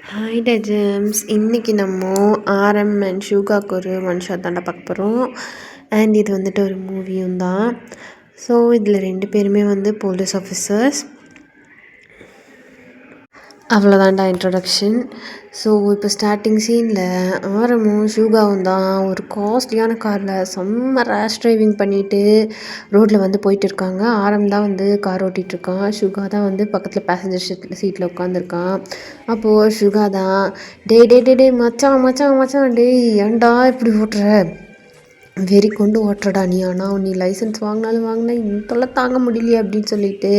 Hi டஜம்ஸ், இன்னைக்கு நம்ம RM and ஷூகாக்கு ஒரு ஒன் ஷாட் தாண்டா பார்க்க போகிறோம். அண்ட் இது வந்துட்டு ஒரு மூவியும் தான். ஸோ இதில் 2 பேருமே வந்து போலீஸ் ஆஃபீஸர்ஸ். அவ்வளோதான்டா இன்ட்ரொடக்ஷன். ஸோ இப்போ ஸ்டார்டிங் சீனில் ஆரமும் ஷூகாவும் தான் ஒரு காஸ்ட்லியான காரில் செம்ம ரேஷ் டிரைவிங் பண்ணிவிட்டு ரோட்டில் வந்து போயிட்டு இருக்காங்க. ஆரம் தான் வந்து கார் ஓட்டிகிட்ருக்கான், ஷூகா தான் வந்து பக்கத்தில் பேசஞ்சர் சீட்டில் உட்காந்துருக்கான். அப்போது ஷூகா தான் டே டே டே டே மச்சான் மச்சான் மச்சான் டேய் ஏன்டா இப்படி ஓட்டுற, வெறி கொண்டு ஓட்டுறடா நீ, ஆனால் நீ லைசன்ஸ் வாங்கினாலும் வாங்கினா இதெல்லாம் தாங்க முடியலையே அப்படின்னு சொல்லிட்டு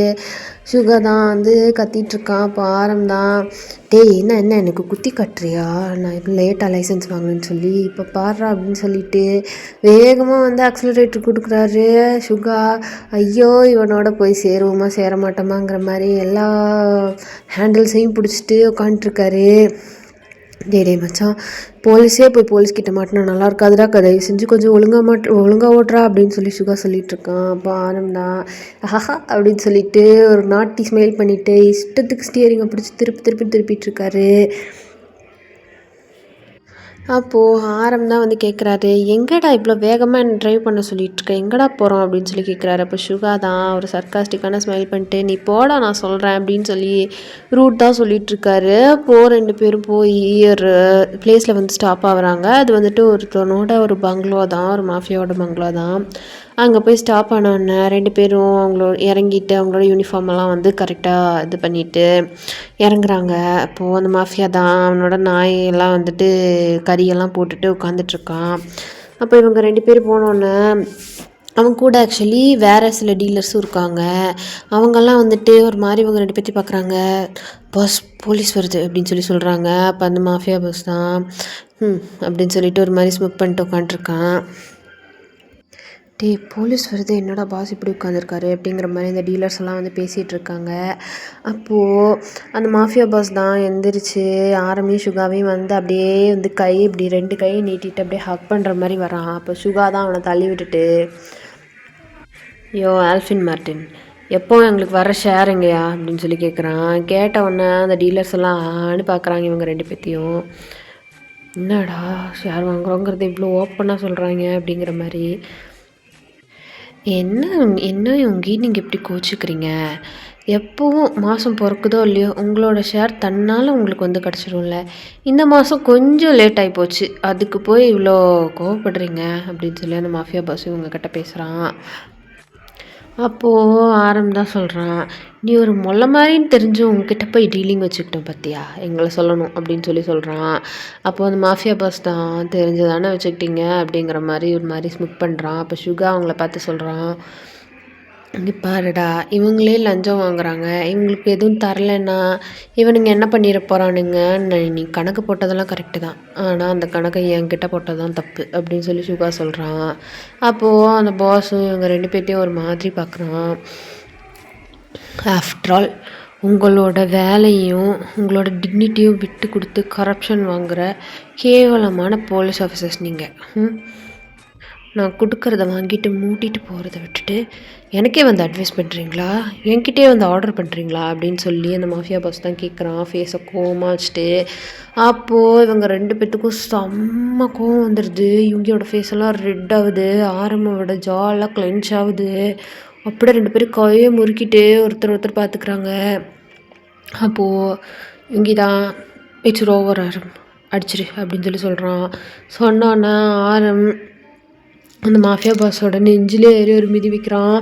ஷுகா தான் வந்து கத்திகிட்ருக்கான். அப்போ ஆரம் தான் டேய் என்ன என்ன எனக்கு குத்தி கட்டுறியா, நான் இப்போ லேட்டாக லைசன்ஸ் வாங்கினேன்னு சொல்லி இப்போ பாடுறா அப்படின்னு சொல்லிட்டு வேகமாக வந்து ஆக்சிலரேட்டர் கொடுக்குறாரு ஷுகா. ஐயோ இவனோட போய் சேருவோமா சேர மாட்டோமாங்கிற மாதிரி எல்லா ஹேண்டில்ஸையும் பிடிச்சிட்டு உட்காந்துட்ருக்காரு. டே மச்சான், போலீஸே போய் போலீஸ்கிட்ட மாட்டினா நல்லா இருக்காதுடா, தயவு செஞ்சு கொஞ்சம் ஒழுங்காக ஓட்டுறா அப்படின்னு சொல்லி ஷுகா சொல்லிகிட்ருக்கான். அப்போ ஆனந்தா ஹஹா அப்படின்னு சொல்லிட்டு ஒரு நாட்டி ஸ்மைல் பண்ணிவிட்டு இஷ்டத்துக்கு ஸ்டியரிங்கை பிடிச்சி திருப்பிட்டுருக்காரு. அப்போது ஆரம் தான் வந்து கேட்குறாரு, எங்கடா இவ்வளோ வேகமாக என்ன ட்ரைவ் பண்ண சொல்லிகிட்ருக்க, எங்கடா போகிறோம் அப்படின்னு சொல்லி கேட்குறாரு. அப்போ ஷுகா தான் ஒரு சர்க்காஸ்டிக்கான ஸ்மைல் பண்ணிட்டு நீ போடா நான் சொல்கிறேன் அப்படின்னு சொல்லி ரூட் தான் சொல்லிகிட்ருக்காரு. அப்போது 2 பேரும் போய் ஒரு பிளேஸில் வந்து ஸ்டாப் ஆகுறாங்க. அது வந்துட்டு ஒருத்தனோட ஒரு பங்களோ தான், ஒரு மாஃபியாவோட பங்களோ தான். அங்கே போய் ஸ்டாப் ஆனோடனே 2 பேரும் அவங்களோட இறங்கிட்டு அவங்களோட யூனிஃபார்மெல்லாம் வந்து கரெக்டாக இது பண்ணிவிட்டு இறங்குறாங்க. அப்போது அந்த மாஃபியா தான் அவனோட நாயெல்லாம் வந்துட்டு கறியெல்லாம் போட்டுட்டு உட்காந்துட்ருக்கான். அப்போ இவங்க 2 பேர் போனோடனே அவங்க கூட ஆக்சுவலி வேறு சில டீலர்ஸும் இருக்காங்க. அவங்கெல்லாம் வந்துட்டு ஒரு மாதிரி இவங்க 2 பேர்த்தையும் பார்க்குறாங்க. பாஸ் போலீஸ் வருது அப்படின்னு சொல்லி சொல்கிறாங்க. அப்போ அந்த மாஃபியா பாஸ் தான் அப்படின்னு சொல்லிட்டு ஒரு மாதிரி ஸ்மோக் பண்ணிட்டு உட்காந்துருக்கான். டே போலீஸ் வருது, என்னடா பாஸ் இப்படி உட்காந்துருக்காரு அப்படிங்கிற மாதிரி இந்த டீலர்ஸ் எல்லாம் வந்து பேசிகிட்ருக்காங்க. அப்போது அந்த மாஃபியா பாஸ் தான் எந்திரிச்சு ஆரம்பியும் ஷுகாவையும் வந்து அப்படியே வந்து இப்படி 2 கையை நீட்டிட்டு அப்படியே ஹக் பண்ணுற மாதிரி வரான். அப்போ ஷுகா தான் அவனை தள்ளி விட்டுட்டு யோ ஆல்ஃபின் மார்டின், எப்போ எங்களுக்கு வர ஷேர் எங்கேயா அப்படின்னு சொல்லி கேட்குறான். கேட்ட உடனே அந்த டீலர்ஸ் எல்லாம் பார்க்குறாங்க இவங்க 2 பேர்த்தையும். என்னடா ஷேர் வாங்குறோங்கிறது இவ்வளோ ஓப்பனாக சொல்கிறாங்க அப்படிங்கிற மாதிரி. என்ன என்ன இவங்க நீங்கள் எப்படி கோச்சிக்கிறீங்க, எப்போவும் மாதம் பிறக்குதோ இல்லையோ உங்களோட ஷேர் தன்னால் உங்களுக்கு வந்து கிடச்சிரும்ல, இந்த மாதம் கொஞ்சம் லேட் ஆகி போச்சு அதுக்கு போய் இவ்வளோ கோவப்படுறீங்க அப்படின்னு சொல்லி அந்த மாஃபியா பாஸ் இவங்கக்கிட்ட பேசுகிறான். அப்போது ஆரம் தான் சொல்கிறான், நீ ஒரு மொல்ல மாதிரின்னு தெரிஞ்சு உங்ககிட்ட போய் டீலிங் வச்சுக்கிட்டோம் பார்த்தியா, எங்களை சொல்லணும் அப்படின்னு சொல்கிறான். அப்போது அந்த மாஃபியா பாஸ் தான் தெரிஞ்சு தானே வச்சுக்கிட்டீங்க அப்படிங்கிற மாதிரி ஒரு மாதிரி ஸ்மிக் பண்ணுறான். அப்போ ஷுகா அவங்கள பார்த்து சொல்கிறான், இங்கே பாருடா இவங்களே லஞ்சம் வாங்குறாங்க, இவங்களுக்கு எதுவும் தரலைன்னா இவனுங்க என்ன பண்ணிட போகிறானுங்க, நீ கணக்கு போட்டதெல்லாம் கரெக்டு தான், ஆனால் அந்த கணக்கை என்கிட்ட போட்டது தான் தப்பு அப்படின்னு சொல்லி ஷுகா சொல்கிறான். அப்போது அந்த பாஸும் இவங்க 2 பேர்த்தையும் ஒரு மாதிரி பார்க்குறான். ஆஃப்டர் ஆல் உங்களோட வேலையும் உங்களோட டிக்னிட்டியும் விட்டு கொடுத்து கரப்ஷன் வாங்குகிற கேவலமான போலீஸ் ஆஃபீஸர்ஸ் நீங்கள். நான் கொடுக்குறத வாங்கிட்டு மூட்டிட்டு போகிறத விட்டுட்டு எனக்கே வந்து அட்வைஸ் பண்ணுறீங்களா, என்கிட்டே வந்து ஆர்டர் பண்ணுறீங்களா அப்படின்னு சொல்லி அந்த மாஃபியா பாஸ் தான் கேட்குறான் ஃபேஸை கோவமாக வச்சுட்டு. அப்போது இவங்க 2 பேர்த்துக்கும் செம்ம கோவம் வந்துடுது. இவங்களோட ஃபேஸெல்லாம் ரெட் ஆகுது, ஆரம்போட ஜாலாம் கிளென்ச் ஆகுது. அப்படியே 2 பேரும் கையை முறுக்கிட்டு ஒருத்தர் பார்த்துக்குறாங்க. அப்போது இவங்க தான் இட்ஸ் ஓவர் ஆரம் அடிச்சிரு அப்படின்னு சொல்லி சொல்கிறான். சொன்னோன்னே ஆரம் அந்த மாஃபியா பாஸோட நெஞ்சிலே ஏறி ஒரு மிதி வைக்கிறான்.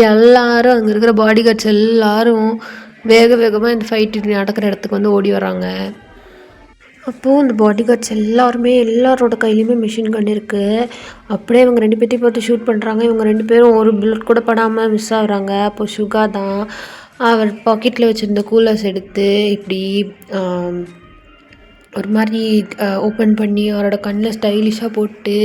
எல்லாரும் அங்கே இருக்கிற பாடி கார்ட்ஸ் எல்லாரும் வேகமாக இந்த ஃபைட்டு நடக்கிற இடத்துக்கு வந்து ஓடி வராங்க. அப்போது இந்த பாடி கார்ட்ஸ் எல்லாரோட கையிலையுமே மிஷின் கன் இருக்குது. அப்படியே இவங்க 2 பேர்த்தையும் பார்த்து ஷூட் பண்ணுறாங்க. இவங்க 2 பேரும் ஒரு புல்லட் கூட படாமல் மிஸ் ஆகுறாங்க. அப்போ ஷுகா தான் அவர் பாக்கெட்டில் வச்சுருந்த கூலர்ஸ் எடுத்து இப்படி ஒரு மாதிரி ஓப்பன் பண்ணி அவரோட கண்ணில் ஸ்டைலிஷாக போட்டு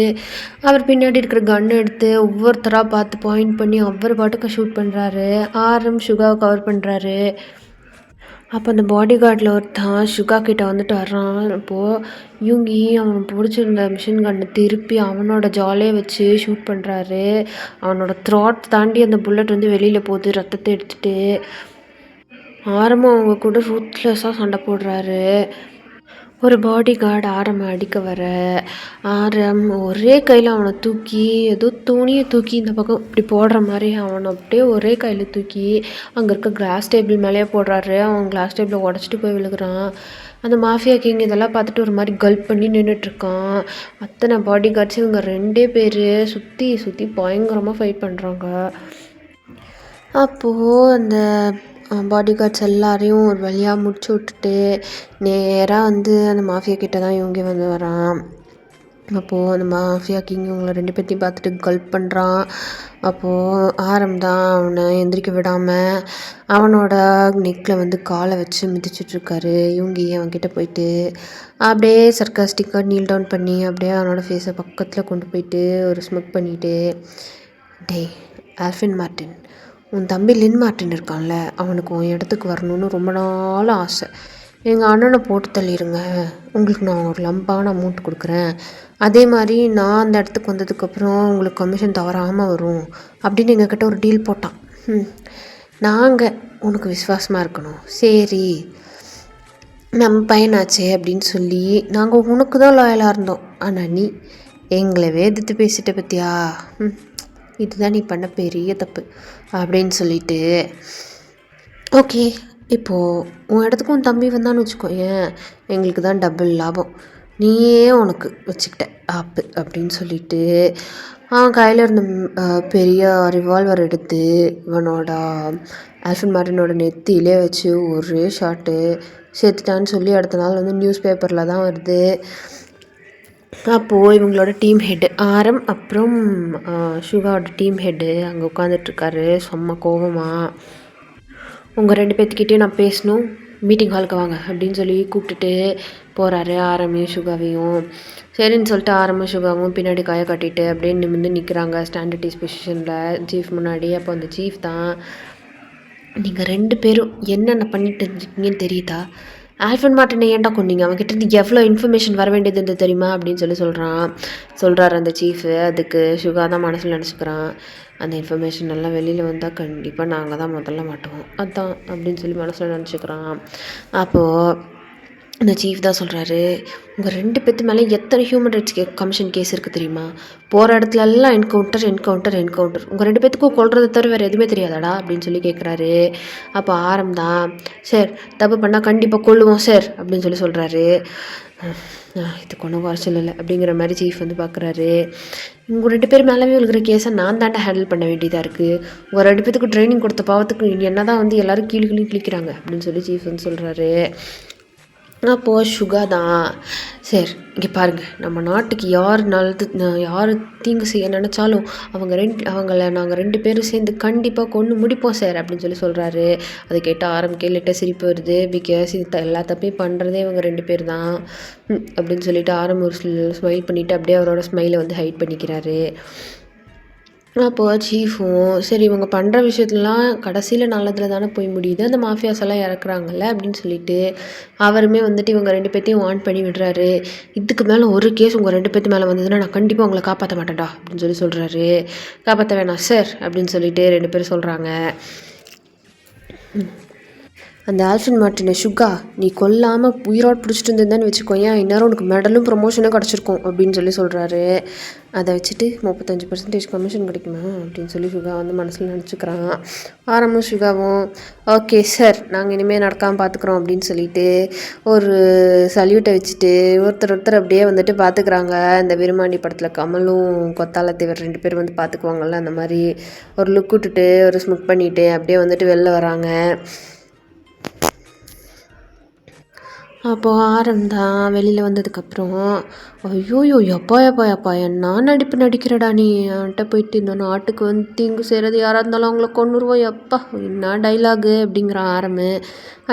அவர் பின்னாடி இருக்கிற கன் எடுத்து ஒவ்வொருத்தராக பார்த்து பாயிண்ட் பண்ணி அவர் பாட்டுக்கு ஷூட் பண்ணுறாரு. ஆரம் ஷுகாவை கவர் பண்ணுறாரு. அப்போ அந்த பாடி கார்டில் ஒருத்தன் ஷுகா கிட்ட வந்துட்டு வர்றான். அப்போது இவங்கி அவன் பிடிச்சிருந்த மிஷின் கன்னை திருப்பி அவனோட ஜாலே வச்சு ஷூட் பண்ணுறாரு. அவனோட த்ராட் தாண்டி அந்த புல்லட் வந்து வெளியில் போகுது ரத்தத்தை எடுத்துகிட்டு. ஆரம்பம் அவங்க கூட ரூத்லெஸ்ஸாக சண்டை போடுறாரு. ஒரு பாடி கார்டு ஆரம் அடிக்க வர ஆரம் ஒரே கையில் அவனை தூக்கி ஏதோ துணியை தூக்கி இந்த பக்கம் இப்படி போடுற மாதிரி அவனை அப்படியே ஒரே கையில் தூக்கி அங்கே இருக்க கிளாஸ் டேபிள் மேலேயே போடுறாரு. அவன் கிளாஸ் டேபிளை உடச்சிட்டு போய் விழுகிறான். அந்த மாஃபியா கிங் இதெல்லாம் பார்த்துட்டு ஒரு மாதிரி கல்ப் பண்ணி நின்றுட்டுருக்கான். அத்தனை பாடி கார்ட்ஸ் இவங்க 2 பேர் சுற்றி சுற்றி பயங்கரமாக ஃபைட் பண்ணுறாங்க. அப்போது அந்த பாடி கார்ட்ஸ் எல்லாரையும் ஒரு வழியாக முடிச்சு விட்டுட்டு நேராக வந்து அந்த மாஃபியா கிட்ட தான் இவங்க வந்து வரான். அப்போது அந்த மாஃபியா கிங் இவங்களை 2 பேர்த்தையும் பார்த்துட்டு கல்ப் பண்ணுறான். அப்போது ஆரம் தான் அவனை எந்திரிக்க விடாமல் அவனோட நெக்கில் வந்து காலை வச்சு மிதிச்சிட்ருக்காரு. இவங்க அவன்கிட்ட போயிட்டு அப்படியே சர்க்காஸ்டிக்காக நீல் டவுன் பண்ணி அப்படியே அவனோட ஃபேஸை பக்கத்தில் கொண்டு போயிட்டு ஒரு ஸ்மக் பண்ணிவிட்டு, டேய் ஆல்ஃபின் மார்ட்டின், உன் தம்பி லின் மார்ட்டின் இருக்கான்ல, அவனுக்கு உன் இடத்துக்கு வரணும்னு ரொம்ப நாள் ஆசை. எங்கள் அண்ணனை போட்டு தள்ளிடுங்க, உங்களுக்கு நான் ஒரு லம்பான அமௌண்ட் கொடுக்குறேன். அதே மாதிரி நான் அந்த இடத்துக்கு வந்ததுக்கப்புறம் உங்களுக்கு கமிஷன் தவறாமல் வரும் அப்படின்னு எங்ககிட்ட ஒரு டீல் போட்டான். நாங்கள் உனக்கு விசுவாசமாக இருக்கணும், சரி நம்ம பையனாச்சே அப்படின்னு சொல்லி நாங்கள் உனக்கு தான் லாயலாக இருந்தோம். ஆனால் நீ எங்களவே எதிர்த்து பேசிட்ட பற்றியா, இதுதான் நீ பண்ண பெரிய தப்பு அப்படின்னு சொல்லிட்டு, ஓகே இப்போது உன் இடத்துக்கு உன் தம்பி வந்தான்னு வச்சுக்கோ, ஏன் எங்களுக்கு தான் டபுள் லாபம், நீயே உனக்கு வச்சுக்கிட்ட ஆப்பு அப்படின்னு சொல்லிட்டு அவன் கையில் இருந்த பெரிய ரிவால்வர் எடுத்து இவனோட ஆல்ஃபின் மார்ட்டினோட நெத்தியிலே வச்சு ஒரே ஷாட்டு செத்துட்டான்னு சொல்லி அடுத்த நாள் வந்து நியூஸ் பேப்பரில் தான் வருது. அப்போது இவங்களோட டீம் ஹெட்டு ஆரம் அப்புறம் சுகாவோட டீம் ஹெட்டு அங்கே உட்காந்துட்ருக்காரு செம்ம கோபமாக. உங்கள் 2 பேர்த்துக்கிட்டேயும் நான் பேசணும், மீட்டிங் ஹாலுக்கு வாங்க அப்படின்னு சொல்லி கூப்பிட்டுட்டு போகிறாரு ஆரமையும் சுகாவையும். சரின்னு சொல்லிட்டு ஆரமும் சுகாவும் பின்னாடி காய கட்டிட்டு அப்படியே நிமிர்ந்து நிற்கிறாங்க ஸ்டாண்டர்டைஸ் பொசிஷனில் சீஃப் முன்னாடி. அப்போ அந்த சீஃப் தான், நீங்கள் 2 பேரும் என்னென்ன பண்ணிட்டு இருக்கீங்கன்னு தெரியுதா, ஆல்ஃபின் மார்ட்டினை ஏன்டா கொண்டீங்க, அவன்கிட்ட இருந்து எவ்வளோ இன்ஃபர்மேஷன் வர வேண்டியது இருந்து தெரியுமா அப்படின்னு சொல்கிறாரு அந்த சீஃபு. அதுக்கு சுகா தான் மனசில் நினச்சிக்கிறான், அந்த இன்ஃபர்மேஷன் எல்லாம் வெளியில் வந்தால் கண்டிப்பாக நாங்கள் தான் முதல்ல மாட்டோம் அதான் அப்படின்னு சொல்லி மனசில் நினச்சிக்கிறான். அப்போது அந்த சீஃப் தான் சொல்கிறாரு, உங்கள் 2 பேர்த்து மேலே எத்தனை ஹியூமன் ரைட்ஸ் கமிஷன் கேஸ் இருக்குது தெரியுமா, போகிற இடத்துல எல்லாம் என்கவுண்டர். உங்கள் 2 பேர்த்துக்கும் கொள்றதை தவிர வேறு எதுவுமே தெரியாதாடா அப்படின்னு சொல்லி கேட்குறாரு. அப்போ ஆரம் தான், சார் தப்பு பண்ணால் கண்டிப்பாக கொள்ளுவோம் சார் அப்படின்னு சொல்லி சொல்கிறாரு. இதுக்கு ஒன்றும் குறைச்சல் இல்லை அப்படிங்கிற மாதிரி சீஃப் வந்து பார்க்குறாரு. உங்கள் 2 பேர் மேலே இருக்கிற கேஸை நான் தாண்டா ஹேண்டில் பண்ண வேண்டியதாக இருக்குது, ஒரு 2 பேர்த்துக்கு ட்ரைனிங் கொடுத்த பாவத்துக்கு என்ன தான் வந்து எல்லோரும் கீழே கிழிக்கிறாங்க அப்படின்னு சொல்லி சீஃப் வந்து சொல்கிறாரு. அப்போது சுகா தான், சார் இங்கே பாருங்கள், நம்ம நாட்டுக்கு யார் தீங்கு செய்ய நினச்சாலும் அவங்கள நாங்கள் 2 பேரும் சேர்ந்து கண்டிப்பாக கொன்று முடிப்போம் சார் அப்படின்னு சொல்லி சொல்கிறாரு. அதை கேட்டு ஆரம்பிக்க லைட்டாக சிரிப்பு வருது. பிகாஸ் இது எல்லா தப்பையும் பண்ணுறதே இவங்க 2 பேர் தான் அப்படின்னு சொல்லிட்டு ஒரு ஸ்மைல் பண்ணிவிட்டு அப்படியே அவரோட ஸ்மைலை வந்து ஹைட் பண்ணிக்கிறாரு. அப்போது சீஃபும், சரி இவங்க பண்ணுற விஷயத்துலலாம் கடைசியில் நல்லதில் தானே போய் முடியுது, அந்த மாஃபியாஸ் எல்லாம் இறக்குறாங்கல்ல அப்படின்னு சொல்லிட்டு அவருமே வந்துட்டு இவங்க 2 பேர்த்தையும் வார்ன் பண்ணி விடுறாரு. இதுக்கு மேலே ஒரு கேஸ் உங்கள் 2 பேர்த்து மேலே வந்ததுன்னா நான் கண்டிப்பாக உங்களை காப்பாற்ற மாட்டேன்டா அப்படின்னு சொல்கிறாரு. காப்பாற்ற வேணாம் சார் அப்படின்னு சொல்லிட்டு 2 பேரும் சொல்கிறாங்க. அந்த ஆல்ஃபின் மார்ட்டினை, சுகா நீ கொல்லாமல் உயிரோடு பிடிச்சிட்டு இருந்தேன்னு வச்சுக்கோயேன், இந்நேரம் உனக்கு மெடலும் ப்ரொமோஷனும் கிடச்சிருக்கும் அப்படின்னு சொல்கிறாரு. அதை வச்சுட்டு 35% கமிஷன் கிடைக்குமா அப்படின்னு சொல்லி சுகா வந்து மனசில் நினச்சிக்கிறான். ஆரம்பம் சுகாவும், ஓகே சார் நாங்கள் இனிமேல் நடக்காமல் பார்த்துக்குறோம் அப்படின்னு சொல்லிட்டு ஒரு சல்யூட்டை வச்சுட்டு ஒருத்தர் அப்படியே வந்துட்டு பார்த்துக்குறாங்க. இந்த விருமாண்டி படத்தில் கமலும் கொத்தால தேவர் 2 பேர் வந்து பார்த்துக்குவாங்கள்ல, அந்த மாதிரி ஒரு லுக் விட்டுட்டு ஒரு ஸ்முக் பண்ணிவிட்டு அப்படியே வந்துட்டு வெளில வராங்க. அப்போது ஆரம் தான் வெளியில் வந்ததுக்கப்புறம், ஐயோயோ எப்பா என்ன நடிக்கிறடா நீ, என்கிட்ட போயிட்டு இந்த நாட்டுக்கு வந்து தீங்கு செய்கிறது யாராக இருந்தாலும் அவங்கள கொன்னுருவோம் எப்பா என்ன டைலாகு அப்படிங்கிறான் ஆரம்பு.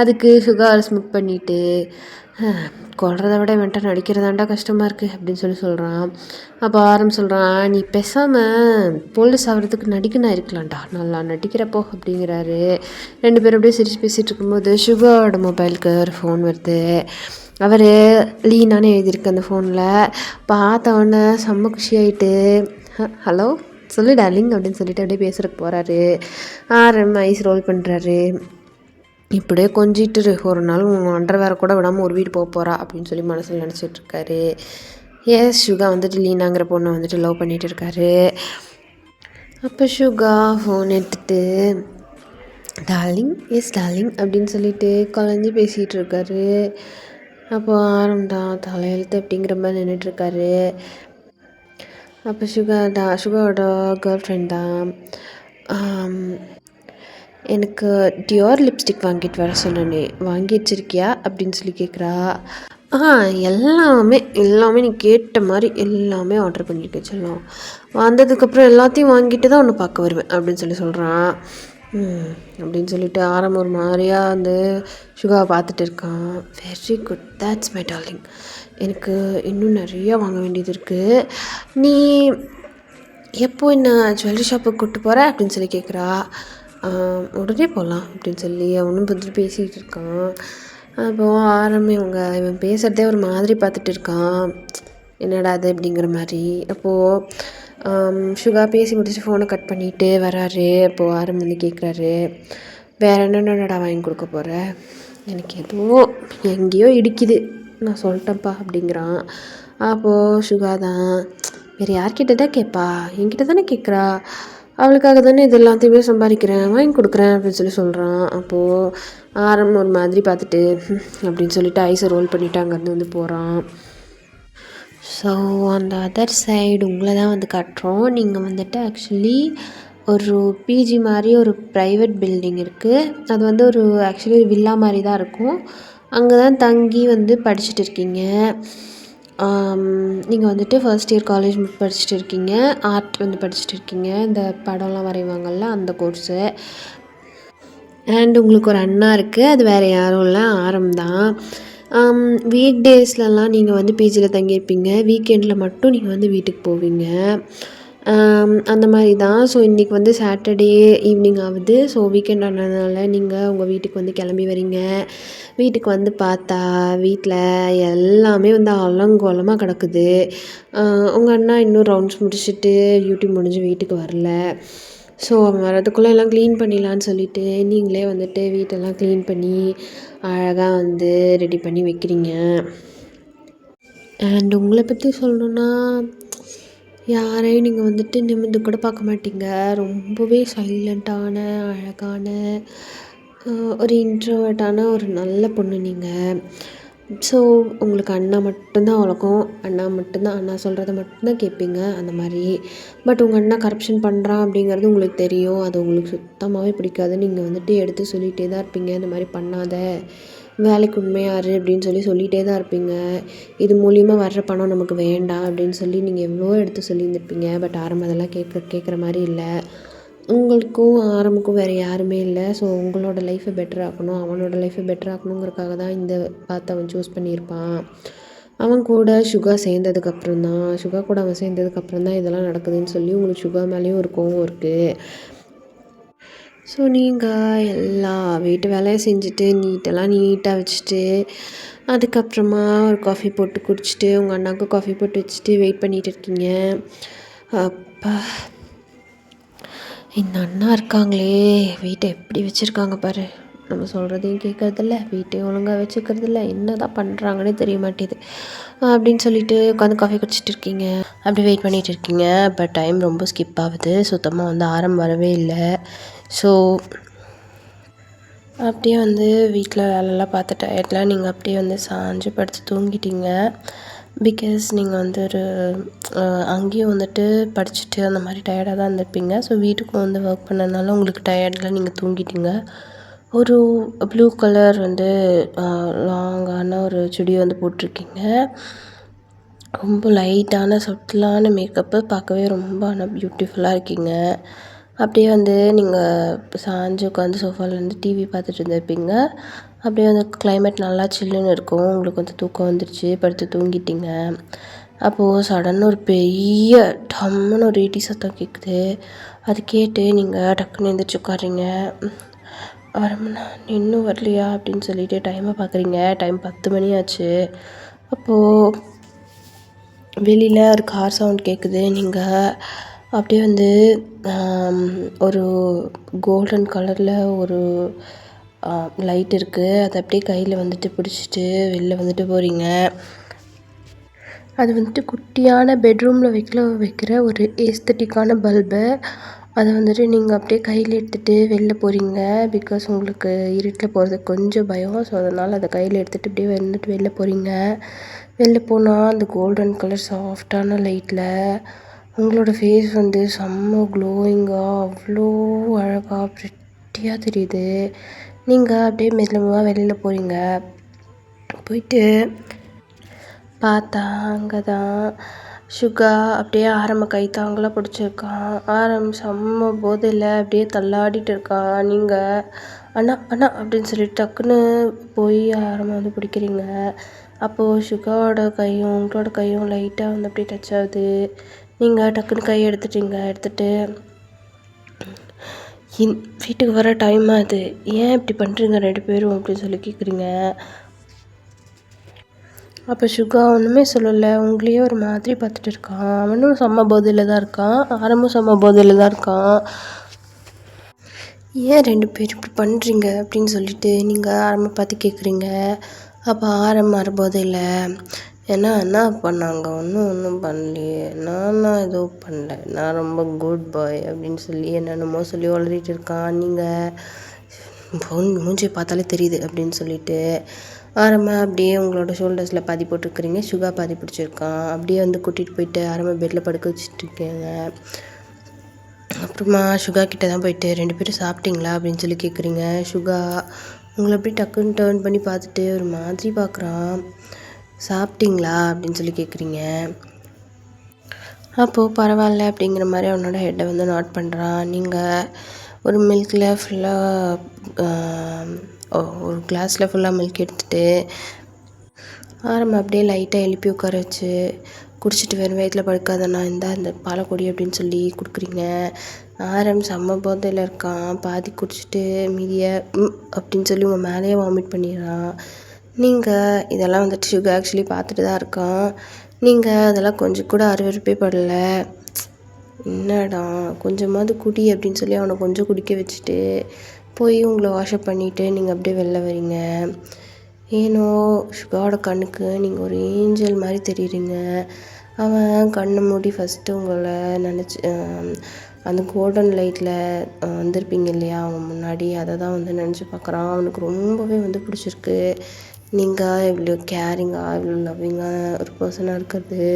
அதுக்கு சுகர் ஸ்மிக் பண்ணிவிட்டு, கொள்றத விட இவன்ட்ட நடிக்கிறதாண்டா கஷ்டமாக இருக்குது அப்படின்னு சொல்கிறான். அப்போ ஆரம் சொல்கிறான், நீ பேசாமல் போலீஸ் ஆகிறதுக்கு நடிக்கணும் இருக்கலாம்டா, நல்லா நடிக்கிறப்போ அப்படிங்கிறாரு. 2 பேரும் அப்படியே சிரிச்சு பேசிகிட்டு இருக்கும்போது சுகரோட மொபைலுக்கு ஒரு ஃபோன் வருது. அவர் லீனானே எழுதியிருக்கு அந்த ஃபோனில். பார்த்தவொடனே செம்ம குஷியாயிட்டு, ஹலோ சொல்லு டார்லிங் அப்படின்னு சொல்லிட்டு அப்படியே பேசுகிறதுக்கு போகிறாரு. ஆரம் ஐஸ் ரோல் பண்ணுறாரு. இப்படியே கொஞ்சிட்டு ஒரு நாள் உங்கள் அண்டர்வேர் கூட விடாமல் ஒரு வீடு போக போகிறா அப்படின்னு சொல்லி மனசில் நினச்சிட்ருக்காரு. சுகா வந்துட்டு லீனாங்கிற பொண்ணை வந்துட்டு லவ் பண்ணிகிட்டு இருக்காரு. அப்போ சுகா ஃபோன் எடுத்துகிட்டு டார்லிங் டார்லிங் அப்படின்னு சொல்லிட்டு குழஞ்சி பேசிகிட்டு இருக்காரு. அப்போ ஆரம்பம் தலையெழுத்து அப்படிங்கிற மாதிரி நின்றுட்டுருக்காரு. அப்போ சுகாவோட கேர்ள் ஃப்ரெண்ட் தான் எனக்கு டியோர் லிப்ஸ்டிக் வாங்கிட்டு வர சொன்னேனே வாங்கி வச்சிருக்கியா அப்படின்னு சொல்லி கேட்குறா. எல்லாமே நீ கேட்ட மாதிரி எல்லாமே ஆர்டர் பண்ணிட்டு வச்சிடலாம், வந்ததுக்கப்புறம் எல்லாத்தையும் வாங்கிட்டு தான் ஒன்று பார்க்க வருவேன் அப்படின்னு சொல்கிறான். அப்படின்னு சொல்லிட்டு ஆரம்பம் ஒரு மாதிரியாக வந்து சுகாவை பார்த்துட்டு இருக்கான். Very good, that's my darling. எனக்கு இன்னும் நிறையா வாங்க வேண்டியது இருக்குது. நீ எப்போ என்ன ஜுவல்லரி ஷாப்புக்கு கூப்பிட்டு போகிற அப்படின்னு சொல்லி கேட்குறா. உடனே போகலாம் அப்படின்னு சொல்லி அவனும் வந்துட்டு பேசிகிட்டு இருக்கான். அப்போது இவன் பேசுகிறதே ஒரு மாதிரி பார்த்துட்டு இருக்கான். என்னடா அது அப்படிங்கிற மாதிரி. அப்போது சுகா பேசி முடிச்சு ஃபோனை கட் பண்ணிவிட்டு வராரு. அப்போது வந்து கேட்குறாரு, வேறு என்னென்னடா வாங்கி கொடுக்க போகிற? எனக்கு எதுவும் எங்கேயோ இடிக்குது, நான் சொல்லிட்டேன்ப்பா அப்படிங்கிறான். அப்போது சுகா தான், வேறு யார்கிட்ட தான் கேட்பா, என்கிட்ட தானே கேட்குறா, அவளுக்காக தானே இது எல்லாத்தையுமே சம்பாதிக்கிறேன், வாங்கி கொடுக்குறேன் அப்படின்னு சொல்கிறான். அப்போது ஒரு மாதிரி பார்த்துட்டு அப்படின்னு சொல்லிட்டு ஐஸை ரோல் பண்ணிவிட்டு அங்கேருந்து வந்து போகிறான். ஸோ அந்த அதர் சைடு உங்களை தான் வந்து காட்டுறோம். நீங்கள் வந்துட்டு ஆக்சுவலி ஒரு பிஜி மாதிரி ஒரு ப்ரைவேட் பில்டிங் இருக்குது. அது வந்து ஆக்சுவலி ஒரு வில்லா மாதிரி தான் இருக்கும். அங்கே தான் தங்கி வந்து படிச்சுட்டு இருக்கீங்க. நீங்கள் வந்துட்டு ஃபர்ஸ்ட் இயர் காலேஜ் படிச்சுட்டு இருக்கீங்க. ஆர்ட் வந்து படிச்சுட்டு இருக்கீங்க. இந்த படம்லாம் வரைவாங்கள்ல அந்த கோர்ஸு. அண்ட் உங்களுக்கு ஒரு அண்ணா இருக்குது. அது வேறு யாரும் இல்லை, தான். வீக் டேஸ்லலாம் நீங்கள் வந்து பிஜியில் தங்கியிருப்பீங்க. வீக்கெண்டில் மட்டும் நீங்கள் வந்து வீட்டுக்கு போவீங்க. அந்த மாதிரி தான். ஸோ இன்றைக்கி வந்து சாட்டர்டே ஈவினிங் ஆகுது. ஸோ வீக்கெண்ட் ஆனதுனால நீங்கள் உங்கள் வீட்டுக்கு வந்து கிளம்பி வரீங்க. வீட்டுக்கு வந்து பார்த்தா வீட்டில் எல்லாமே வந்து அலங்கோலமாக கிடக்குது. உங்கள் அண்ணா இன்னும் ரவுண்ட்ஸ் முடிச்சுட்டு டியூட்டி முடிஞ்சு வீட்டுக்கு வரல. ஸோ அவன் வரதுக்குள்ளே எல்லாம் க்ளீன் பண்ணிடலான்னு சொல்லிவிட்டு நீங்களே வந்துட்டு வீட்டெல்லாம் க்ளீன் பண்ணி அழகாக வந்து ரெடி பண்ணி வைக்கிறீங்க. அண்ட் உங்களை பற்றி சொல்லணுன்னா, யாரையும் நீங்கள் வந்துட்டு நிமிர்ந்து கூட பார்க்க மாட்டீங்க. ரொம்பவே சைலண்ட்டான, அழகான, ஒரு இன்ட்ரோவர்ட்டான ஒரு நல்ல பொண்ணு நீங்கள். ஸோ உங்களுக்கு அண்ணா மட்டும்தான் உலகம். அண்ணா சொல்கிறத மட்டும்தான் கேட்பீங்க அந்த மாதிரி. பட் உங்கள் அண்ணா கரப்ஷன் பண்ணுறான் அப்படிங்கிறது உங்களுக்கு தெரியும். அது உங்களுக்கு சுத்தமாகவே பிடிக்காது. நீங்கள் வந்துட்டு எடுத்து சொல்லிகிட்டே தான் இருப்பீங்க, இந்த மாதிரி பண்ணாத, வேலைக்கு உண்மையாரு அப்படின்னு சொல்லிகிட்டே தான் இருப்பீங்க. இது மூலியமாக வர்ற பணம் நமக்கு வேண்டாம் அப்படின்னு சொல்லி நீங்கள் எவ்வளோ எடுத்து சொல்லியிருந்துருப்பீங்க. பட் அதெல்லாம் கேட்குற மாதிரி இல்லை. உங்களுக்கும் ஆரம்புக்கும் வேறு யாருமே இல்லை. ஸோ உங்களோட லைஃப்பை பெட்டர் ஆக்கணும், அவனோட லைஃப்பை பெட்டர் ஆக்கணுங்கிறதுக்காக தான் இந்த பாத்தை அவன் சூஸ் பண்ணியிருப்பான். அவன் கூட சுகா கூட அவன் சேர்ந்ததுக்கப்புறம் தான் இதெல்லாம் நடக்குதுன்னு சொல்லி உங்களுக்கு சுகா மேலேயும் ஒரு கோவம் இருக்குது. ஸோ நீங்கள் எல்லா வீட்டு வேலையும் செஞ்சுட்டு நீட்டாக வச்சுட்டு அதுக்கப்புறமா ஒரு காஃபி போட்டு குடிச்சிட்டு உங்கள் அண்ணாவுக்கு காஃபி போட்டு வச்சுட்டு வெயிட் பண்ணிகிட்டு இருக்கீங்க. அப்பா, இந்த அண்ணா இருக்காங்களே, வீட்டை எப்படி வச்சுருக்காங்க பாரு. நம்ம சொல்கிறதையும் கேட்குறதில்ல, வீட்டையும் ஒழுங்காக வச்சுக்கிறதில்ல, என்ன தான் பண்ணுறாங்கன்னே தெரிய மாட்டேது அப்படின்னு சொல்லிட்டு உட்காந்து காஃபி குடிச்சிட்டு இருக்கீங்க. அப்படி வெயிட் பண்ணிகிட்டு இருக்கீங்க. பட் டைம் ரொம்ப ஸ்கிப் ஆகுது. சுத்தமாக வந்து வரவே இல்லை. ஸோ அப்படியே வந்து வீட்டில் வேலைலாம் பார்த்த டயர்டில் நீங்கள் அப்படியே வந்து சாஞ்சு படுத்து தூங்கிட்டீங்க. பிகாஸ் நீங்கள் வந்து அங்கேயும் வந்துட்டு படிச்சுட்டு அந்த மாதிரி டயர்டாக தான் இருந்திருப்பீங்க. ஸோ வீட்டுக்கும் வந்து ஒர்க் பண்ணதுனால உங்களுக்கு டயர்டில் நீங்கள் தூங்கிட்டீங்க. ஒரு ப்ளூ கலர் வந்து லாங்கான ஒரு சுடி வந்து போட்டிருக்கீங்க. ரொம்ப லைட்டான சட்டிலான மேக்கப்பு, பார்க்கவே ரொம்ப பியூட்டிஃபுல்லாக இருக்கீங்க. அப்படியே வந்து நீங்கள் சாஞ்சு உட்காந்து சோஃபாவில் வந்து டிவி பார்த்துட்டு இருந்திருப்பீங்க. அப்படியே வந்து கிளைமேட் நல்லா சில்லுன்னு இருக்கும். உங்களுக்கு வந்து தூக்கம் வந்துடுச்சு, படுத்து தூங்கிட்டீங்க. அப்போது சடன்னு ஒரு பெரிய டம்முன்னு ஒரு இடி சத்தம் கேட்குது. அது கேட்டு நீங்கள் டக்குன்னு எழுந்திரிச்சு உட்காரிங்க. இன்னும் வரலையா அப்படின்னு சொல்லிட்டு டைமை பார்க்குறீங்க. டைம் 10 மணி ஆச்சு. அப்போது வெளியில் ஒரு கார் சவுண்ட் கேட்குது. நீங்கள் அப்படியே வந்து ஒரு கோல்டன் கலரில் ஒரு லைட் இருக்குது, அதை அப்படியே கையில் வந்துட்டு பிடிச்சிட்டு வெளில வந்துட்டு போகிறீங்க. அது வந்துட்டு குட்டியான பெட்ரூமில் வைக்கிற ஒரு ஏஸ்தட்டிக்கான பல்பு. அதை வந்துட்டு நீங்கள் அப்படியே கையில் எடுத்துகிட்டு வெளில போகிறீங்க. பிகாஸ் உங்களுக்கு இருட்டில் போகிறதுக்கு கொஞ்சம் பயம். ஸோ அதனால் அதை கையில் எடுத்துகிட்டு அப்படியே வந்துட்டு வெளில போகிறீங்க. வெளில போனால் அந்த கோல்டன் கலர் சாஃப்டான லைட்டில் உங்களோட ஃபேஸ் வந்து செம்ம க்ளோயிங்காக அவ்வளோ அழகாக ப்ரிட்டியாக தெரியுது. நீங்கள் அப்படியே மெல்லமாக வெளியில் போகிறீங்க. போயிட்டு பார்த்தா அங்கே தான் சுகா அப்படியே ஆரம்ப கைத்தாங்களாக பிடிச்சிருக்கான். செம்ம போதையில் அப்படியே தள்ளாடிட்டு இருக்கான். நீங்கள் அண்ணா அண்ணா அப்படின்னு சொல்லிட்டு டக்குன்னு போய் ஆரம்ப வந்து பிடிக்கிறீங்க. அப்போது சுகாவோட கையும் உங்களோட கையும் லைட்டாக வந்து அப்படியே டச் ஆகுது. நீங்கள் டக்குன்னு கையை எடுத்துட்டு வீட்டுக்கு வர டைம் ஆகுது, ஏன் இப்படி பண்ணுறீங்க 2 பேரும் அப்படின்னு சொல்லி கேட்குறீங்க. அப்போ சுகா ஒன்றுமே சொல்லலை, உங்களையே ஒரு மாதிரி பார்த்துட்டு இருக்கான். அவனும் செம்ம போதையில் தான் இருக்கான், ஆரம்பம் செம்ம போதையில் தான் இருக்கான். ஏன் 2 பேர் இப்படி பண்ணுறீங்க அப்படின்னு சொல்லிட்டு நீங்கள் ஆரம்பம் பார்த்து கேட்குறீங்க. அப்போ மறு போதையில் என்ன பண்ணாங்க, ஒன்றும் பண்ணலையே, நான் எதுவும் பண்ணல, நான் ரொம்ப குட் பாய் அப்படின்னு சொல்லி என்னென்னமோ சொல்லி வளரிட்டு இருக்கான். நீங்கள் மூஞ்சியை பார்த்தாலே தெரியுது அப்படின்னு சொல்லிட்டு அப்படியே உங்களோட ஷோல்டர்ஸில் பாதி போட்டுருக்குறீங்க. சுகா பாதி பிடிச்சிருக்கான். அப்படியே வந்து கூட்டிகிட்டு போயிட்டு பெட்டில் படுக்க வச்சுட்ருக்கேங்க. அப்புறமா சுகா கிட்டே தான் போயிட்டு 2 பேரும் சாப்பிட்டீங்களா அப்படின்னு சொல்லி கேட்குறீங்க. சுகா உங்களை அப்படியே டக்குன்னு டேர்ன் பண்ணி பார்த்துட்டு ஒரு மாதிரி பார்க்குறான். சாப்பிட்டீங்களா அப்படின்னு சொல்லி கேட்குறீங்க. அப்போது பரவாயில்ல அப்படிங்கிற மாதிரி அவனோட ஹெட்டை வந்து நோட் பண்ணுறான். நீங்கள் ஒரு மில்கில் ஃபுல்லாக ஒரு கிளாஸில் ஃபுல்லாக மில்க் எடுத்துகிட்டு அப்படியே லைட்டாக எழுப்பி உட்கார வச்சு குடிச்சிட்டு வெறும் வயிற்றில் படுக்காதண்ணா, இந்த பாலக்கொடி அப்படின்னு சொல்லி கொடுக்குறீங்க. செம்ம போதையில் இருக்கான். பாதி குடிச்சிட்டு மீதியை அப்படின்னு சொல்லி உங்கள் மேலேயே வாமிட் பண்ணிடுறான். நீங்கள் இதெல்லாம் வந்துட்டு சுகா ஆக்சுவலி பார்த்துட்டு தான் இருக்கான். நீங்கள் அதெல்லாம் கொஞ்சம் கூட அருவருப்பே படலை. என்னடா கொஞ்சமாவது குடி அப்படின்னு சொல்லி அவனை கொஞ்சம் குடிக்க வச்சுட்டு போய் உங்களை வாஷப் பண்ணிவிட்டு நீங்கள் அப்படியே வெளில வரீங்க. ஏனோ சுகாவோட கண்ணுக்கு நீங்கள் ஒரு ஏஞ்சல் மாதிரி தெரியுறீங்க. அவன் கண்ணை மூடி ஃபஸ்ட்டு உங்களை நினச்சி அந்த கோல்டன் லைட்டில் வந்திருப்பீங்க இல்லையா அவங்க முன்னாடி, அதை தான் வந்து நினச்சி பார்க்குறான். அவனுக்கு ரொம்பவே வந்து பிடிச்சிருக்கு. நீங்கள் இவ்வளோ கேரிங்காக இவ்வளோ லவ்விங்கான ஒரு பர்சனாக இருக்கிறது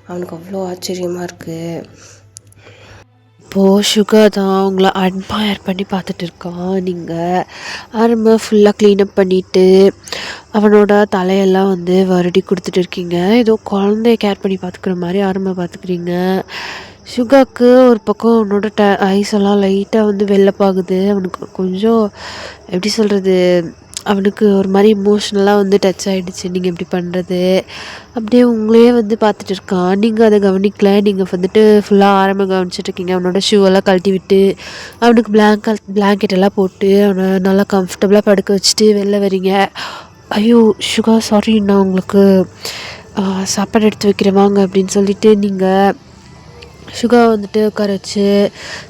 அவனுக்கு அவ்வளோ ஆச்சரியமாக இருக்குது. இப்போது சுகா தான் உங்களை அட்மையர் பண்ணி பார்த்துட்டு இருக்கான். நீங்கள் ஃபுல்லாக க்ளீனப் பண்ணிவிட்டு அவனோட தலையெல்லாம் வந்து வருடி கொடுத்துட்டு இருக்கீங்க. ஏதோ குழந்தைய கேர் பண்ணி பார்த்துக்கிற மாதிரி பார்த்துக்கிறீங்க. சுகாவுக்கு ஒரு பக்கம் அவனோட ஐஸ் எல்லாம் லைட்டாக வந்து வெள்ளைப்பாகுது. அவனுக்கு கொஞ்சம் எப்படி சொல்கிறது, அவனுக்கு ஒரு மாதிரி இமோஷ்னலாக வந்து டச் ஆகிடுச்சு நீங்கள் இப்படி பண்ணுறது. அப்படியே உங்களையே வந்து பார்த்துட்டு இருக்கான். நீங்கள் அதை கவனிக்கல. நீங்கள் வந்துட்டு ஃபுல்லாக கவனிச்சிட்ருக்கீங்க. அவனோட ஷூவெல்லாம் கழட்டி விட்டு அவனுக்கு பிளாங்கெட் எல்லாம் போட்டு அவனை நல்லா கம்ஃபர்டபுளாக படுக்க வச்சுட்டு வெளில வரீங்க. ஐயோ சுகா சாரி, நான் உங்களுக்கு சாப்பாடு எடுத்து வைக்கிறேன் வாங்க அப்படின்னு சொல்லிட்டு நீங்கள் சுகா வந்துட்டு உட்கார வச்சு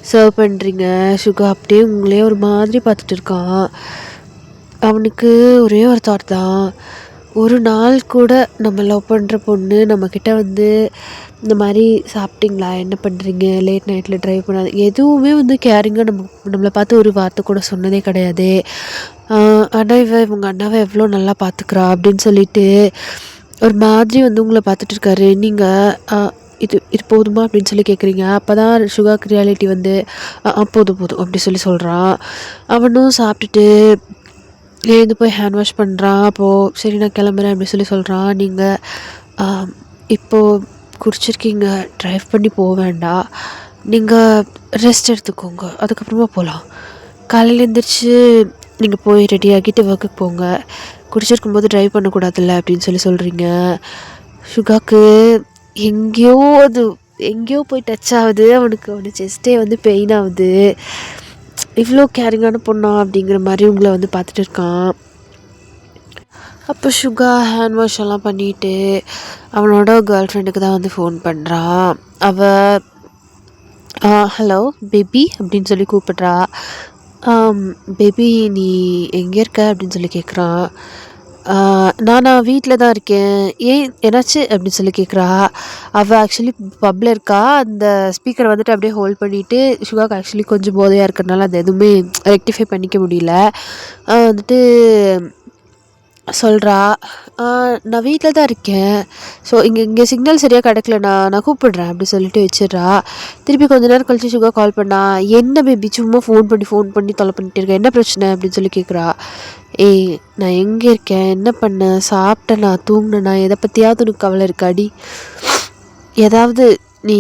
சர்வ் பண்ணுறீங்க. சுகா அப்படியே உங்களே ஒரு மாதிரி பார்த்துட்டு இருக்கான். அவனுக்கு ஒரே ஒரு தாட் தான், ஒரு நாள் கூட நம்ம லவ் பண்ணுற பொண்ணு நம்மக்கிட்ட வந்து இந்த மாதிரி சாப்பிட்டீங்களா, என்ன பண்ணுறீங்க, லேட் நைட்டில் ட்ரைவ் பண்ணாது, எதுவுமே வந்து கேரிங்காக நம்மளை பார்த்து ஒரு வார்த்தை கூட சொன்னதே கிடையாது. ஆனால் இவங்க அண்ணாவை எவ்வளோ நல்லா பார்த்துக்கிறா அப்படின்னு சொல்லிட்டு ஒரு மாதிரி வந்து உங்களை பார்த்துட்டு இருக்காரு. நீங்கள் இது போதுமா அப்படின்னு சொல்லி கேட்குறீங்க. அப்போ தான் சுகாக்கு ரியாலிட்டி வந்து போதும் அப்படி சொல்கிறான். அவனும் சாப்பிட்டுட்டு எழுந்து போய் ஹேண்ட் வாஷ் பண்ணுறான். அப்போது சரி நான் கிளம்புறேன் அப்படி சொல்கிறான். நீங்கள் இப்போது குடிச்சிருக்கீங்க, ட்ரைவ் பண்ணி போக வேண்டாம், நீங்கள் ரெஸ்ட் எடுத்துக்கோங்க, அதுக்கப்புறமா போகலாம். காலையில் எழுந்திரிச்சு நீங்கள் போய் ரெடி ஆகிட்டு ஒர்க்குக்கு போங்க, குடிச்சிருக்கும்போது ட்ரைவ் பண்ணக்கூடாதுல்ல அப்படின்னு சொல்கிறீங்க. சுகாக்கு எங்கேயோ போய் டச் ஆகுது. அவனு செஸ்டே வந்து பெயின் ஆகுது. இவ்வளோ கேரிங்கான பொண்ணா அப்படிங்கிற மாதிரி உங்களை வந்து பார்த்துட்டு இருக்கான். அப்போ சுகா ஹேண்ட் வாஷ் எல்லாம் பண்ணிவிட்டு அவனோட கேர்ள் ஃப்ரெண்டுக்கு தான் வந்து ஃபோன் பண்ணுறான். ஹலோ பேபி அப்படின்னு சொல்லி கூப்பிட்றா. ஆம், பேபி நீ எங்கே இருக்க அப்படின்னு சொல்லி கேட்குறான். நானா வீட்டில் தான் இருக்கேன். ஏன் என்னாச்சு அப்படின்னு சொல்லி கேட்குறா. அவள் ஆக்சுவலி பப்ல இருக்கா. அந்த ஸ்பீக்கரை வந்துட்டு அப்படியே ஹோல்ட் பண்ணிட்டு சுகாக்கு ஆக்சுவலி கொஞ்சம் போதையாக இருக்கிறதுனால அது எதுவுமே ரெக்டிஃபை பண்ணிக்க முடியல. வந்துட்டு சொல்கிறா, நான் வீட்டில் தான் இருக்கேன். ஸோ இங்கே இங்கே சிக்னல் சரியாக கிடைக்கலண்ணா, நான் கூப்பிடுறேன் அப்படி சொல்லிட்டு வச்சிடுறா. திருப்பி கொஞ்ச நேரம் கழிச்சு சுகா கால் பண்ணா. என்ன பேபி சும்மா ஃபோன் பண்ணி தொலை பண்ணிட்டு இருக்கேன், என்ன பிரச்சனை அப்படின்னு சொல்லி கேட்குறா. ஏய் நான் எங்கே இருக்கேன், என்ன பண்ணேன், சாப்பிட்டேனா, தூங்கினேனா, எதை பற்றியாவது உனக்கு கவலை இருக்காடி? ஏதாவது நீ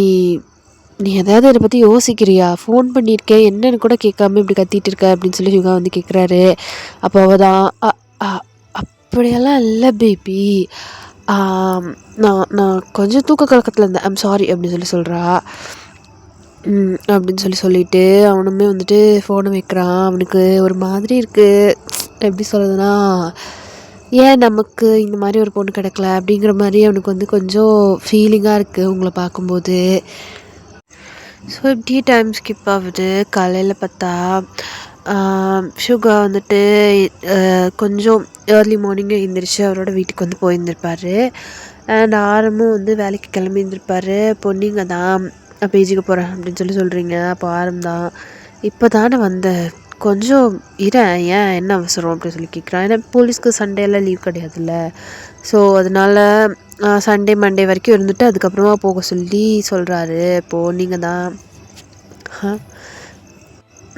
நீ எதாவது இதை பற்றி யோசிக்கிறியா? ஃபோன் பண்ணியிருக்கேன் என்னன்னு கூட கேட்காம இப்படி கத்திட்டு இருக்க அப்படின்னு சொல்லி சுகா வந்து கேட்குறாரு. அப்போ அவள் தான் அப்படியெல்லாம் இல்லை பேபி, நான் நான் கொஞ்சம் தூக்க கலக்கத்தில் இருந்தேன், ஐம் சாரி அப்படின்னு சொல்லி சொல்கிறா. அப்படின்னு சொல்லிட்டு அவனுமே வந்துட்டு ஃபோனை வைக்கிறான். அவனுக்கு ஒரு மாதிரி இருக்குது. எப்படி சொல்கிறதுனா, ஏன் நமக்கு இந்த மாதிரி ஒரு பொண்ணு கிடைக்கல அப்படிங்கிற மாதிரி அவனுக்கு வந்து கொஞ்சம் ஃபீலிங்காக இருக்குது உங்களை பார்க்கும்போது. ஸோ இப்படியே டைம் ஸ்கிப் ஆகுது. காலையில் பார்த்தா சுகா வந்துட்டு கொஞ்சம் ஏர்லி மார்னிங்கே எழுந்திரிச்சு அவரோட வீட்டுக்கு வந்து போயிருந்திருப்பார். அண்ட் ஆரம்பம் வந்து வேலைக்கு கிளம்பி இருந்திருப்பார். பொண்ணுங்க தான் பேஜுக்கு போகிறேன் அப்படின்னு சொல்கிறீங்க. அப்போ ஆரம்பம் இப்போ தானே வந்தேன், கொஞ்சம் ஏன் என்ன அவசரம் அப்படின்னு சொல்லி கேட்குறான். ஏன்னா போலீஸ்க்கு சண்டேலாம் லீவ் கிடையாதுல்ல. ஸோ அதனால் சண்டே மண்டே வரைக்கும் இருந்துட்டு அதுக்கப்புறமா போக சொல்லி சொல்கிறாரு. இப்போது நீங்கள் தான்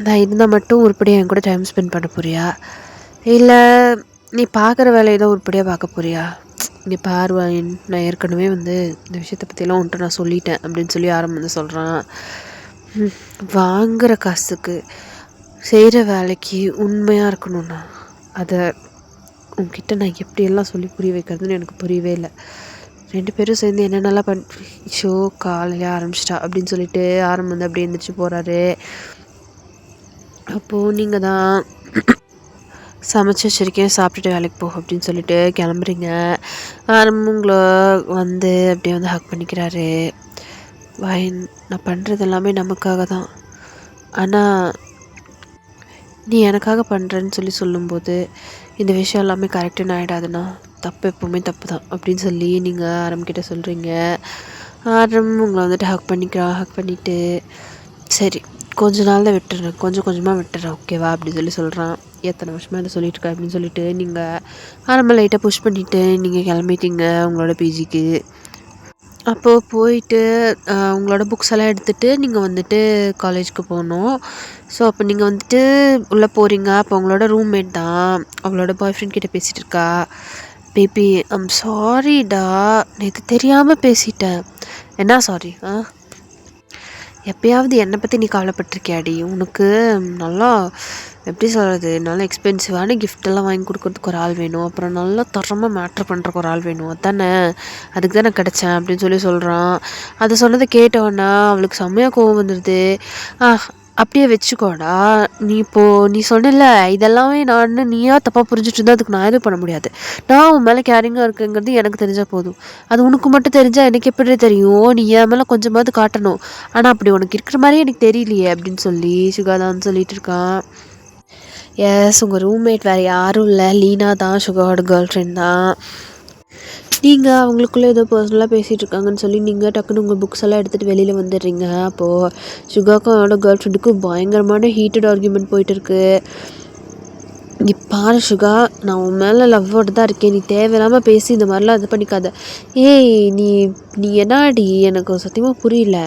நான் இருந்தால் மட்டும் உருப்படியாக என் கூட டைம் ஸ்பெண்ட் பண்ண போறியா, இல்லை நீ பார்க்குற வேலையை தான் உருப்படியாக பார்க்க போறியா? இங்கே பார்வாயின் நான் ஏற்கனவே வந்து இந்த விஷயத்தை பற்றியெல்லாம் உன்ட்டு நான் சொல்லிட்டேன் அப்படின்னு சொல்லி வந்து சொல்கிறான். வாங்குகிற காசுக்கு செய்கிற வேலைக்கு உண்மையாக இருக்கணும்னா அதை உன்கிட்ட நான் எப்படியெல்லாம் சொல்லி புரிய வைக்கிறதுன்னு எனக்கு புரியவே இல்லை. 2 பேரும் சேர்ந்து என்னென்னலாம் ஷோ காலையிலே ஆரம்பிச்சிட்டா அப்படின்னு சொல்லிட்டு வந்து அப்படியே எழுந்திரிச்சு போகிறாரு. அப்போது நீங்கள் தான் சமைச்சு வச்சுருக்கேன், சாப்பிட்டுட்டு வேலைக்கு போகும் அப்படின்னு சொல்லிட்டு கிளம்புறீங்க. உங்களை வந்து அப்படியே வந்து ஹக் பண்ணிக்கிறாரு. வாயின் நான் பண்ணுறது எல்லாமே நமக்காக தான், ஆனால் நீ எனக்காக பண்ணுறேன்னு சொல்லும்போது இந்த விஷயம் எல்லாமே கரெக்டுன்னு ஆகிடாதுண்ணா, தப்பு எப்போவுமே தப்பு தான் அப்படின்னு சொல்லி நீங்கள் ஆரம்பிக்கிட்ட சொல்கிறீங்க. உங்களை வந்துட்டு ஹக் பண்ணிவிட்டு சரி கொஞ்ச நாள் தான் விட்டுறேன், கொஞ்சம் கொஞ்சமாக விட்டுறேன் ஓகேவா அப்படின்னு சொல்கிறான். எத்தனை வருஷமாக இதை சொல்லிட்டு இருக்க அப்படின்னு சொல்லிட்டு நீங்கள் ஆரம்பம் லைட்டாக புஷ் பண்ணிவிட்டு நீங்கள் கிளம்பிட்டீங்க உங்களோட பிஜிக்கு. அப்போது போயிட்டு உங்களோட புக்ஸ் எல்லாம் எடுத்துகிட்டு நீங்கள் வந்துட்டு காலேஜுக்கு போகணும். ஸோ அப்போ நீங்கள் வந்துட்டு உள்ளே போகிறீங்க. அப்போ உங்களோட ரூம்மேட் தான் அவளோட பாய் ஃப்ரெண்ட் கிட்டே பேசிகிட்டு இருக்கா. பேபி ஐம் சாரிடா, நேற்று தெரியாமல் பேசிட்டேன். என்ன சாரி? எப்பயாவது என்னை பற்றி நீ கவலைப்பட்டிருக்கியாடி? உனக்கு நல்லா எப்படி சொல்கிறது, நல்லா எக்ஸ்பென்சிவான கிஃப்டெல்லாம் வாங்கி கொடுக்குறதுக்கு ஒரு ஆள் வேணும், அப்புறம் நல்லா தரமாக மேட்ரு பண்ணுறக்கு ஒரு ஆள் வேணும், அதானே அதுக்கு தான் நான் கிடச்சேன் அப்படின்னு சொல்கிறான். அதை சொன்னதை கேட்டவொன்னா அவளுக்கு செம்மையாக கோவம் வந்துடுது. அப்படியே வச்சுக்கோடா, நீ சொன்னல இதெல்லாமே நான் நீயா தப்பாக புரிஞ்சுட்டு இருந்தால் அதுக்கு நான் எதுவும் பண்ண முடியாது. நான் உன் மேலே கேரிங்காக இருக்குங்கிறது எனக்கு தெரிஞ்சால் போதும். அது உனக்கு மட்டும் தெரிஞ்சால் எனக்கு எப்படி தெரியும்? நீ என் மேலே கொஞ்சமாவது காட்டணும். ஆனால் அப்படி உனக்கு இருக்கிற மாதிரி எனக்கு தெரியலையே அப்படின்னு சொல்லி சுகாதான் சொல்லிட்டு இருக்கான். எஸ், உங்கள் ரூம்மேட் வேறு யாரும் இல்லை, லீனா தான் சுகாவோட கேர்ள் ஃப்ரெண்ட் தான். நீங்கள் அவங்களுக்குள்ளே ஏதோ பர்சனலாக பேசிகிட்டு இருக்காங்கன்னு சொல்லி நீங்கள் டக்குன்னு உங்கள் புக்ஸ் எல்லாம் எடுத்துகிட்டு வெளியில் வந்துடுறீங்க. அப்போது சுகாக்கும் அவனோட கேர்ள் ஃப்ரெண்டுக்கும் பயங்கரமான ஹீட்டட் ஆர்கியூமெண்ட் போயிட்டுருக்கு. நீ பாரு சுகா, நான் உன் மேலே லவ்வோடு தான் இருக்கேன், நீ தேவையில்லாமல் பேசி இந்த மாதிரிலாம் இது பண்ணிக்காத. ஏய் நீ நீ என்னாடி, எனக்கு சத்தியமாக புரியல.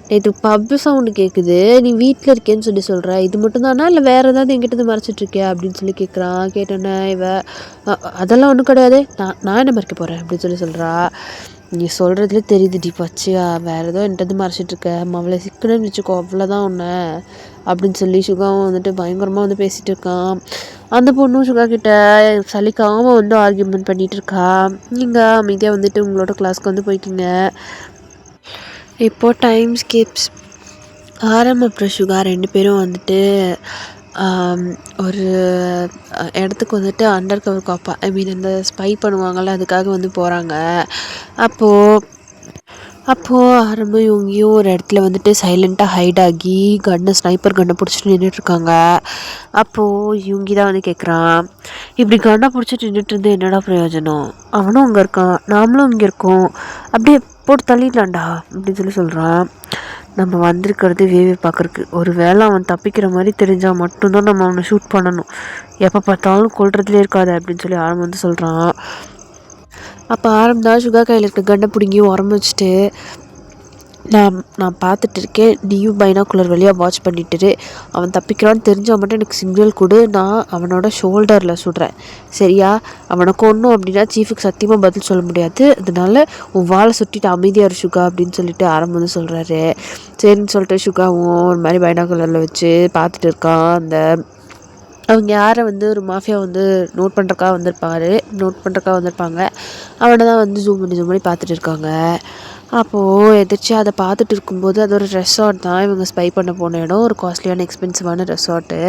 நேற்று பப்பு சவுண்டு கேட்குது, நீ வீட்டில் இருக்கேன்னு சொல்கிற, இது மட்டும் தானா இல்லை வேறு ஏதாவது என்கிட்ட மறைச்சிட்ருக்கியா அப்படின்னு சொல்லி கேட்குறான். கேட்டோன்னே அதெல்லாம் ஒன்றும் கிடையாது, நான் என்ன மறைக்க போகிறேன் அப்படின்னு சொல்கிறா. நீ சொல்கிறதுலே தெரியுதுடி பச்சையா, வேறு ஏதோ என்கிட்ட மறைச்சிட்ருக்க, அவளை சிக்கணும்னு வச்சுக்கோ அவ்வளோதான் ஒன்று அப்படின்னு சொல்லி சுகாவும் வந்துட்டு பயங்கரமாக வந்து பேசிகிட்டு இருக்கான். அந்த பொண்ணும் சுகா கிட்ட சலிக்காமல் வந்து ஆர்கியூமெண்ட் பண்ணிகிட்டு இருக்கா. நீங்கள் அமைதியாக வந்துட்டு உங்களோட கிளாஸ்க்கு வந்து போயிட்டீங்க. இப்போது டைம் ஸ்கிப்ஸ் அப்புறம் சுகா 2 பேரும் வந்துட்டு ஒரு இடத்துக்கு வந்துட்டு அண்டர் கவர் காப்பா இந்த ஸ்பை பண்ணுவாங்கள்ல, அதுக்காக வந்து போகிறாங்க. அப்போது அப்போது ஆரம்பம் இவங்கேயும் ஒரு இடத்துல வந்துட்டு சைலண்ட்டாக ஹைட் ஆகி ஸ்னைப்பர் கன்னை பிடிச்சிட்டு நின்றுட்டுருக்காங்க. அப்போது இவங்கி தான் வந்து கேட்குறான், இப்படி கன்னை பிடிச்சிட்டு நின்றுட்டு இருந்து என்னடா பிரயோஜனம், அவனும் அங்கே இருக்கான் நாமளும் இங்கே இருக்கோம், அப்படியே போட்டு தள்ளிடலாம்டா அப்படின்னு சொல்கிறான். நம்ம வந்திருக்கிறது வேவே பார்க்குறக்கு, ஒரு வேளை அவன் தப்பிக்கிற மாதிரி தெரிஞ்சால் மட்டும்தான் நம்ம அவனை ஷூட் பண்ணணும், எப்போ பார்த்தாலும் கொல்றதுலே இருக்காது அப்படின்னு சொல்லி ஆரம்பம் வந்து சொல்கிறான். அப்போ ஆரம்பம் சுகா கையில் இருக்க கன்னை பிடுங்கி உரம்ப வச்சுட்டு, நான் பார்த்துட்டு இருக்கேன், நீயும் பைனாக்குலர் வழியாக வாட்ச் பண்ணிட்டுரு, அவன் தப்பிக்கிறான்னு தெரிஞ்சால் மட்டும் எனக்கு சிக்னல் கொடு, நான் அவனோட ஷோல்டரில் சுடுறேன் சரியா, அவனை கொன்னும் அப்படின்னா சீஃபுக்கு சத்தியமாக பதில் சொல்ல முடியாது, அதனால உன் வாழை சுட்டிட்டு அமைதியார் சுகா அப்படின்னு சொல்லிட்டு ஆரம்பம் வந்து சொல்கிறாரு. சரின்னு சொல்லிட்டு சுகாவும் ஒரு மாதிரி பைனாக்குலரில் வச்சு பார்த்துட்டு இருக்கான். அவங்க யாரை வந்து ஒரு மாஃபியா வந்து நோட் பண்ணுறக்காக வந்திருப்பாங்க, அவனை தான் வந்து ஜூம் பண்ணி பார்த்துட்டு இருக்காங்க. அப்போது எதிர்ச்சியாக அதை பார்த்துட்டு இருக்கும்போது அது ஒரு ரெசார்ட் தான், இவங்க ஸ்பை பண்ண போன இடம், ஒரு காஸ்ட்லியான எக்ஸ்பென்சிவான ரெசார்ட்டு.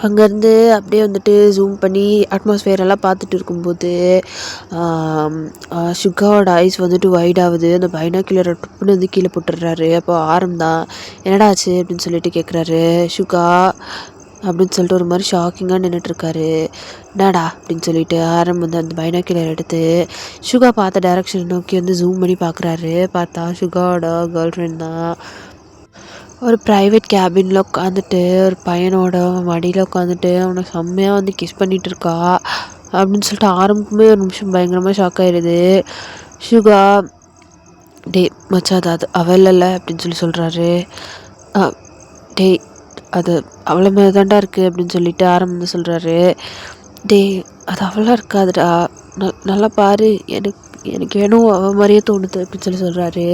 அங்கேருந்து அப்படியே வந்துட்டு ஜூம் பண்ணி அட்மாஸ்ஃபியரெல்லாம் பார்த்துட்டு இருக்கும்போது சுகாவோட ஐஸ் வந்துட்டு வைட் ஆகுது. அந்த பைனாக்குலரை டுப்புன்னு வந்து கீழே போட்டுடுறாரு. அப்போ தான் என்னடா ஆச்சு அப்படின்னு சொல்லிட்டு கேட்குறாரு. சுகா அப்படின்னு சொல்லிட்டு ஒரு மாதிரி ஷாக்கிங்காக நின்றுட்டுருக்காரு. என்னடா அப்படின்னு சொல்லிட்டு வந்து அந்த பைனாக்குலர் எடுத்து சுகா பார்த்த டைரக்ஷன் நோக்கி வந்து ஜூம் பண்ணி பார்க்குறாரு. பார்த்தா சுகாவோட கேர்ள் ஃப்ரெண்ட் தான். ஒரு ப்ரைவேட் கேபினில் உட்காந்துட்டு ஒரு பையனோட மடியில் உட்காந்துட்டு அவனை செம்மையாக வந்து கிஸ் பண்ணிகிட்டு இருக்கா அப்படின்னு சொல்லிட்டு ஆரம்பமே ஒரு நிமிஷம் பயங்கரமாக ஷாக் ஆயிடுது. சுகா டே மச்சா அது அவள் இல்லை அப்படின்னு சொல்கிறாரு. டே அது அவ்வளோ மாதிரி தாண்டா இருக்குது அப்படின்னு சொல்லிட்டு வந்து சொல்கிறாரு. டே அது அவ்வளோ இருக்காதுடா, நல்லா பாரு, எனக்கு வேணும் அவள் மாதிரியே தோணுது அப்படின்னு சொல்கிறாரு.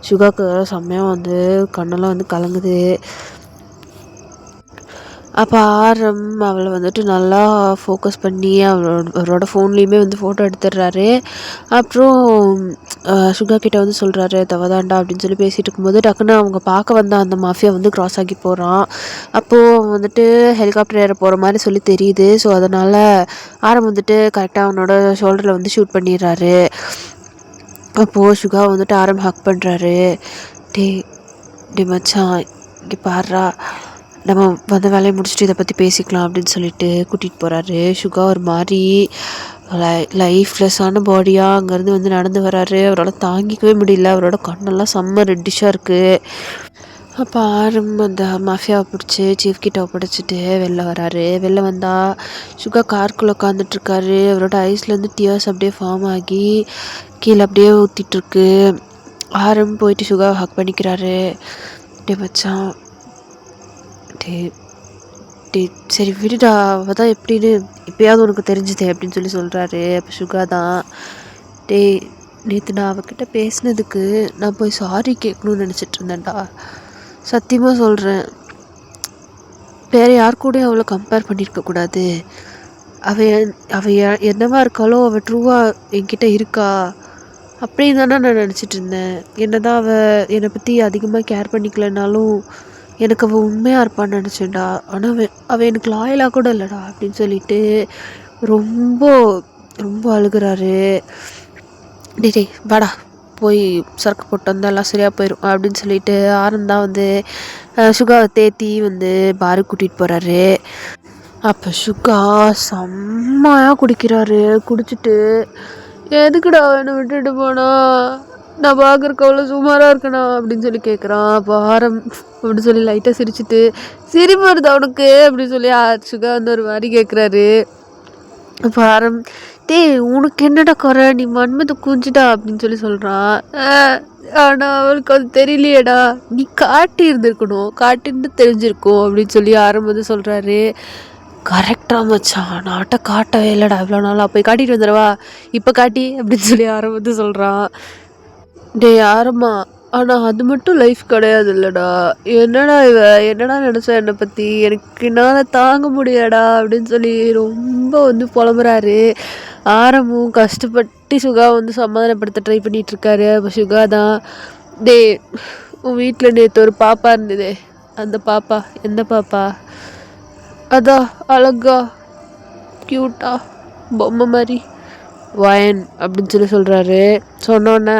சுகாக்கு செம்மையாக வந்து கண்ணெல்லாம் வந்து கலங்குது. அப்போ அவளை வந்துட்டு நல்லா ஃபோக்கஸ் பண்ணி அவரோட ஃபோன்லேயுமே வந்து ஃபோட்டோ எடுத்துடுறாரு. அப்புறம் சுகா கிட்ட வந்து சொல்கிறாரு, தவதாண்டா அப்படின்னு சொல்லி பேசிகிட்டு இருக்கும்போது டக்குன்னு அவங்க பார்க்க வந்த அந்த மாஃபியா வந்து க்ராஸ் ஆகி போகிறான். அப்போது வந்துட்டு ஹெலிகாப்டர் ஏற போகிற மாதிரி சொல்லி தெரியுது. ஸோ அதனால் வந்துட்டு கரெக்டாக அவனோட ஷோல்டரில் வந்து ஷூட் பண்ணிடுறாரு. அப்போது சுகா வந்துட்டு ஹக் பண்ணுறாரு. டே மச்சான் இங்கே பாடுறா, நம்ம வந்த வேலையை முடிச்சுட்டு இதை பற்றி பேசிக்கலாம் அப்படின்னு சொல்லிட்டு கூட்டிகிட்டு போகிறாரு. சுகா ஒரு மாதிரி லைஃப்லெஸ்ஸான பாடியாக அங்கேருந்து வந்து நடந்து வராரு. அவரால் தாங்கிக்கவே முடியல, அவரோட கண்ணெல்லாம் செம்ம ரெட்டிஷாக இருக்குது. அப்போ அந்த மாஃபியாவை பிடிச்சி சீஃப் கிட்ட ஒப்படைச்சிட்டு வெளில வந்தால் சுகா கார்க்குள்ளே உட்காந்துட்ருக்காரு. அவரோட ஐஸ்லேருந்து டியர்ஸ் அப்படியே ஃபார்ம் ஆகி கீழே அப்படியே ஊற்றிட்டுருக்கு. போயிட்டு சுகாவை ஹக் பண்ணிக்கிறாரு. டே மச்சான், டே சரி விடுடா, அவள் தான் எப்படின்னு இப்போயாவது உனக்கு தெரிஞ்சுதே அப்படின்னு சொல்கிறாரு. அப்போ சுகா தான், டே நேற்று நான் அவகிட்ட பேசினதுக்கு நான் போய் சாரி கேட்கணும்னு நினச்சிட்டு இருந்தேன்டா, சத்தியமாக சொல்கிறேன், வேறு யார் கூடயும் அவளை கம்பேர் பண்ணியிருக்கக்கூடாது, அவள் என்னவா இருக்காளோ அவள் ட்ரூவாக என்கிட்ட இருக்கா அப்படின்னு தானே நான் நினச்சிட்டு இருந்தேன். என்னதான் அவள் என்னை பற்றி அதிகமாக கேர் பண்ணிக்கலனாலும் எனக்கு அவள் உண்மையாக இருப்பான்னு நினச்சேன்டா, ஆனால் அவள் எனக்கு லாயலாக கூட இல்லைடா அப்படின்னு சொல்லிட்டு ரொம்ப ரொம்ப அழுகிறாரு. டே வாடா போய் சரக்கு போட்டு வந்தால் எல்லாம் சரியாக போயிடும் அப்படின்னு சொல்லிட்டு தான் வந்து சுகாவை தேத்தி வந்து பாருக்கு கூட்டிகிட்டு போகிறாரு. அப்போ சுகா செம்மையாக குடிக்கிறாரு. குடிச்சிட்டு எதுக்குடா என்னை விட்டுட்டு போனா, நான் பார்க்குறக்கு அவ்வளோ சுமாராக இருக்கணா அப்படின்னு சொல்லி கேட்குறான். அப்போ அப்படின்னு சொல்லி லைட்டாக சிரிச்சுட்டு, சிரிப்பு வருது அவனுக்கு அப்படின்னு சொல்லி சுகா வந்து ஒரு மாதிரி கேட்குறாரு. அப்போ டே உனக்கு என்னடா குறை, நீ மன்மத்தை குஞ்சிட்டா அப்படின்னு சொல்கிறான். ஆனால் அவளுக்கு அது தெரியலையேடா, நீ காட்டி இருந்திருக்கணும், காட்டின்னு தெரிஞ்சிருக்கும் அப்படின்னு சொல்லி வந்து சொல்கிறாரு. கரெக்டாக மச்சான், நாட்டை காட்டவே இல்லைடா இவ்வளோ நாளாக, போய் காட்டிட்டு வந்துடுவா இப்போ காட்டி அப்படின்னு சொல்லி வந்து சொல்கிறான். டே ஆரம்மா, ஆனால் அது மட்டும் லைஃப் கிடையாது இல்லைடா, என்னடா நினச்சா என்னை பற்றி, எனக்கு என்னால் தாங்க முடியாடா அப்படின்னு சொல்லி ரொம்ப வந்து புலம்புறாரு. ஆரம்பம் கஷ்டப்பட்டு சுகா வந்து சமாதானப்படுத்த ட்ரை பண்ணிகிட்ருக்காரு. அப்போ சுகா தான், டே உன் வீட்டில் நேற்று ஒரு பாப்பா இருந்ததே, அந்த பாப்பா எந்த பாப்பா, அதான் அழகா க்யூட்டா பொம்மை மாதிரி வயன் அப்படின்னு சொல்கிறாரு. சொன்னோன்னே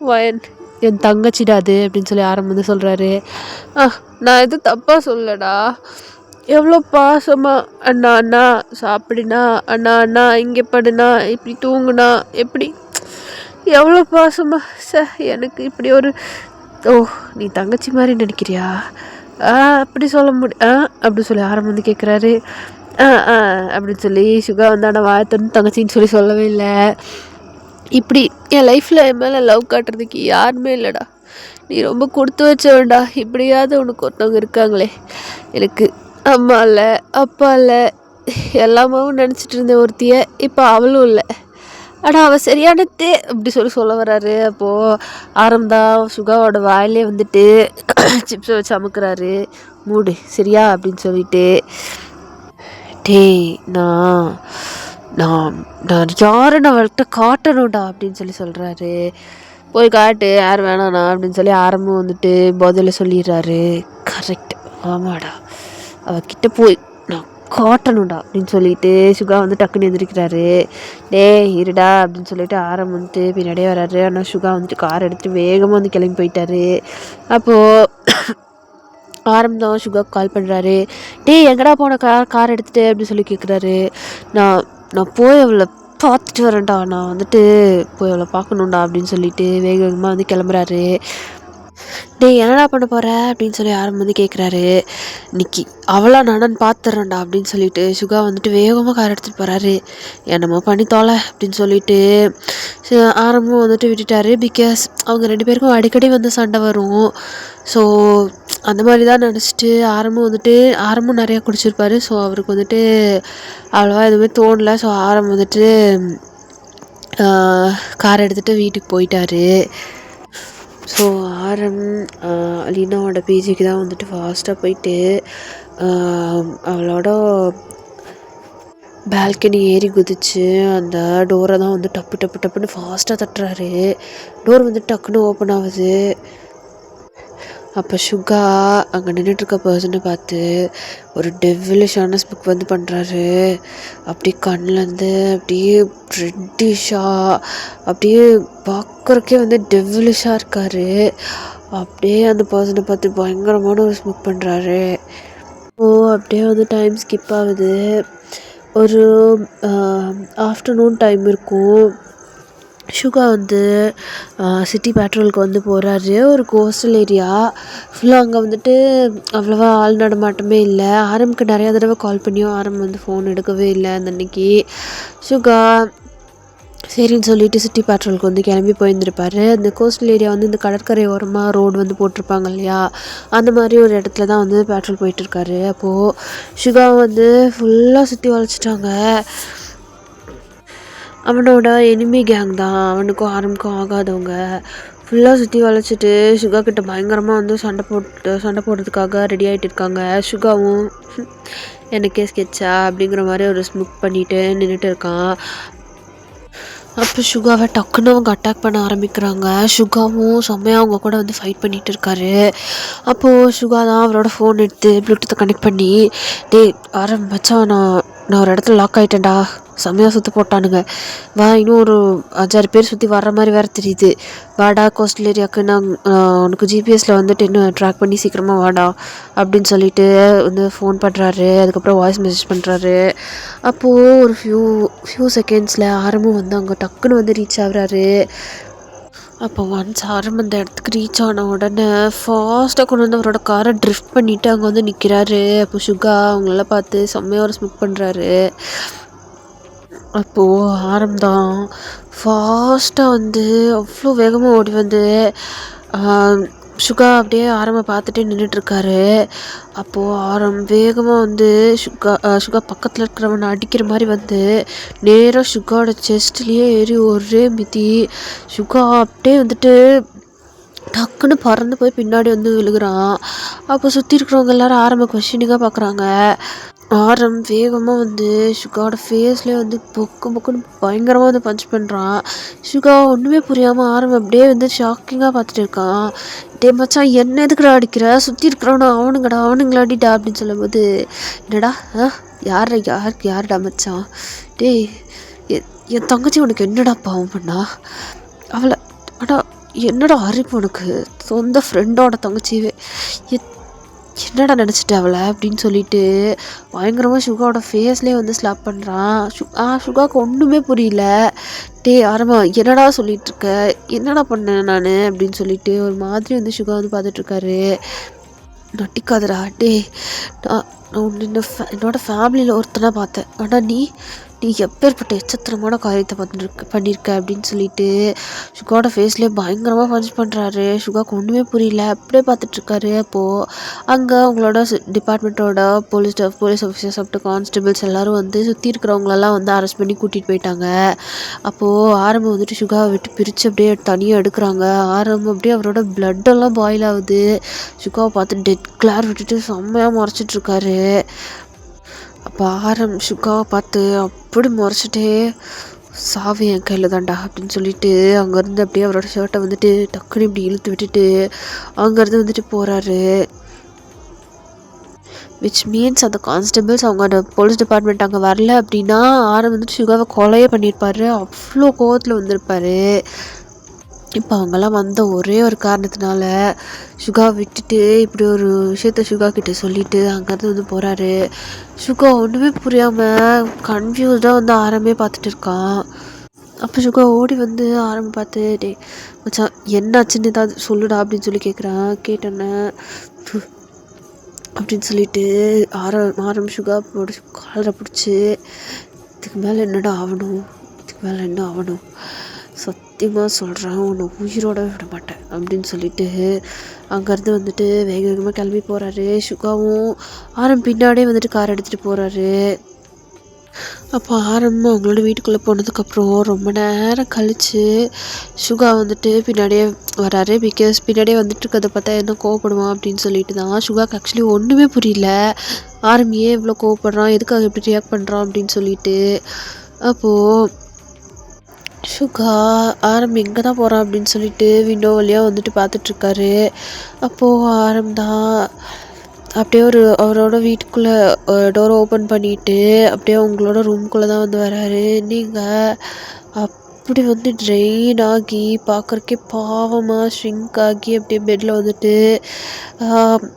வயன் என் தங்கச்சிடா அது அப்படின்னு சொல்லி ஆரம்பம் சொல்கிறாரு. நான் எதுவும் தப்பாக சொல்லடா, எவ்வளோ பாசமாக அண்ணா அண்ணா சாப்பிடுனா, அண்ணா அண்ணா இங்கே படுனா, இப்படி தூங்குனா, எப்படி எவ்வளோ பாசமாக எனக்கு இப்படி ஒரு நீ தங்கச்சி மாதிரி நினைக்கிறியா? அப்படி சொல்ல அப்படி சொல்லி ஆரம்பம் கேட்குறாரு. அப்படின்னு சொல்லி சுகா ஆனால் வாயத்தன்னு தங்கச்சின்னு சொல்லவே இல்லை. இப்படி என் லைஃப்பில் என் மேலே லவ் காட்டுறதுக்கு யாருமே இல்லைடா, நீ ரொம்ப கொடுத்து வச்சவன்டா. இப்படியாவது உனக்கு ஒருத்தவங்க இருக்காங்களே. எனக்கு அம்மா இல்லை, அப்பா இல்லை, எல்லாமாவும் நினச்சிட்டு இருந்தேன் ஒருத்திய. இப்போ அவளும் இல்லை. ஆனால் அவள் சரியானதே அப்படி சொல்ல வர்றாரு. அப்போது ஆரம்பா சுகாவோட வாயிலே சிப்ஸை வச்சு அமுக்குறாரு. மூடு சரியா அப்படின்னு சொல்லிட்டு, நான் நான் நான் யாருன்னு அவள்கிட்ட காட்டணும்டா அப்படின்னு சொல்கிறாரு. போய் காட்டு, யார் வேணாண்ணா அப்படின்னு சொல்லி ஆரம்பம் பதில் சொல்லிடுறாரு. கரெக்ட், ஆமாடா, அவகிட்ட போய் நான் காட்டணும்டா அப்படின்னு சொல்லிட்டு சுகா டக்குன்னு எந்திரிக்கிறாரு. இருடா அப்படின்னு சொல்லிட்டு ஆரம்பம் பின்னாடியே வர்றாரு. ஆனால் சுகா கார் எடுத்துகிட்டு வேகமாக கிளம்பி போயிட்டாரு. அப்போது ஆரம்பம் சுகாவுக்கு கால் பண்ணுறாரு. எங்கடா போன கார் எடுத்துகிட்டு அப்படின்னு சொல்லி கேட்குறாரு. நான் போய் அவளை பார்த்துட்டு வரேன்டா, நான் போய் அவளை பார்க்கணுண்டா அப்படின்னு சொல்லிட்டு வேகமாக கிளம்புறாரு. என்னடா பண்ண போகிற அப்படின்னு சொல்லி ஆரம்பம் கேட்குறாரு. இன்னைக்கு அவளா நானு பார்த்துட்றேன்டா அப்படின்னு சொல்லிட்டு சுகா வேகமாக கார் எடுத்துகிட்டு போகிறாரு. என்னமோ பண்ணி தோலை அப்படின்னு சொல்லிட்டு ஆரம்பம் விட்டுட்டாரு. பிகாஸ் அவங்க 2 பேருக்கும் அடிக்கடி சண்டை வரும். ஸோ அந்த மாதிரி தான் நினச்சிட்டு ஆரம்பம் நிறையா குடிச்சிருப்பாரு. ஸோ அவருக்கு அவ்வளோவா எதுவுமே தோணலை. ஸோ ஆரம்பம் கார் எடுத்துகிட்டு வீட்டுக்கு போயிட்டாரு. ஸோ லீனாவோட பிஜிக்கு தான் ஃபாஸ்ட்டாக போயிட்டு அவளோட பால்கனி ஏறி குதிச்சு அந்த டோரை தான் டப்பு டப்பு டப்புன்னு ஃபாஸ்ட்டாக தட்டுறாரு. டோர் டக்குன்னு ஓப்பன் ஆகுது. அப்போ சுகா அங்கே நின்றுட்டுருக்க பர்சனை பார்த்து ஒரு டெவிலிஷான ஸ்புக் பண்ணுறாரு. அப்படியே கண்ணிலேருந்து அப்படியே ரெட்டிஷாக அப்படியே பார்க்குறக்கே டெவிலிஷாக இருக்கார். அப்படியே அந்த பர்சனை பார்த்து பயங்கரமான ஒரு ஸ்புக் பண்ணுறாரு. அப்படியே டைம் ஸ்கிப் ஆகுது. ஒரு ஆஃப்டர்நூன் டைம் இருக்கும். சுகா சிட்டி பெட்ரோலுக்கு போகிறாரு. ஒரு கோஸ்டல் ஏரியா ஃபுல்லாக. அங்கே அவ்வளோவா ஆள் நடமாட்டமே இல்லை. ஆரம்புக்கு நிறையா தடவை கால் பண்ணியும் ஆரம்பம் ஃபோன் எடுக்கவே இல்லை. அந்த அன்னைக்கு சுகா சரின்னு சொல்லிட்டு சிட்டி பெட்ரோலுக்கு கிளம்பி போயிருந்துருப்பாரு. அந்த கோஸ்டல் ஏரியா இந்த கடற்கரை ஓரமாக ரோடு போட்டிருப்பாங்க இல்லையா, அந்த மாதிரி ஒரு இடத்துல தான் பெட்ரோல் போயிட்டுருக்காரு. அப்போது சுகா ஃபுல்லாக சுற்றி வளைச்சிட்டாங்க. அவனோட எனிமி கேங் தான், அவனுக்கும் ஆரம்புக்கும் ஆகாதவங்க. ஃபுல்லாக சுற்றி வளைச்சிட்டு சுகா கிட்ட பயங்கரமாக சண்டை போடுறதுக்காக ரெடி ஆகிட்டு இருக்காங்க. சுகாவும் எனக்கே ஸ்கெட்சா அப்படிங்கிற மாதிரி ஒரு ஸ்முக் பண்ணிட்டு நின்றுட்டு இருக்கான். அப்போ சுகாவை டக்குன்னு அவங்க அட்டாக் பண்ண ஆரம்பிக்கிறாங்க. சுகாவும் செம்மையாக அவங்க கூட ஃபைட் பண்ணிகிட்டு இருக்காரு. அப்போது சுகா தான் அவரோட ஃபோன் எடுத்து ப்ளூடூத்தை கனெக்ட் பண்ணி, மச்சான், நான் ஒரு இடத்துல லாக் ஆகிட்டேன்டா, செம்மையாக சுற்றி போட்டானுங்க, வா, இன்னும் ஒரு 5-6 பேர் சுற்றி வர்ற மாதிரி வேறு தெரியுது, வாடா கோஸ்டல் ஏரியாவுக்கு, நான் உனக்கு ஜிபிஎஸில் இன்னும் ட்ராக் பண்ணி சீக்கிரமாக வாடா அப்படின்னு சொல்லிட்டு ஃபோன் பண்ணுறாரு. அதுக்கப்புறம் வாய்ஸ் மெசேஜ் பண்ணுறாரு. அப்போது ஒரு ஃபியூ செகண்ட்ஸில் ஆரம்பம் அங்கே டக்குன்னு ரீச் ஆகுறாரு. அப்போ ஒன்ஸ் ஆரம்பம் அந்த இடத்துக்கு ரீச் ஆன உடனே ஃபாஸ்ட்டாக கொண்டு அவரோட காரை ட்ரிஃப்ட் பண்ணிவிட்டு அங்கே நிற்கிறாரு. அப்போ சுகா அவங்களெல்லாம் பார்த்து செம்மையாக ஒரு ஸ்முக் பண்ணுறாரு. அப்போது ஆரம்பம் ஃபாஸ்ட்டாக அவ்வளோ வேகமாக ஓடி சுகா அப்படியே ஆரம்பம் பார்த்துட்டே நின்றுட்டுருக்காரு. அப்போது வேகமாக சுகா பக்கத்தில் இருக்கிறவனை அடிக்கிற மாதிரி நேராக சுகாவோட செஸ்ட்லேயே ஏறி ஒரே மிதி. சுகா அப்படியே டக்குன்னு பறந்து போய் பின்னாடி விழுகிறான். அப்போ சுற்றி இருக்கிறவங்க எல்லாரும் ஆரம்ப கொஷினிங்காக பார்க்குறாங்க. வேகமாக சுகாவோட ஃபேஸ்லேயே பொக்குன்னு பயங்கரமாக பஞ்ச் பண்ணுறான். சுகா ஒன்றுமே புரியாமல் ஆரம்பம் அப்படியே ஷாக்கிங்காக பார்த்துட்டு இருக்கான். மச்சான், என்ன எதுக்குடா அடிக்கிற, சுற்றி இருக்கிறவனா அவனுங்களா அடிடா அப்படின்னு சொல்லும்போது, என்னடா யாருடா மச்சான், என் தங்கச்சி உனக்கு என்னடா பாவம் பண்ணா? அவளை ஆனால் என்னடா அறிவு உனக்கு? சொந்த ஃப்ரெண்டோட தங்கச்சியே என்னடா நினச்சிட்டு அவளை அப்படின்னு சொல்லிட்டு பயங்கரமாக சுகாவோட ஃபேஸ்லேயே வந்து ஸ்லாப் பண்ணுறான். சுகாவுக்கு ஒன்றுமே புரியல. டே ஆரம்பம் என்னடா சொல்லிகிட்ருக்க, என்னடா பண்ணேன் நான் அப்படின்னு சொல்லிட்டு ஒரு மாதிரி வந்து சுகா வந்து பார்த்துட்ருக்காரு. நட்டிக்காதடா டே, நான் என்னோட ஃபேமிலியில் ஒருத்தனை பார்த்தேன், ஆனால் நீ எப்பேற்பட்ட எச்சத்திரமான காரியத்தை பண்ணியிருக்க அப்படின்னு சொல்லிட்டு சுகாவோட ஃபேஸ்லேயே பயங்கரமாக பஞ்ச் பண்ணுறாரு. சுகாவுக்கு ஒன்றுமே புரியல, அப்படியே பார்த்துட்ருக்காரு. அப்போது அங்கே அவங்களோட டிபார்ட்மெண்ட்டோட போலீஸ் ஆஃபீஸர்ஸ் அப்புறம் கான்ஸ்டபிள்ஸ் எல்லோரும் வந்து சுற்றி இருக்கிறவங்களெல்லாம் வந்து அரெஸ்ட் பண்ணி கூட்டிகிட்டு போயிட்டாங்க. அப்போது ஆரம்பம் வந்துட்டு சுகாவை விட்டு பிரித்து அப்படியே தனியாக எடுக்கிறாங்க. ஆரம்பம் அப்படியே அவரோட பிளட்டெல்லாம் பாயில் ஆகுது. சுகாவை பார்த்து டெட் கிளார் விட்டுட்டு செம்மையாக முறைச்சிட்ருக்காரு. அப்போ சுகாவை பார்த்து அப்படி முறைச்சிட்டே சாவி என் கையில் தான்டா அப்படின்னு சொல்லிட்டு அங்கேருந்து அப்படியே அவரோட ஷர்ட்டை வந்துட்டு டக்குன்னு இப்படி இழுத்து விட்டுட்டு அங்கேருந்து வந்துட்டு போகிறாரு. விச் மீன்ஸ் அந்த கான்ஸ்டபிள்ஸ் அவங்க போலீஸ் டிபார்ட்மெண்ட் அங்கே வரல அப்படின்னா வந்துட்டு சுகாவை கொலையே பண்ணியிருப்பாரு. அவ்வளோ கோவத்தில் வந்திருப்பாரு. இப்போ அவங்கெல்லாம் வந்த ஒரே ஒரு காரணத்தினால சுகா விட்டுட்டு இப்படி ஒரு விஷயத்த சுகா கிட்டே சொல்லிவிட்டு அங்கேருந்து வந்து போகிறாரு. சுகா ஒன்றுமே புரியாமல் கன்ஃபியூஸ்டாக வந்து ஆரம்பமே பார்த்துட்டு இருக்கான். அப்போ சுகா ஓடி வந்து ஆரம்பம் பார்த்து டே மச்சான் என்னாச்சுன்னு ஏதாவது சொல்லுடா அப்படின்னு சொல்லி கேட்டேன்னே அப்படின்னு சொல்லிட்டு ஆரம் சுகா காலரை பிடிச்சி இதுக்கு மேலே என்னடா ஆகணும் சத்தியமாக சொல்கிறேன், உன்னை உயிரோட விட மாட்டேன் அப்படின்னு சொல்லிட்டு அங்கேருந்து வந்துட்டு வேக வேகமாக கிளம்பி போகிறாரு. சுகாவும் பின்னாடியே வந்துட்டு கார் எடுத்துகிட்டு போகிறாரு. அப்போ அவங்களோட வீட்டுக்குள்ளே போனதுக்கப்புறம் ரொம்ப நேரம் கழித்து சுகா வந்துட்டு பின்னாடியே வராரு. பிகாஸ் பின்னாடியே வந்துட்டு இருக்கிறத பார்த்தா என்ன கோவப்படுவான் அப்படின்னு சொல்லிட்டு தான். சுகாவுக்கு ஆக்சுவலி ஒன்றுமே புரியல, ஏன் இவ்வளோ கோவப்படுறான், எதுக்காக எப்படி ரியாக்ட் பண்ணுறான் அப்படின்னு சொல்லிட்டு. அப்போது சுகா எங்கே தான் போகிறான் அப்படின்னு சொல்லிட்டு விண்டோ வழியாக வந்துட்டு பார்த்துட்ருக்காரு. அப்போது தான் அப்படியே அவரோட வீட்டுக்குள்ளே டோரை ஓப்பன் பண்ணிவிட்டு அப்படியே அவங்களோட ரூம்குள்ளே தான் வந்து வராரு. நீங்கள் அப்படி வந்து ட்ரெயின் ஆகி பார்க்குறக்கே பாவமாக ஷ்ரிங்க் ஆகி அப்படியே பெட்டில் வந்துட்டு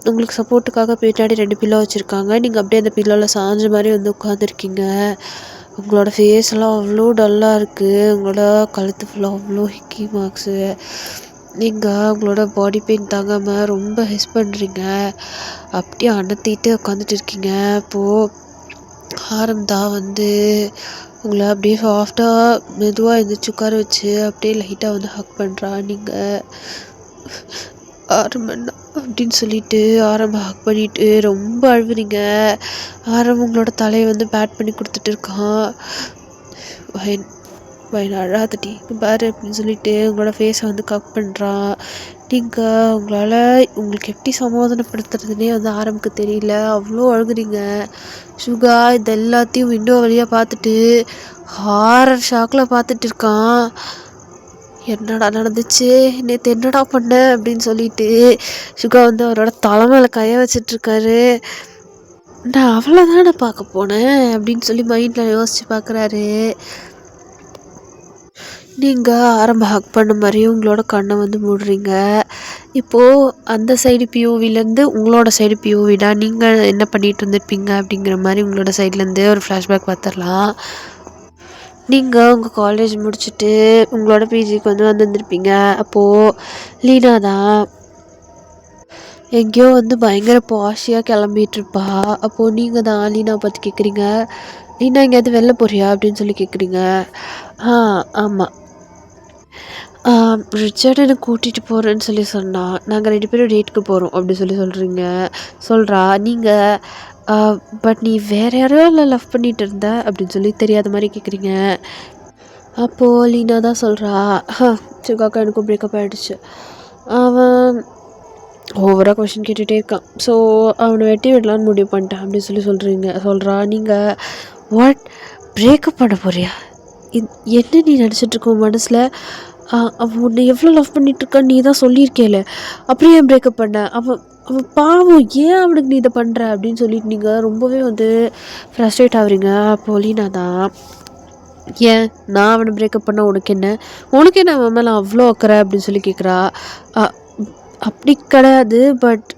உங்களுக்கு சப்போர்ட்டுக்காக பின்னாடி 2 பில்லோ வச்சுருக்காங்க. நீங்கள் அப்படியே அந்த பில்லோவில் சாஞ்ச மாதிரி வந்து உட்காந்துருக்கீங்க. உங்களோட ஃபேஸ் எல்லாம் அவ்வளோ டல்லாக இருக்குது. உங்களோட கழுத்து ஃபுல்லாக அவ்வளோ ஹிக்கி மார்க்ஸு. நீங்கள் உங்களோட பாடி பெயின் தாங்காமல் ரொம்ப ஹெஸ் பண்ணுறீங்க. அப்படியே அணத்திட்டு உட்காந்துட்டு இருக்கீங்க. அப்போது தான் வந்து உங்களை அப்படியே சாஃப்டாக மெதுவாக எழுந்திரிச்சு உட்கார வச்சு அப்படியே லைட்டாக வந்து ஹக் பண்ணுறா. நீங்கள் ஆரம்பண்ணா அப்படின்னு சொல்லிட்டு ஹக் பண்ணிவிட்டு ரொம்ப அழுகுறீங்க. உங்களோட தலையை வந்து பேட் பண்ணி கொடுத்துட்டு இருக்கான். வயன் அழாதடி பாரு அப்படின்னு சொல்லிட்டு உங்களோட ஃபேஸை வந்து கக் பண்ணுறான். நீங்கள் உங்களுக்கு எப்படி சமாதானப்படுத்துறதுனே வந்து ஆரம்புக்கு தெரியல, அவ்வளோ அழுகுறீங்க. சுகா இது எல்லாத்தையும் விண்டோ வழியாக பார்த்துட்டு ஹாரர் ஷாக்கில் பார்த்துட்டு இருக்கான். என்னடா நடந்துச்சு, நேற்று என்னடா பண்ண அப்படின்னு சொல்லிட்டு சுகா வந்து அவரோட தலைமையில் கையை வச்சிட்ருக்காரு. நான் அவ்வளோதானே பார்க்க போனேன் அப்படின்னு சொல்லி மைண்டில் யோசித்து பார்க்குறாரு. நீங்கள் ஹக் பண்ண மாதிரியும் உங்களோட கண்ணை வந்து மூடுறீங்க. இப்போது அந்த சைடு பிஓவிலேருந்து உங்களோட சைடு பிஓவிடா நீங்கள் என்ன பண்ணிகிட்டு இருந்திருப்பீங்க அப்படிங்கிற மாதிரி உங்களோட சைட்லேருந்து ஒரு ஃப்ளாஷ்பேக் பார்த்துடலாம். நீங்கள் உங்கள் காலேஜ் முடிச்சுட்டு உங்களோட பிஜிக்கு வந்து வந்துருந்துருப்பீங்க. அப்போது லீனா தான் எங்கேயோ வந்து பயங்கர பாஷியாக கிளம்பிகிட்ருப்பா. அப்போது நீங்கள் தான் லீனா பற்றி கேட்குறீங்க. லீனா எங்கேயாவது வெளில போறியா அப்படின்னு சொல்லி கேட்குறீங்க. ஆமாம், ரிச்சர்ட் எனக்கு கூட்டிகிட்டு போகிறேன்னு சொல்லி சொன்னால் நாங்கள் 2 பேரும் டேட்டுக்கு போகிறோம் அப்படி சொல்கிறா. நீங்கள் பட் நீ வேறு யாரோ இல்லை லவ் பண்ணிகிட்டு இருந்த அப்படின்னு சொல்லி தெரியாத மாதிரி கேட்குறீங்க. அப்போது லீனா தான் சொல்கிறா, சுகாக்கா எனக்கும் பிரேக்கப் ஆகிடுச்சு, அவன் ஓவராக கொஷின் கேட்டுகிட்டே இருக்கான், ஸோ அவனை வெட்டி விடலான்னு முடிவு பண்ணிட்டேன் அப்படின்னு சொல்கிறா. நீங்கள் வாட், பிரேக்கப் பண்ண போறியா? என்ன நீ நினச்சிட்ருக்கோம் மனசில்? அவன் உன்னை எவ்வளோ லவ் பண்ணிகிட்ருக்கான்னு நீ தான் சொல்லியிருக்கேல, அப்படியே ஏன் பிரேக்கப் பண்ண? அவன் பாவம், ஏன் அவனுக்கு நீ இதை பண்ணுற அப்படின்னு சொல்லிட்டு நீங்கள் ரொம்பவே வந்து ஃப்ரஸ்ட்ரேட் ஆகுறீங்க. அப்போ லீனா தான் ஏன் நான் அவனை பிரேக்கப் பண்ண உனக்கு என்ன அவன் மேலே அவ்வளோ அக்கறை அப்படின்னு சொல்லி கேட்குறா. அ அப்படி கிடையாது. பட்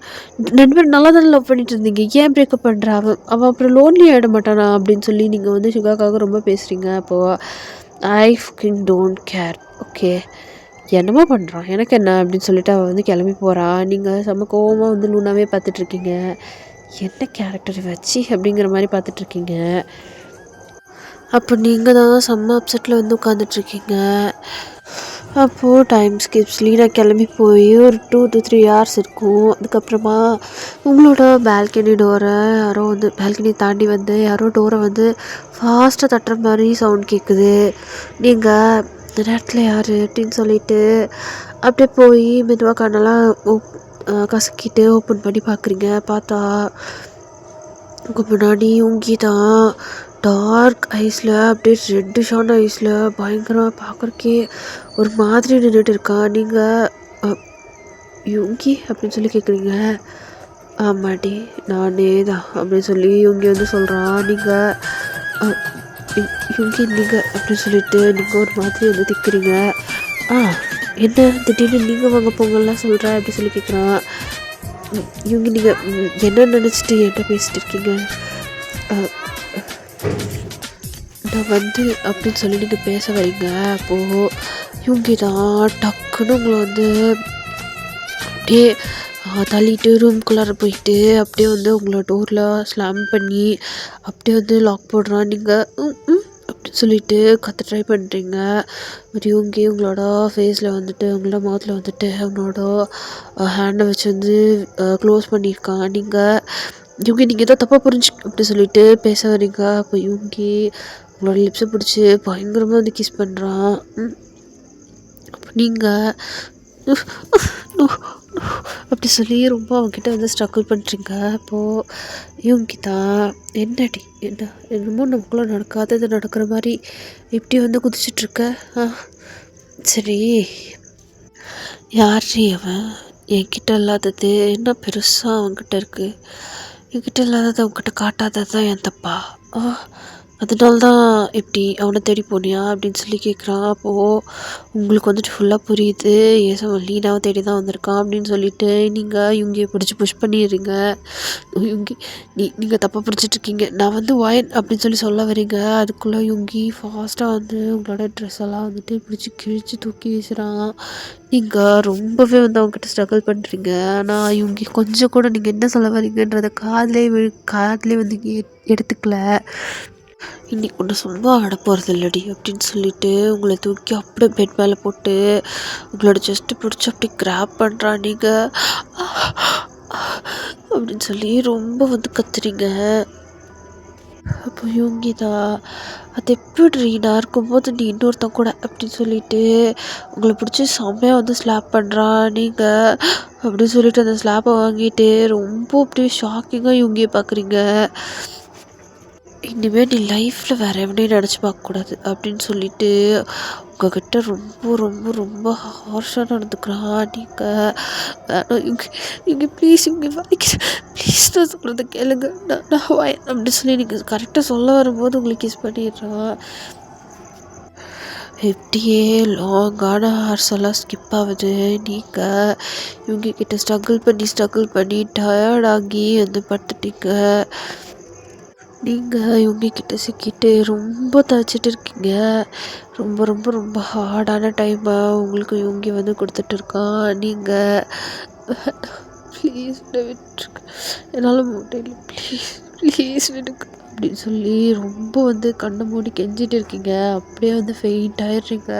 2 பேரும் நல்லா தானே லவ் பண்ணிட்டு இருந்தீங்க. ஏன் பிரேக்கப் பண்ணுறா? அவன் அப்புறம் லோன்லி ஆகிட மாட்டானா அப்படின்னு சொல்லி நீங்கள் வந்து சுகாக்காக ரொம்ப பேசுகிறீங்க. அப்போது ஐ ஃபக்கிங் டோன்ட் கேர். ஓகே, என்னமோ பண்ணுறான் எனக்கு என்ன அப்படின்னு சொல்லிட்டு அவள் வந்து கிளம்பி போகிறா. நீங்கள் செம்ம கோவமாக வந்து லூனாவே பார்த்துட்ருக்கீங்க. என்ன கேரக்டர் வச்சு அப்படிங்கிற மாதிரி பார்த்துட்ருக்கீங்க. அப்போ நீங்கள் தான் செம்ம அப்செட்டில் வந்து உட்காந்துட்ருக்கீங்க. அப்போது டைம் ஸ்கிப்ஸ். லீனா கிளம்பி போய் ஒரு 2 to 3 hours இருக்கும். அதுக்கப்புறமா உங்களோட பால்கனி டோரை யாரோ வந்து பால்கனி தாண்டி வந்து யாரோ டோரை வந்து ஃபாஸ்ட்டாக தட்டுற மாதிரி சவுண்ட் கேட்குது. நீங்கள் இந்த நேரத்தில் யார் அப்படின்னு சொல்லிட்டு அப்படியே போய் மெதுவாக கண்ணெல்லாம் கசக்கிட்டு ஓப்பன் பண்ணி பார்க்குறீங்க. பார்த்தா உங்கள் முன்னாடி உங்கி தான் டார்க் ஐஸில் அப்படியே ரெட்டிஷான ஐஸில் பயங்கரமாக பார்க்குறக்கே ஒரு மாதிரி நின்றுட்டு இருக்கா. நீங்கள் யுங்கி அப்படின்னு சொல்லி கேட்குறீங்க. ஆமாடி நானே தான் அப்படின்னு சொல்லி யுங்கி வந்து சொல்கிறான். நீங்கள் யுங்கி நீங்கள் அப்படின்னு சொல்லிட்டு நீங்கள் ஒரு மாதிரி வந்து திக்கிறீங்க. என்ன திடீர்னு நீங்கள் வாங்க பொங்கல்லாம் சொல்கிறேன் அப்படின்னு சொல்லி கேட்குறான். இவங்க நீங்கள் என்ன நினச்சிட்டு என்ன பேசிட்டு இருக்கீங்க? நான் வந்து அப்படின்னு சொல்லி நீங்கள் பேச வரீங்க. அப்போது இவங்க தான் டக்குன்னு உங்களை வந்து அப்படியே தள்ளிட்டு ரூம்குள்ளார போயிட்டு அப்படியே வந்து உங்களை டோரில் ஸ்லாம் பண்ணி அப்படியே வந்து லாக் போடுறான். நீங்கள் அப்படின்னு சொல்லிட்டு கற்று ட்ரை பண்ணுறீங்க. பட் இவங்க உங்களோட ஃபேஸில் வந்துட்டு உங்களோட மவுத்தில் வந்துட்டு அவனோட ஹேண்டை வச்சு வந்து க்ளோஸ் பண்ணியிருக்கான். நீங்கள் ஏதோ தப்பாக புரிஞ்சு அப்படி சொல்லிட்டு பேச வரீங்க. அப்போ இவங்கி உங்களோட லிப்ஸை பிடிச்சி பயங்கரமாக வந்து கிஸ் பண்ணுறான். அப்போ நீங்கள் அப்படி சொல்லி ரொம்ப அவங்ககிட்ட வந்து ஸ்ட்ரகிள் பண்ணுறீங்க. அப்போது இவங்கிட்ட என்னடி என்னமோ நமக்குள்ளே நடக்காதது நடக்கிற மாதிரி இப்படி வந்து குதிச்சிட்ருக்க. சரி, யார் அவன்? என்கிட்ட இல்லாதது என்ன பெருசாக அவங்ககிட்ட இருக்குது? என்கிட்ட இல்லாதது அவங்ககிட்ட காட்டாதது தான் என் தப்பா? அதனால தான் இப்படி அவனை தேடி போனியா அப்படின்னு சொல்லி கேட்குறான். அப்போது உங்களுக்கு வந்துட்டு ஃபுல்லாக புரியுது ஏசோ லீனாவை தேடி தான் வந்திருக்கான் அப்படின்னு சொல்லிட்டு நீங்கள் இவங்க பிடிச்சி புஷ் பண்ணிடுறீங்க. இவங்கி நீங்கள் தப்பாக பிடிச்சிட்ருக்கீங்க. நான் வந்து ஒயன் அப்படின்னு சொல்லி சொல்ல வரீங்க. அதுக்குள்ளே இவங்கி ஃபாஸ்ட்டாக வந்து உங்களோட ட்ரெஸ் எல்லாம் வந்துட்டு பிடிச்சி கிழிச்சு தூக்கி வீசுகிறான். நீங்கள் ரொம்பவே வந்து அவங்ககிட்ட ஸ்ட்ரகிள் பண்ணுறீங்க. ஆனால் இவங்க கொஞ்சம் கூட நீங்கள் என்ன சொல்ல வரீங்கன்றத காதிலே வந்து எடுத்துக்கல. இன்னைக்கு ஒன்று சும்மா விட போகிறது இல்லடி அப்படின்னு சொல்லிட்டு உங்களை தூக்கி அப்படியே பெட் மேலே போட்டு உங்களோட செஸ்ட்டு பிடிச்சி அப்படி கிராப் பண்ணுறா. நீங்கள் அப்படின்னு சொல்லி ரொம்ப வந்து கத்துறீங்க. அப்போ யோங்கிதா அது எப்படி நான் இருக்கும்போது நீ இன்னொருத்தன் கூட அப்படின்னு சொல்லிட்டு உங்களை பிடிச்சி செம்மையாக வந்து ஸ்லாப் பண்ணுறா. நீங்கள் அப்படின்னு சொல்லிட்டு அந்த ஸ்லாப்பை வாங்கிட்டு ரொம்ப அப்படியே ஷாக்கிங்காக இவங்கியை பார்க்குறீங்க. இனிமேல் நீ லைஃப்பில் வேறு எவனையும் நினச்சி பார்க்கக்கூடாது அப்படின்னு சொல்லிட்டு உங்ககிட்ட ரொம்ப ரொம்ப ரொம்ப ஹார்ஷாக நடந்துக்கிறான். நீங்கள் இங்கே ப்ளீஸ் இங்கே வலிக்கிறேன் ப்ளீஸ் நான் சொல்கிறத கேளுங்க நான் அப்படின்னு சொல்லி நீங்கள் கரெக்டாக சொல்ல வரும்போது உங்களுக்கு கிஸ் பண்ணிடுறான். இப்படியே லாங்கான ஹார்ஸ் எல்லாம் ஸ்கிப் ஆகுது. நீங்கள் இவங்கக்கிட்ட ஸ்ட்ரகிள் பண்ணி டயர்டாகி வந்து படுத்துட்டீங்க. நீங்கள் இவங்கக்கிட்ட சிக்கிட்டு ரொம்ப தவிச்சிட்டு இருக்கீங்க. ரொம்ப ரொம்ப ரொம்ப ஹார்டான டைமாக உங்களுக்கு இவங்க வந்து கொடுத்துட்டு இருக்கான். நீங்கள் ப்ளீஸ் விட்டுருக்கு என்னால் முடியல ப்ளீஸ் விடுக்கு அப்படின்னு சொல்லி ரொம்ப வந்து கண்ணை மூடி கெஞ்சிட்டு இருக்கீங்க. அப்படியே வந்து ஃபெயிண்ட் ஆயிடுறீங்க.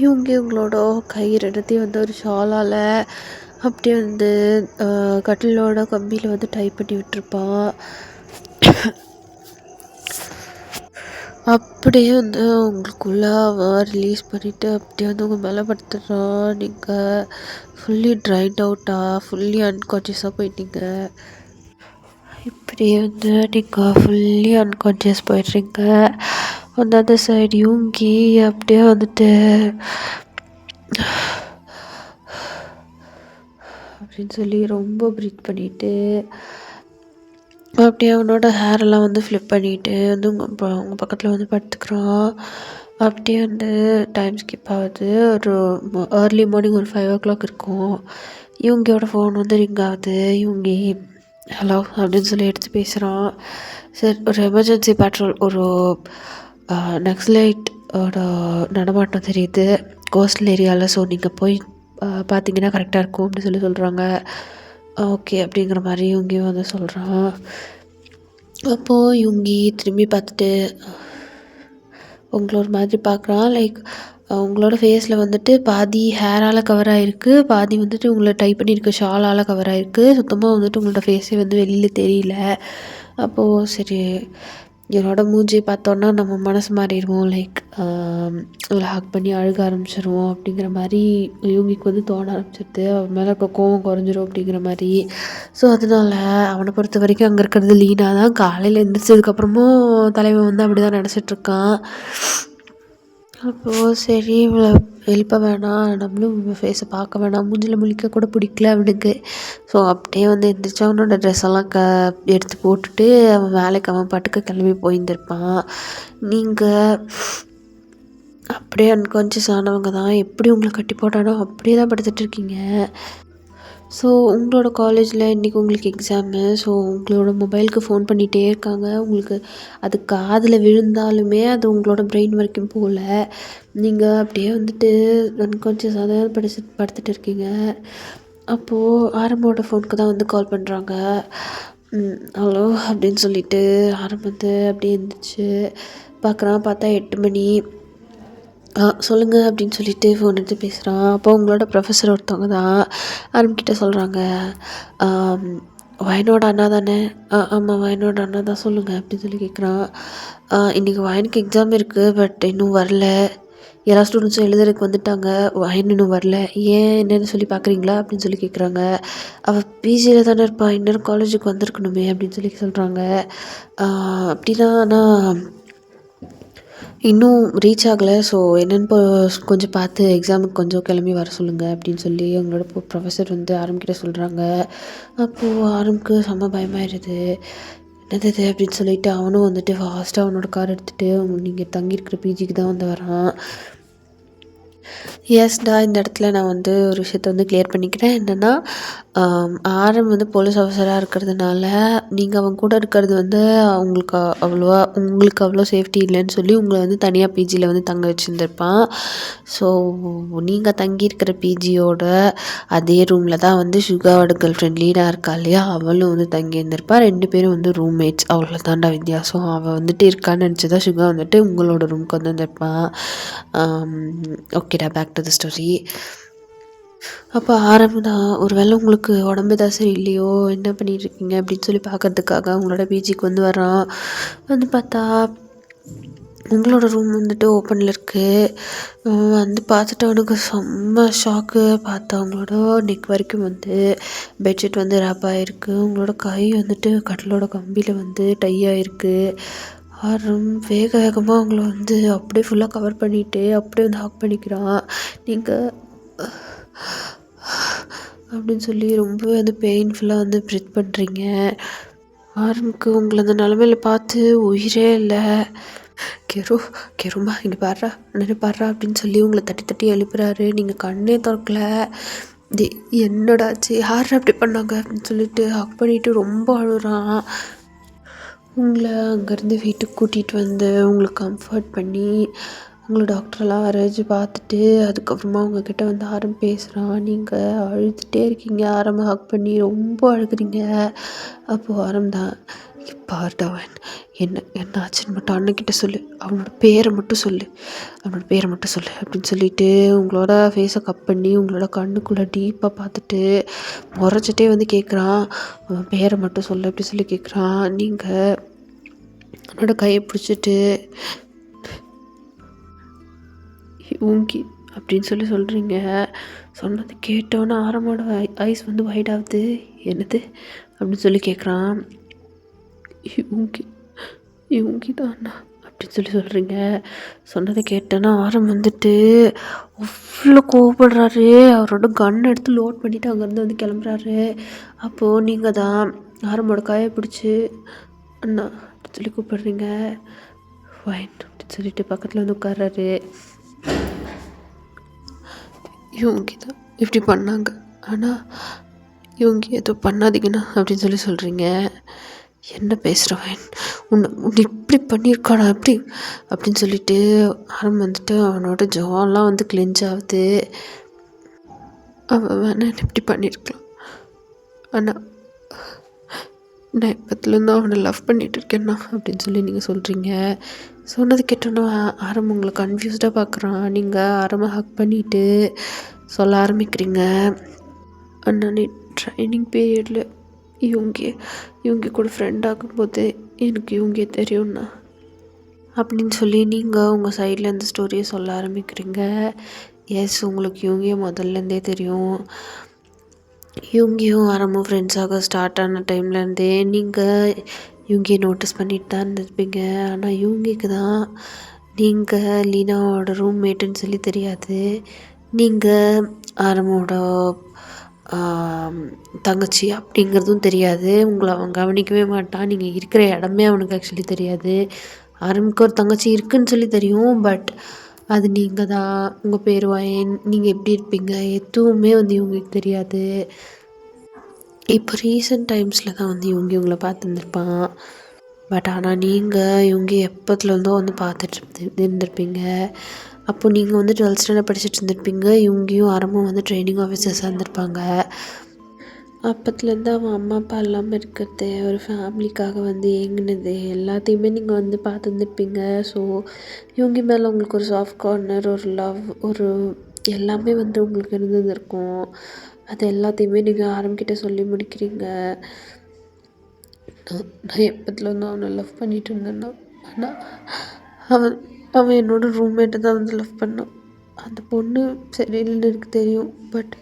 இவங்க உங்களோட கை ரெண்டத்தையும் வந்து ஒரு ஷாலால் அப்படியே வந்து கட்டிலோட கம்பியில் வந்து டைப் பண்ணி விட்டுருப்பான். அப்படியே வந்து உங்களுக்குள்ளே அவன் ரிலீஸ் பண்ணிவிட்டு அப்படியே வந்து உங்கள் மேலே படுத்துடுறான். நீங்கள் ஃபுல்லி ட்ரைன்ட் அவுட்டாக ஃபுல்லி அன்கான்ஷியஸாக போயிட்டீங்க. இப்படியே வந்து நீங்கள் ஃபுல்லி அன்கான்ஷியஸ் போயிடுறீங்க. அந்த சைடு யூங்கி அப்படியே வந்துட்டு அப்படின்னு சொல்லி ரொம்ப ப்ரீத் பண்ணிவிட்டு அப்படியே அவனோட ஹேரெல்லாம் வந்து ஃப்ளிப் பண்ணிட்டு வந்து உங்கள் பக்கத்தில் வந்து படுத்துக்கிறான். அப்படியே வந்து டைம் ஸ்கிப் ஆகுது. ஒரு ஏர்லி மார்னிங் ஒரு 5 o'clock இருக்கும். இவங்கியோட ஃபோன் வந்து ரிங் ஆகுது. இவங்க ஹலோ அப்படின்னு சொல்லி எடுத்து பேசுகிறான். சரி, ஒரு எமர்ஜென்சி பேட்ரோல், ஒரு நக்ஸலைட்டோட நடமாட்டம் தெரியுது கோஸ்டல் ஏரியாவில். ஸோ நீங்கள் போய் பார்த்தீங்கன்னா கரெக்டாக இருக்கும் அப்படின்னு சொல்லி சொல்கிறாங்க. ஓகே அப்படிங்கிற மாதிரி இவங்க வந்து சொல்கிறான். அப்போது இவங்க திரும்பி பார்த்துட்டு உங்களோட மாதிரி பார்க்குறான். லைக் உங்களோட ஃபேஸில் வந்துட்டு பாதி ஹேரால் கவர் ஆகிருக்கு, பாதி வந்துட்டு உங்களை டைப் பண்ணியிருக்க ஷாலால் கவர் ஆகிருக்கு. சுத்தமாக வந்துட்டு உங்களோட ஃபேஸே வந்து வெளியில் தெரியல. அப்போது சரி, என்னோட மூஞ்சி பார்த்தோன்னா நம்ம மனசு மாறிடுவோம், லைக் அவளை ஹக் பண்ணி அழுக ஆரம்பிச்சிருவோம் அப்படிங்கிற மாதிரி யூகிக்கு வந்து தோண ஆரம்பிச்சிருது. அவன் மேலே இருக்க கோவம் குறைஞ்சிரும் அப்படிங்கிற மாதிரி. ஸோ அதனால் அவனை பொறுத்த வரைக்கும் அங்கே இருக்கிறது லீனா தான். காலையில் எழுந்திரிச்சதுக்கப்புறமும் தலைவன் வந்து அப்படி தான் நினச்சிட்ருக்கான். அப்போது சரி, இவளை எழுப்ப வேணாம், நம்மளும் ஃபேஸை பார்க்க வேணாம், மூஞ்சில் முழிக்க கூட பிடிக்கல அவனுக்கு. ஸோ அப்படியே வந்து எந்திரிச்சு அவனோட ட்ரெஸ்ஸெல்லாம் எடுத்து போட்டுட்டு அவன் வேலைக்கு அவன் பாட்டுக்கு கிளம்பி போயிருந்திருப்பான். நீங்கள் அப்படியே அன்கான்ஷியஸ் ஆனவங்க தான். எப்படி உங்களை கட்டி போட்டானோ அப்படியே தான் படுத்துட்ருக்கீங்க. ஸோ உங்களோட காலேஜில் இன்றைக்கி உங்களுக்கு எக்ஸாமு. ஸோ உங்களோட மொபைலுக்கு ஃபோன் பண்ணிகிட்டே இருக்காங்க. உங்களுக்கு அது காதில் விழுந்தாலுமே அது உங்களோட பிரெயின் வரைக்கும் போகல. நீங்கள் அப்படியே வந்துட்டு அன்கான்ஷியஸாக தான் படுத்துட்டு இருக்கீங்க. அப்போது ஆரம்போட ஃபோனுக்கு தான் வந்து கால் பண்ணுறாங்க. ஹலோ அப்படின்னு சொல்லிட்டு ஆரம் வந்து அப்படியே இருந்துச்சு பார்க்குறான். பார்த்தா 8 மணி. சொல்லுங்கள் அப்படின்னு சொல்லிட்டு ஃபோன் எடுத்து பேசுகிறான். அப்போ உங்களோட ப்ரொஃபஸர் ஒருத்தவங்க தான் ஆரம்பிக்கிட்ட சொல்கிறாங்க. வயனோட அண்ணா தானே? ஆமாம், வயனோட அண்ணா தான், சொல்லுங்கள் அப்படின்னு சொல்லி கேட்குறான். இன்றைக்கி வயனுக்கு எக்ஸாம் இருக்குது, பட் இன்னும் வரல. எல்லா ஸ்டூடெண்ட்ஸும் எழுதுறதுக்கு வந்துட்டாங்க, வயன் இன்னும் வரல. ஏன் என்னென்னு சொல்லி பார்க்குறீங்களா அப்படின்னு சொல்லி கேட்குறாங்க. அவள் பிஜியில் தானே இருப்பாள், இன்னொரு காலேஜுக்கு வந்திருக்கணுமே அப்படின்னு சொல்லி சொல்கிறாங்க. அப்படின்னா ஆனால் இன்னும் ரீச் ஆகலை. ஸோ என்னென்னு கொஞ்சம் பார்த்து எக்ஸாமுக்கு கொஞ்சம் கிளம்பி வர சொல்லுங்கள் அப்படின்னு சொல்லி அவங்களோட ப்ரொஃபஸர் வந்து ஆரம்பிக்கிட்ட சொல்கிறாங்க. அப்போது ஆரம்புக்கு செம்ம பயமாயிடுது. என்னது இது அப்படின்னு சொல்லிட்டு அவனும் வந்துட்டு ஃபாஸ்ட்டாக அவனோட கார் எடுத்துகிட்டு நீங்கள் தங்கியிருக்கிற பிஜிக்கு தான் வந்து வரான். எஸ்டா, இந்த இடத்துல நான் வந்து ஒரு விஷயத்த வந்து கிளியர் பண்ணிக்கிறேன். என்னென்னா, ஆரம் வந்து போலீஸ் ஆஃபீஸராக இருக்கிறதுனால நீங்கள் அவங்க கூட இருக்கிறது வந்து உங்களுக்கு அவ்வளோ சேஃப்டி இல்லைன்னு சொல்லி உங்களை வந்து தனியாக பிஜியில் வந்து தங்க வச்சுருந்துருப்பான். ஸோ நீங்கள் தங்கியிருக்கிற பிஜியோட அதே ரூமில் தான் வந்து சுகாவோட கேர்ள் ஃப்ரெண்ட் லீடாக இருக்கா இல்லையா, அவளும் வந்து தங்கியிருந்திருப்பா. 2 பேரும் வந்து ரூம்மேட்ஸ், அவ்வளோ தாண்டா வித்தியாசம். அவள் வந்துட்டு இருக்கான்னு நினச்சி தான் சுகா வந்துட்டு உங்களோட ரூமுக்கு வந்து வந்திருப்பான். ஓகேடா, பேக் டு த ஸ்டோரி. அப்போ ஆரம்பம் ஒரு வேளை உங்களுக்கு உடம்பு தான் சரி இல்லையோ, என்ன பண்ணிகிட்ருக்கீங்க அப்படின்னு சொல்லி பார்க்கறதுக்காக அவங்களோட பிஜிக்கு வந்து வரான். வந்து பார்த்தா உங்களோட ரூம் வந்துட்டு ஓப்பனில் இருக்குது. வந்து பார்த்துட்டு அவனுக்கு செம்ம ஷாக்கு. பார்த்தா அவங்களோட நெக் வரைக்கும் வந்து பெட்ஷீட் வந்து ரேப் ஆகிருக்கு. உங்களோட கை வந்துட்டு கட்டிலோட கம்பியில் வந்து டை ஆகிருக்கு. ஆரம் வேக வேகமாக அவங்கள வந்து அப்படியே ஃபுல்லாக கவர் பண்ணிவிட்டு அப்படியே வந்து ஹாக் பண்ணிக்கிறான். நீங்கள் அப்படின்னு சொல்லி ரொம்பவே வந்து பெயின்ஃபுல்லாக வந்து ப்ரீத் பண்ணுறீங்க. ஆரம்புக்கு உங்களை அந்த நிலமையில பார்த்து உயிரே இல்லை. கெருமா இங்கே பாடுறா, அண்ணனே பாடுறா அப்படின்னு சொல்லி உங்களை தட்டி தட்டி எழுப்புறாரு. நீங்கள் கண்ணே திறக்கல. என்னடாச்சு, யார் அப்படி பண்ணாங்க அப்படின்னு சொல்லிட்டு ஹக் பண்ணிவிட்டு ரொம்ப அழுறான். உங்களை அங்கேருந்து வீட்டுக்கு கூட்டிகிட்டு வந்து உங்களுக்கு கம்ஃபர்ட் பண்ணி உங்களை டாக்டரெல்லாம் வர வச்சு பார்த்துட்டு அதுக்கப்புறமா உங்ககிட்ட வந்து ஆரம் பேசுகிறான். நீங்கள் அழுதுகிட்டே இருக்கீங்க. ஆரம்ப ஹக் பண்ணி ரொம்ப அழுகுறீங்க. அப்போது ஆரம் தான், பார்டவன் என்ன ஆச்சுன்னு மட்டும் அண்ணன்கிட்ட சொல்லு, அவனோட பேரை மட்டும் சொல்லு அப்படின்னு சொல்லிட்டு உங்களோட ஃபேஸை கப் பண்ணி உங்களோட கண்ணுக்குள்ளே டீப்பாக பார்த்துட்டு முறைச்சிட்டே வந்து கேட்குறான். அவன் பேரை மட்டும் சொல்லு அப்படி சொல்லி கேட்குறான். நீங்கள் அவனோட கையை பிடிச்சிட்டு ஊங்கி அப்படின்னு சொல்லி சொல்கிறீங்க. சொன்னது கேட்டோன்னே ஆரமோட ஐஸ் வந்து வைட் ஆகுது. என்னது அப்படின்னு சொல்லி கேட்குறான். இவங்கி தானா அப்படின்னு சொல்லி சொல்கிறீங்க. சொன்னதை கேட்டேன்னா ஆரம் வந்துட்டு அவ்வளோ கோவப்படுறாரு. அவரோட கன் எடுத்து லோட் பண்ணிவிட்டு அங்கேருந்து வந்து கிளம்புறாரு. அப்போது நீங்கள் தான் ஆரம்போட கையை பிடிச்சி அண்ணா அப்படின்னு சொல்லி கூப்பிடுறீங்க. ஃபைன் அப்படின்னு சொல்லிட்டு பக்கத்தில் வந்து உட்கார்றாரு. இவங்க தான் இப்படி பண்ணாங்க, ஆனால் இவங்க எதுவும் பண்ணாதீங்கண்ணா அப்படின்னு சொல்லி சொல்கிறீங்க. என்ன பேசுகிறவன், உன்னை இப்படி பண்ணியிருக்காடா அப்படி அப்படின்னு சொல்லிட்டு ஆரம் வந்துட்டு அவனோட ஜாலாம் வந்து கிளெஞ்ச் ஆகுது. அவன் வேணா இப்படி பண்ணியிருக்கலாம், ஆனால் நான் இப்போத்துலேருந்து அவனை லவ் பண்ணிகிட்டு இருக்கேன்னா அப்படின்னு சொல்லி நீங்கள் சொல்கிறீங்க. சொன்னது கேட்டோன்னா ஆரம் உங்களை கன்ஃபியூஸ்டாக பார்க்குறான். நீங்கள் ஆரம்ப ஹக் பண்ணிவிட்டு சொல்ல ஆரம்பிக்கிறீங்க. அண்ணா நீ ட்ரைனிங் பீரியடில் இவங்க கூட ஃப்ரெண்ட் ஆகும்போது எனக்கு இவங்க தெரியும்ண்ணா அப்படின்னு சொல்லி நீங்கள் உங்கள் சைடில் இந்த ஸ்டோரியை சொல்ல ஆரம்பிக்கிறீங்க. எஸ், உங்களுக்கு இவங்க முதல்லேருந்தே தெரியும். இவங்கையும் ஆரம்பம் ஃப்ரெண்ட்ஸாக ஸ்டார்ட் ஆன டைம்லேருந்தே நீங்கள் இவங்க நோட்டீஸ் பண்ணிட்டு தான் இருந்திருப்பீங்க. ஆனால் இவங்களுக்கு தான் நீங்கள் லீனாவோட ரூம்மேட்டுன்னு சொல்லி தெரியாது. நீங்கள் ஆரம்போட தங்கச்சி அப்படிங்கிறதும் தெரியாது. உங்களை அவன் கவனிக்கவே மாட்டான். நீங்கள் இருக்கிற இடமே அவனுக்கு ஆக்சுவலி தெரியாது. ஆரம்புக்கு ஒரு தங்கச்சி இருக்குதுன்னு சொல்லி தெரியும், பட் அது நீங்கள் தான், உங்கள் பேர் வாயன், நீங்கள் எப்படி இருப்பீங்க எதுவுமே வந்து இவங்களுக்கு தெரியாது. இப்போ ரீசெண்ட் டைம்ஸில் தான் வந்து இவங்களை பார்த்துருந்துருப்பான். பட் ஆனால் நீங்கள் இவங்க எப்போத்துலேருந்தோ வந்து பார்த்துட்டு இருந்திருப்பீங்க. அப்போது நீங்கள் வந்து 12th ஸ்டாண்டர்ட் படிச்சுட்டு இருந்திருப்பீங்க. இவங்கேயும் ஆரம்பம் வந்து ட்ரைனிங் ஆஃபீஸர்ஸாக இருந்திருப்பாங்க. அப்போத்துலேருந்து அவன் அம்மா அப்பா இல்லாமல் இருக்கிறது, ஒரு ஃபேமிலிக்காக வந்து ஏங்கினது எல்லாத்தையுமே நீங்கள் வந்து பார்த்துருந்துருப்பீங்க. ஸோ இவங்க மேலே உங்களுக்கு ஒரு சாஃப்ட் கார்னர், ஒரு லவ், ஒரு எல்லாமே வந்து உங்களுக்கு இருந்திருக்கும். அது எல்லாத்தையுமே நீங்கள் ஆரம்பிக்கிட்ட சொல்லி முடிக்கிறீங்க. நான் எப்போத்துலேருந்து அவனை லவ் பண்ணிகிட்டு இருந்தேன்னா, ஆனால் அவன் என்னோடய ரூம்மேட்டை தான் வந்து லவ் பண்ணான். அந்த பொண்ணு சரியில்லைன்னு எனக்கு தெரியும், பட்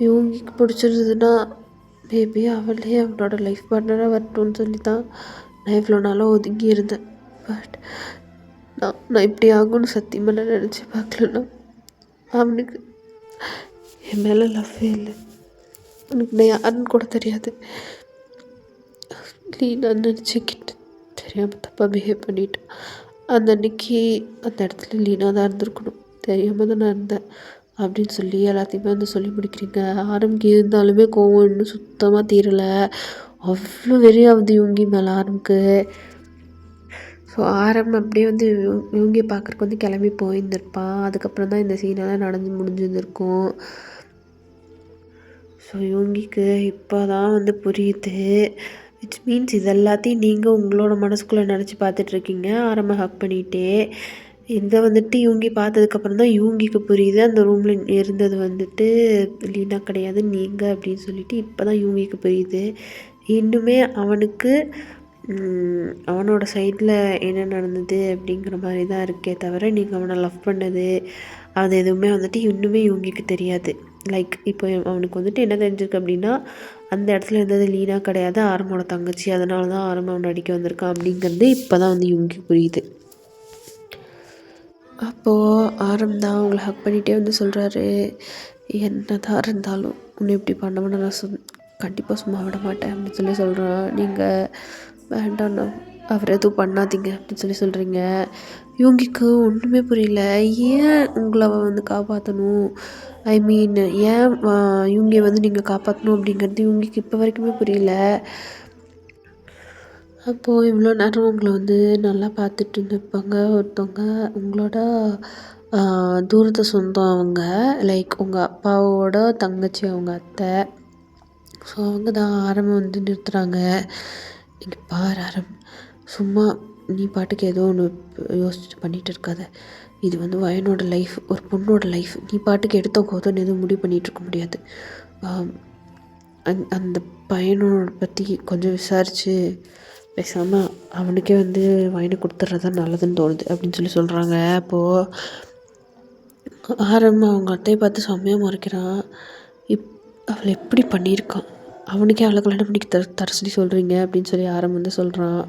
இவங்களுக்கு பிடிச்சிருந்ததுன்னா மேபி அவளே அவனோட லைஃப் பார்ட்னராக வரட்டும்னு சொல்லி தான் நான் இவ்வளோ நாளாக ஒதுங்கி இருந்தேன். பட் நான் இப்படி ஆகும்னு சத்தியமாக நான் நினச்சி பார்க்கலன்னா. அவனுக்கு என் மேலே லவ்வே இல்லை. அவனுக்கு நான் யாருன்னு கூட தெரியாது. நான் நினச்சிக்கிட்டு தெரியாமல் தப்பாக பிஹேவ் பண்ணிட்டேன். அந்த அன்னைக்கு அந்த இடத்துல லீனா தான் இருந்திருக்கணும், தெரியாமல் தான் நான் இருந்தேன் அப்படின்னு சொல்லி எல்லாத்தையுமே வந்து சொல்லி முடிக்கிறீங்க. ஆரம்பிக்கு இருந்தாலுமே கோவம் இன்னும் சுத்தமாக தீரலை. அவ்வளோ வெறியாகுது இவங்க மேலே ஆரம்பிக்கு. ஸோ அப்படியே வந்து இவங்க பார்க்குறக்கு வந்து கிளம்பி போயிருந்திருப்பான். அதுக்கப்புறம் தான் இந்த சீனெல்லாம் நடந்து முடிஞ்சிருந்திருக்கும். ஸோ இவங்களுக்கு இப்போ தான் வந்து புரியுது. விச் மீன்ஸ் இது எல்லாத்தையும் நீங்கள் உங்களோட மனசுக்குள்ளே நினச்சி பார்த்துட்ருக்கீங்க ஆரம்ப ஹக் பண்ணிகிட்டே. இதை வந்துட்டு இவங்க பார்த்ததுக்கப்புறம் தான் இவங்களுக்கு புரியுது அந்த ரூமில் இருந்தது வந்துட்டு லீனா கிடையாது நீங்கள் அப்படின்னு சொல்லிட்டு இப்போ தான் இவங்களுக்கு புரியுது. இன்னுமே அவனுக்கு அவனோட சைடில் என்ன நடந்தது அப்படிங்கிற மாதிரி தான் இருக்கே தவிர நீங்கள் அவனை லவ் பண்ணது அது எதுவுமே வந்துட்டு இன்னுமே இவங்களுக்கு தெரியாது. லைக் இப்போ அவனுக்கு வந்துட்டு என்ன தெரிஞ்சிருக்கு அப்படின்னா, அந்த இடத்துல இருந்தது லீனா கிடையாது, ஆரம்போட தங்கச்சி. அதனால தான் ஆரம் அவனை அடிக்க வந்திருக்கான் அப்படிங்கிறது இப்போ தான் வந்து இவங்களுக்கு புரியுது. அப்போது ஆரம் தான் அவங்கள ஹக் பண்ணிகிட்டே வந்து சொல்கிறாரு, என்ன தான் இருந்தாலும் உன்னை இப்படி பண்ணவன நான் கண்டிப்பாக சும்மா விட மாட்டேன் அப்படின்னு சொல்லி சொல்கிறான். நீங்கள் வேண்டாண்ணா அவர் எதுவும் பண்ணாதீங்க அப்படின்னு சொல்லி சொல்கிறீங்க. இவங்களுக்கு ஒன்றுமே புரியல. ஏன் உங்களை வந்து காப்பாற்றணும், ஐ மீன் ஏன் இவங்க வந்து நீங்கள் காப்பாற்றணும் அப்படிங்கிறது இவங்களுக்கு இப்போ வரைக்குமே புரியல. அப்போது இவ்வளோ நேரம் உங்களை வந்து நல்லா பார்த்துட்டு இருந்திருப்பாங்க ஒருத்தவங்க, உங்களோட தூரத்து சொந்தம் அவங்க, லைக் உங்கள் அப்பாவோட தங்கச்சி அவங்க அத்தை. ஸோ அவங்க தான் ஆரம்பம் வந்து நிறுத்துகிறாங்க. இங்கே பாரு ஆரம், சும்மா நீ பாட்டுக்கு ஏதோ ஒன்று யோசிச்சு பண்ணிகிட்டு இருக்காத. இது வந்து வயனோட லைஃப், ஒரு பொண்ணோட லைஃப். நீ பாட்டுக்கு எடுத்த கோதன்னு எதுவும் முடிவு பண்ணிகிட்ருக்க முடியாது. அந்த பையனோட பற்றி கொஞ்சம் விசாரித்து பேசாமல் அவனுக்கே வந்து வயனை கொடுத்துட்றது தான் நல்லதுன்னு தோணுது அப்படின்னு சொல்லி சொல்கிறாங்க. அப்போது ஆரம் அவங்க அத்தையை பார்த்து செம்மையாக மறைக்கிறான். அவளை எப்படி பண்ணியிருக்கான், அவனுக்கே அவளை கல்யாணம் பண்ணி தர சொல்லி சொல்கிறீங்க அப்படின்னு சொல்லி ஆரம் வந்து சொல்கிறான்.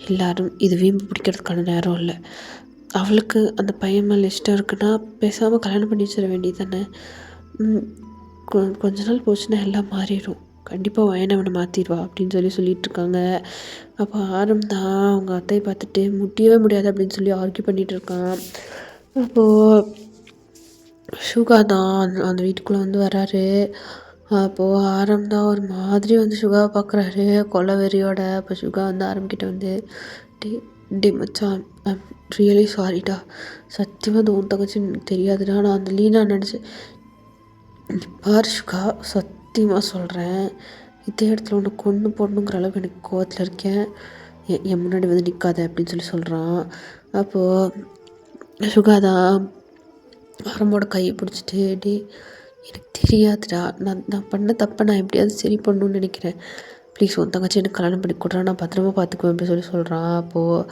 எல்லாரும் இது வீம்பு பிடிக்கிறதுக்கான நேரம் இல்லை. அவளுக்கு அந்த பையன் மேலே இஷ்டம் இருக்குன்னா பேசாமல் கல்யாணம் பண்ணி வச்சிட வேண்டியது தானே. கொஞ்ச நாள் போச்சுன்னா எல்லாம் மாறிடும். கண்டிப்பாக வயனவனை மாற்றிடுவா அப்படின்னு சொல்லிட்டுருக்காங்க. அப்போ ஆரம் தான் அவங்க அத்தையை பார்த்துட்டு முடியவே முடியாது அப்படின்னு சொல்லி ஆர்கியூ பண்ணிகிட்டு இருக்கான். அப்போது சுகா தான் அந்த வீட்டுக்குள்ளே வந்து வராரு. அப்போது ஆரம் தான் ஒரு மாதிரி வந்து சுகாவை பார்க்குறாரு கொலை வெறியோட. அப்போ சுகா வந்து ஆரம்பிக்கிட்ட வந்து டே டே மச்சான், ஐம் ரியலி சாரிடா, சத்தியமாக அந்த உன் தங்கச்சி எனக்கு தெரியாதுடா, நான் அந்த லீனா நினச்சேன். பாரு சுகா, சத்தியமாக சொல்கிறேன், இதே இடத்துல ஒன்று கொன்று போடணுங்கிற அளவுக்கு எனக்கு கோவத்தில் இருக்கேன், என் முன்னாடி வந்து நிற்காத அப்படின்னு சொல்கிறான். அப்போது சுகா தான் ஆரம்போட கையை பிடிச்சிட்டு டே எனக்கு தெரியாதுடா, நான் பண்ண தப்பை நான் எப்படியாவது சரி பண்ணணும்னு நினைக்கிறேன், ப்ளீஸ் உன் தங்கச்சி எனக்கு கல்யாணம் பண்ணி கொடுறா, நான் பத்திரமா பார்த்துக்குவேன் அப்படின்னு சொல்கிறான். அப்போது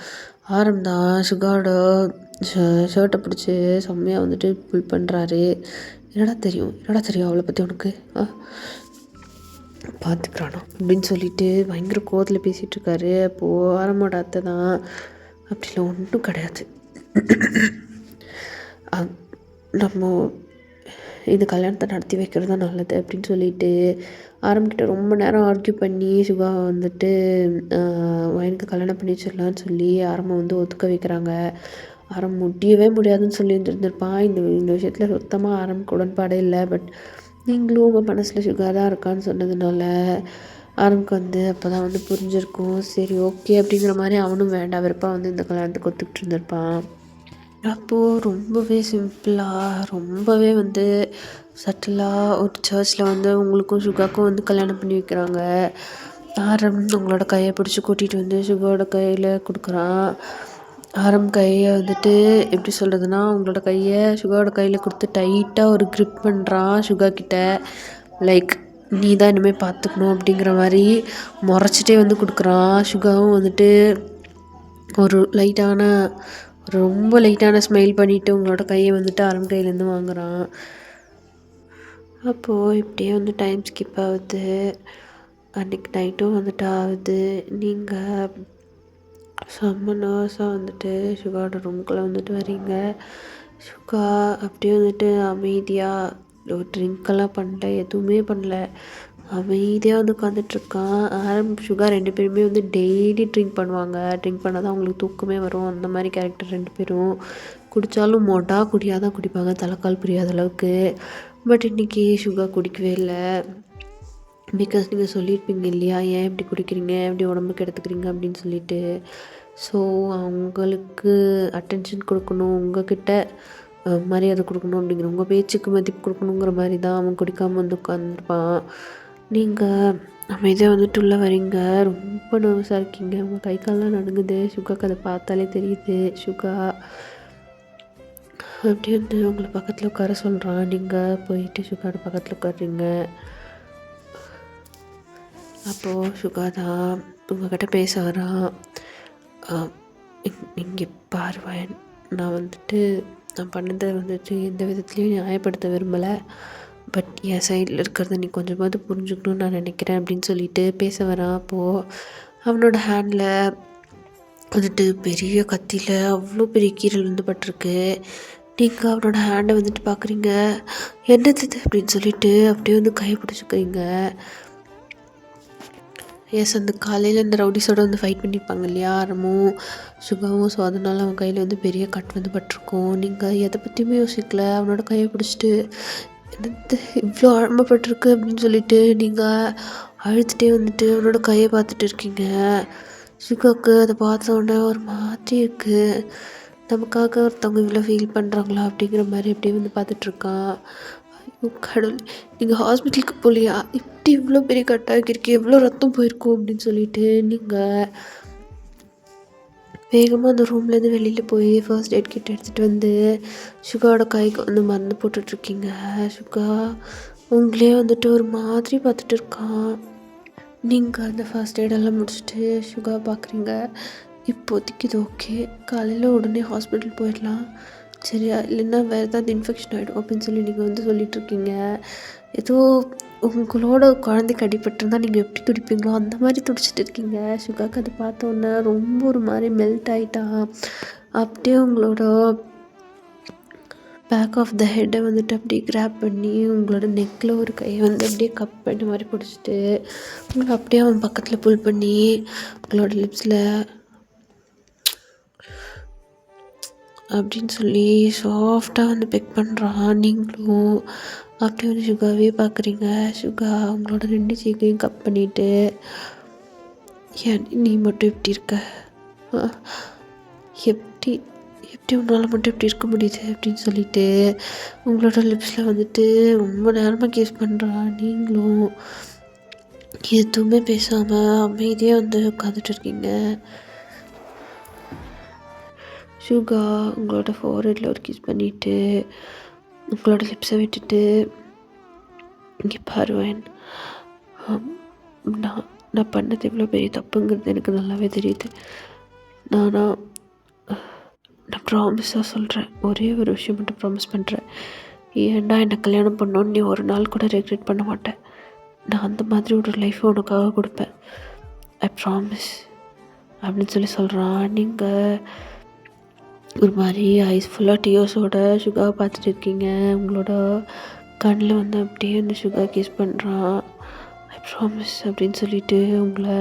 ஆரம் தான் சுகாவோட ஷர்ட்டை பிடிச்சி செம்மையாக வந்துட்டு புல் பண்ணுறாரு. என்னடா தெரியும் அவளை பற்றி உனக்கு பார்த்துக்கிறானோ அப்படின்னு சொல்லிட்டு பயங்கர கோவத்தில் பேசிகிட்டு இருக்காரு. அப்போது ஆரம்போட அத்தை தான் அப்படிலாம் ஒன்றும் கிடையாது, நம்ம இந்த கல்யாணத்தை நடத்தி வைக்கிறது தான் நல்லது அப்படின்னு சொல்லிட்டு ஆரம்பிக்கிட்ட ரொம்ப நேரம் ஆர்கியூ பண்ணி சுகா வந்துட்டு வயனுக்கு கல்யாணம் பண்ணி வச்சிடலான்னு சொல்லி ஆரம்பம் வந்து ஒத்துக்க வைக்கிறாங்க. ஆரம்பம் முடியவே முடியாதுன்னு சொல்லி இருந்திருப்பான். இந்த விஷயத்தில் சுத்தமாக ஆரம்புக்கு உடன்பாடே இல்லை. பட் நீங்களும் உங்கள் மனசில் சுகா தான் இருக்கான்னு சொன்னதுனால ஆரம்புக்கு வந்து அப்போ தான் வந்து புரிஞ்சிருக்கும். சரி ஓகே அப்படிங்கிற மாதிரி அவனும் வேண்டாம் வெறுப்பாக வந்து இந்த கல்யாணத்துக்கு ஒத்துக்கிட்டு இருந்திருப்பான். அப்போது ரொம்பவே சிம்பிளாக ரொம்பவே வந்து சட்டிலாக ஒரு சர்ச்சில் வந்து உங்களுக்கும் சுகாக்கும் வந்து கல்யாணம் பண்ணி வைக்கிறாங்க. ஆரம் உங்களோட கையை பிடிச்சி கூட்டிகிட்டு வந்து சுகாவோட கையில் கொடுக்குறான். ஆரம் கையை வந்துட்டு எப்படி சொல்கிறதுனா உங்களோட கையை சுகாவோட கையில் கொடுத்து டைட்டாக ஒரு க்ரிப் பண்ணுறான் சுகா கிட்ட. லைக் நீ தான் இனிமேல் பார்த்துக்கணும் அப்படிங்கிற மாதிரி முறைச்சிட்டே வந்து கொடுக்குறான். சுகாவும் வந்துட்டு ஒரு ரொம்ப லைட்டான ஸ்மைல் பண்ணிவிட்டு உங்களோட கையை வந்துட்டு ஆரம் கையிலேருந்து வாங்குகிறான். அப்போது இப்படியே வந்து டைம் ஸ்கிப் ஆகுது. அன்றைக்கி நைட்டும் வந்துட்டு ஆகுது. நீங்கள் செம்ம நர்ஸாக வந்துட்டு சுகாவோட ரூம்குள்ளே வந்துட்டு வரீங்க. சுகா அப்படியே வந்துட்டு அமைதியாக ஒரு ட்ரிங்க்கெல்லாம் பண்ணல, எதுவுமே பண்ணல, அமைதியாக வந்து உட்காந்துட்ருக்கான். ஆரம் சுகா 2 பேருமே வந்து டெய்லி ட்ரிங்க் பண்ணுவாங்க. ட்ரிங்க் பண்ணால் தான் அவங்களுக்கு தூக்கமே வரும். அந்த மாதிரி கேரக்டர் 2 பேரும். குடித்தாலும் குடியாக தான் குடிப்பாங்க, தலைக்கால் புரியாத அளவுக்கு. பட் இன்றைக்கி சுகா குடிக்கவே இல்லை. பிகாஸ் நீங்கள் சொல்லியிருப்பீங்க இல்லையா, ஏன் இப்படி குடிக்கிறீங்க, எப்படி உடம்புக்கு எடுத்துக்கிறீங்க அப்படின்னு சொல்லிட்டு. ஸோ அவங்களுக்கு அட்டென்ஷன் கொடுக்கணும், உங்ககிட்ட மரியாதை கொடுக்கணும் அப்படிங்கிற உங்கள் பேச்சுக்கு மதிப்பு கொடுக்கணுங்கிற மாதிரி தான் அவன் குடிக்காமல் வந்து உட்காந்துருப்பான். நீங்கள் அமைதியாக வந்துட்டு உள்ளே வரீங்க. ரொம்ப நர்வஸாக இருக்கீங்க, உங்கள் கை கால்லாம் நடுங்குது. சுகாக்கு அதை பார்த்தாலே தெரியுது. சுகா அப்படி வந்து உங்களை பக்கத்தில் உட்கார சொல்கிறான். நீங்கள் போயிட்டு சுகாவோட பக்கத்தில் உட்காடுறீங்க. அப்போது சுகா தான் உங்கள்கிட்ட பேச வரான். இங்கே பார்வையன், நான் பண்ணதை வந்துட்டு எந்த விதத்துலேயும் நியாயப்படுத்த விரும்பலை. பட் என் சைடில் இருக்கிறத நீ கொஞ்சமாவது புரிஞ்சுக்கணுன்னு நான் நினைக்கிறேன் அப்படின்னு சொல்லிட்டு பேச வரான். அப்போது அவனோட ஹேண்டில் வந்துட்டு பெரிய கத்தியில் அவ்வளோ பெரிய கீரல் வந்து பட்டிருக்கு. நீங்கள் அவனோட ஹேண்டை வந்துட்டு பார்க்குறீங்க. என்னது அப்படின்னு சொல்லிட்டு அப்படியே வந்து கையை பிடிச்சிக்கிறீங்க. அந்த காலையில் இந்த ரவுடிஸோடு வந்து ஃபைட் பண்ணியிருப்பாங்க இல்லையா, ஆரமும் சுகாவும். ஸோ அதனால அவன் கையில் வந்து பெரிய கட் வந்து பட்டிருக்கும். நீங்கள் எதை பற்றியுமே யோசிக்கல, அவனோட கையை பிடிச்சிட்டு என்னது இவ்வளோ ஆழமப்பட்டிருக்கு அப்படின்னு சொல்லிட்டு நீங்கள் அழுதுகிட்டே வந்துட்டு அவனோட கையை பார்த்துட்டு இருக்கீங்க. சுகாவுக்கு அதை பார்த்த உடனே ஒரு மாதிரி இருக்குது. நமக்காக ஒருத்தவங்க இவ்வளோ ஃபீல் பண்ணுறாங்களா அப்படிங்கிற மாதிரி அப்படியே வந்து பார்த்துட்ருக்கான். கடவுள், நீங்கள் ஹாஸ்பிட்டலுக்கு போகலையா, இப்படி இவ்வளோ பெரிய கட்டாகிருக்கு, எவ்வளோ ரத்தம் போயிருக்கும் அப்படின்னு சொல்லிட்டு நீங்கள் வேகமாக அந்த ரூம்லேருந்து வெளியில் போய் ஃபர்ஸ்ட் எய்ட் கிட் எடுத்துகிட்டு வந்து சுகாவோட கைக்கு வந்து மருந்து போட்டுட்ருக்கீங்க. சுகா உங்களே வந்துட்டு ஒரு மாதிரி பார்த்துட்டு இருக்கான். நீங்கள் அந்த ஃபர்ஸ்ட் எய்டெல்லாம் முடிச்சுட்டு சுகா பார்க்குறீங்க. இப்போதைக்கு இது ஓகே, காலையில் உடனே ஹாஸ்பிட்டல் போயிடலாம் சரியா, இல்லைன்னா வேறு ஏதாவது இன்ஃபெக்ஷன் ஆகிடும் அப்படின்னு சொல்லி நீங்கள் வந்து சொல்லிகிட்ருக்கீங்க. ஏதோ உங்களோட குழந்தைக்கு அடிபட்டிருந்தால் நீங்கள் எப்படி துடிப்பீங்களோ அந்த மாதிரி துடிச்சிட்டு இருக்கீங்க. சுகாக்கு அதை பார்த்தோன்னே ரொம்ப ஒரு மாதிரி மெல்ட் ஆகிட்டான். அப்படியே உங்களோட பேக் ஆஃப் த ஹெட்டை வந்துட்டு அப்படியே கிராப் பண்ணி உங்களோட நெக்கில் ஒரு கையை வந்து அப்படியே கப் பண்ண மாதிரி பிடிச்சிட்டு உங்களை அப்படியே அவன் பக்கத்தில் புல் பண்ணி உங்களோட லிப்ஸில் அப்படின்னு சொல்லி சாஃப்டாக வந்து பெக் பண்ணுறான். நீங்களும் அப்படியே வந்து சுகாவே பார்க்குறீங்க. சுகா உங்களோட 2 சீக்கையும் கப் பண்ணிவிட்டு, ஏன் நீ மட்டும் இப்படி இருக்க, எப்படி எப்படி உன்னால் மட்டும் இப்படி இருக்க முடியுது அப்படின்னு சொல்லிட்டு உங்களோட லிப்ஸில் வந்துட்டு ரொம்ப நேரமாக கேஸ் பண்ணுறான். நீங்களும் எதுவுமே பேசாமல் அமைதியாக வந்து உட்காந்துட்டு இருக்கீங்க. சுகா உங்களோட ஃபோர்ஹெட்டில் ஒரு கிஸ் பண்ணிவிட்டு உங்களோட லிப்ஸை விட்டுட்டு, இங்கே பாருவேன், நான் நான் பண்ணது எவ்வளோ பெரிய தப்புங்கிறது எனக்கு நல்லாவே தெரியுது. நான் ப்ராமிஸாக சொல்கிறேன், ஒரே ஒரு விஷயம் மட்டும் ப்ராமிஸ் பண்ணுறேன். ஏன்டா என்னை கல்யாணம் பண்ணோன்னு நீ ஒரு நாள் கூட ரெக்ரெட் பண்ண மாட்டேன். நான் அந்த மாதிரி ஒரு லைஃப்பை உனக்காக கொடுப்பேன். ஐ ப்ராமிஸ் அப்படின்னு சொல்லி சொல்கிறான். நீங்கள் ஒரு மாதிரி ஐஸ் ஃபுல்லாக டியர்ஸோட சுகாவை பார்த்துட்டு இருக்கீங்க. உங்களோட கண்ணில் வந்து அப்படியே அந்த சுகா கிஸ் பண்ணுறான். ஐ ப்ராமிஸ் அப்படின்னு சொல்லிட்டு உங்களை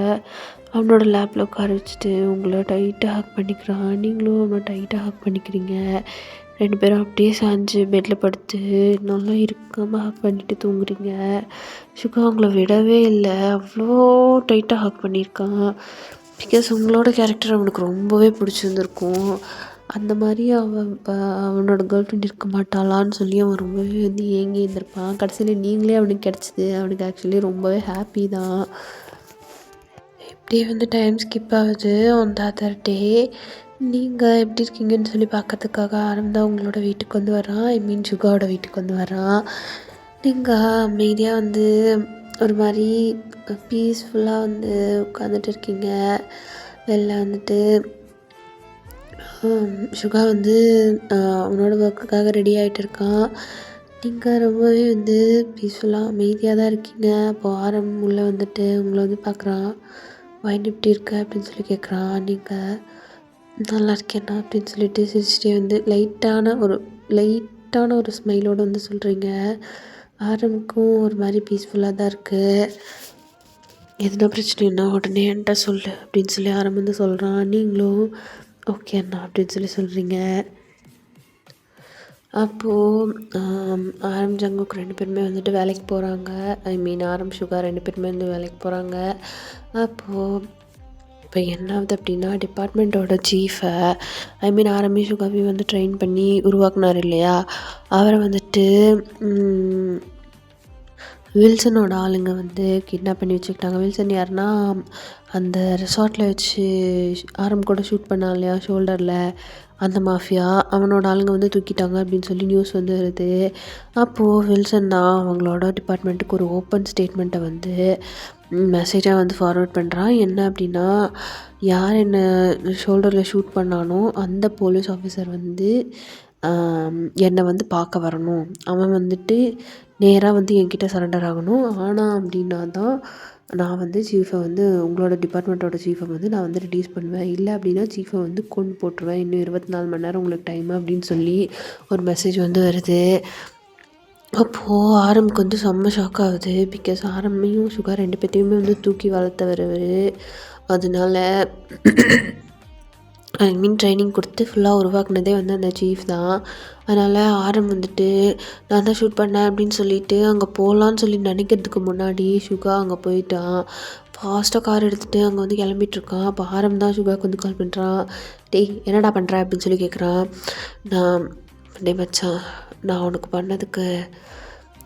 அவனோட லேப்பில் உட்கார வச்சுட்டு உங்களை டைட்டாக ஹக் பண்ணிக்கிறான். நீங்களும் அவனை டைட்டாக ஹக் பண்ணிக்கிறீங்க. 2 பேரும் அப்படியே சாஞ்சு பெட்டில் படுத்து நல்லா இறுக்கமாக ஹக் பண்ணிட்டு தூங்குறீங்க. சுகா உங்களை விடவே இல்லை, அவ்வளோ டைட்டாக ஹக் பண்ணியிருக்கான். பிகாஸ் உங்களோட கேரக்டர் அவனுக்கு ரொம்பவே பிடிச்சிருந்துருக்கும். அந்த மாதிரி அவனோட கேர்ள் ஃப்ரெண்ட் இருக்க மாட்டாளான்னு சொல்லி அவன் ரொம்பவே வந்து ஏங்கி இருந்திருப்பான். கடைசியில் நீங்களே அவனுக்கு கிடச்சிது. அவனுக்கு ஆக்சுவலி ரொம்பவே ஹாப்பி தான். இப்படியே வந்து டைம் ஸ்கிப் ஆகுது. ஆன் த அதர் டே நீங்கள் எப்படி இருக்கீங்கன்னு சொல்லி பார்க்கறதுக்காக தான் உங்களோட வீட்டுக்கு வந்து வரான். ஐ மீன் சுகாவோட வீட்டுக்கு வந்து வரான். நீங்கள் அமைதியாக வந்து ஒரு மாதிரி பீஸ்ஃபுல்லாக வந்து உட்காந்துட்டு இருக்கீங்க. வெளில வந்துட்டு சுகா வந்து அவனோட ஒர்க்குக்காக ரெடி ஆகிட்டு இருக்கான். நீங்கள் ரொம்பவே வந்து பீஸ்ஃபுல்லாக அமைதியாக தான் இருக்கீங்க. அப்போ ஆரம் உள்ளே வந்துட்டு உங்களை வந்து பார்க்குறான். வைன் எப்படி இருக்க அப்படின்னு சொல்லி கேட்குறான். நீங்கள் நல்லா இருக்கேண்ணா அப்படின்னு சொல்லிட்டு சிரிச்சிட்டே வந்து லைட்டான ஒரு ஸ்மைலோடு வந்து சொல்கிறீங்க. ஆரமுக்கும் ஒரு மாதிரி பீஸ்ஃபுல்லாக தான் இருக்குது. எதுனா பிரச்சனைன்னா உடனே என்கிட்ட சொல்லு அப்படின்னு சொல்லி ஆரம் வந்து சொல்கிறான். நீங்களும் ஓகே அண்ணா அப்படின்னு சொல்லி சொல்கிறீங்க. அப்போது ஆரம் ஜங்குக்கு 2 பேருமே வந்துட்டு வேலைக்கு போகிறாங்க. ஐ மீன் ஆரம் சுகா 2 பேருமே வந்து வேலைக்கு போகிறாங்க. அப்போது இப்போ என்ன ஆகுது அப்படின்னா, டிபார்ட்மெண்ட்டோட சீஃபை ஐ மீன் ஆரம்பி சுகாவையும் வந்து ட்ரெயின் பண்ணி உருவாக்குனார் இல்லையா, அவரை வந்துட்டு வில்சனோட ஆளுங்க வந்து கிட்னாப் பண்ணி வச்சுக்கிட்டாங்க. வில்சன் யாருன்னா, அந்த ரெசார்ட்டில் வச்சு ஆரம் கூட ஷூட் பண்ணான் இல்லையா ஷோல்டரில், அந்த மாஃபியா அவனோட ஆளுங்க வந்து தூக்கிட்டாங்க அப்படின்னு சொல்லி நியூஸ் வந்து வருது. அப்போது வில்சன் தான் அவங்களோட டிபார்ட்மெண்ட்டுக்கு ஒரு ஓப்பன் ஸ்டேட்மெண்ட்டை வந்து மெசேஜாக வந்து ஃபார்வர்ட் பண்ணுறான். என்ன அப்படின்னா, யார் என்னை ஷோல்டரில் ஷூட் பண்ணானோ அந்த போலீஸ் ஆஃபீஸர் வந்து என்னை வந்து பார்க்க வரணும். அவன் வந்துட்டு நேராக வந்து என்கிட்ட சரண்டர் ஆகணும். ஆனால் அப்படின்னா தான் நான் வந்து சீஃபை வந்து உங்களோட டிபார்ட்மெண்ட்டோட சீஃபை வந்து நான் வந்து ரிலீஸ் பண்ணுவேன். இல்லை அப்படின்னா சீஃபை வந்து கொண்டு போட்டுருவேன். இன்னும் 24 மணி நேரம் உங்களுக்கு டைம் அப்படின்னு சொல்லி ஒரு மெசேஜ் வந்து வருது. அப்போது ஆரம்புக்கு வந்து செம்ம ஷாக் ஆகுது. பிகாஸ் ஆரம்பையும் சுகா 2 பேர்த்தையுமே வந்து தூக்கி வளர்த்தவர் அவர். அதனால ஐ மீன் ட்ரைனிங் கொடுத்து ஃபுல்லாக உருவாக்குனதே வந்து அந்த சீஃப் தான். அதனால் ஆரம் வந்துட்டு நான் தான் ஷூட் பண்ணேன் அப்படின்னு சொல்லிட்டு அங்கே போகலான்னு சொல்லி நினைக்கிறதுக்கு முன்னாடி சுகா அங்கே போயிட்டான். ஃபாஸ்ட்டாக கார் எடுத்துகிட்டு அங்கே வந்து கிளம்பிட்டுருக்கான். அப்போ ஆரம் தான் சுகாவுக்கு வந்து கால் பண்ணுறான். டேய் என்னடா பண்ணுற அப்படின்னு சொல்லி கேட்குறான். நான் டே மச்சான், நான் உனக்கு பண்ணதுக்கு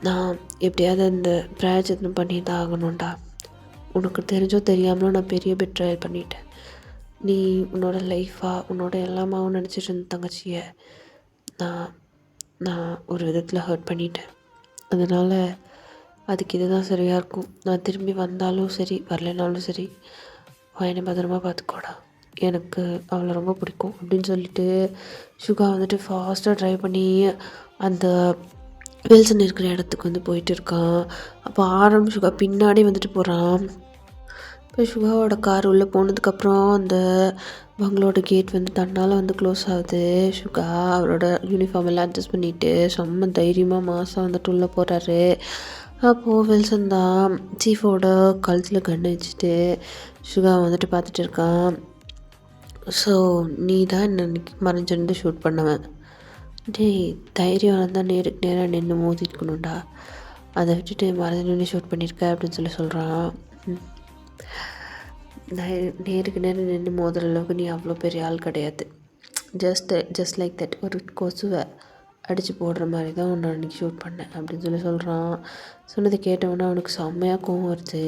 நான் எப்படியாவது அந்த பிராயச்சத்தனம் பண்ணி தான் ஆகணும்டா. உனக்கு தெரிஞ்சோ தெரியாமலோ நான் பெரிய பெட்ராயல் பண்ணிட்டேன். நீ உன்னோட லைஃபாக உன்னோட எல்லாமாவும் நினச்சிட்டு இருந்த தங்கச்சியை நான் ஒரு விதத்தில் ஹர்ட் பண்ணிட்டேன். அதனால் அதுக்கு இது தான் சரியாக இருக்கும். நான் திரும்பி வந்தாலும் சரி வரலைனாலும் சரி என்னை பத்திரமா பார்த்துக்கோடா, எனக்கு அவளை ரொம்ப பிடிக்கும் அப்படின்னு சொல்லிட்டு சுகா வந்துட்டு ஃபாஸ்ட்டாக ட்ரைவ் பண்ணி அந்த வில்சன் இருக்கிற இடத்துக்கு வந்து போயிட்டு இருக்கான். அப்போ ஆரம் சுகா பின்னாடி வந்துட்டு போகிறான். இப்போ சுகாவோட கார் உள்ளே போனதுக்கப்புறம் அந்த அவங்களோட கேட் வந்து தன்னால் வந்து க்ளோஸ் ஆகுது. சுகா அவரோட யூனிஃபார்ம் எல்லாம் அட்ஜஸ்ட் பண்ணிவிட்டு செம்ம தைரியமாக மாதம் வந்துட்டு உள்ளே போகிறாரு. அப்போது வில்சன் தான் சீஃபோட கழுத்தில் கண்ணு வச்சுட்டு சுகா வந்துட்டு பார்த்துட்டு இருக்கான். ஸோ நீ தான் இன்னைக்கு மறைஞ்சிருந்து ஷூட் பண்ணவன். டேய் தைரியம் இருந்தால் நேருக்கு நேராக நின்று மோதிக்கணும்டா, அதை விட்டுட்டு மறைஞ்சு நின்று ஷூட் பண்ணியிருக்க அப்படின்னு சொல்கிறான். நேருக்கு நேரம் நின்று மோதுற அளவுக்கு நீ அவ்வளோ பெரிய ஆள் கிடையாது. ஜஸ்ட் லைக் தட் ஒரு கொசுவை அடித்து போடுற மாதிரி தான் உன்னை அன்றைக்கி ஷூட் பண்ணேன் அப்படின்னு சொல்கிறான். சொன்னதை கேட்டவொன்னே அவனுக்கு செம்மையாக கோவம் வருது.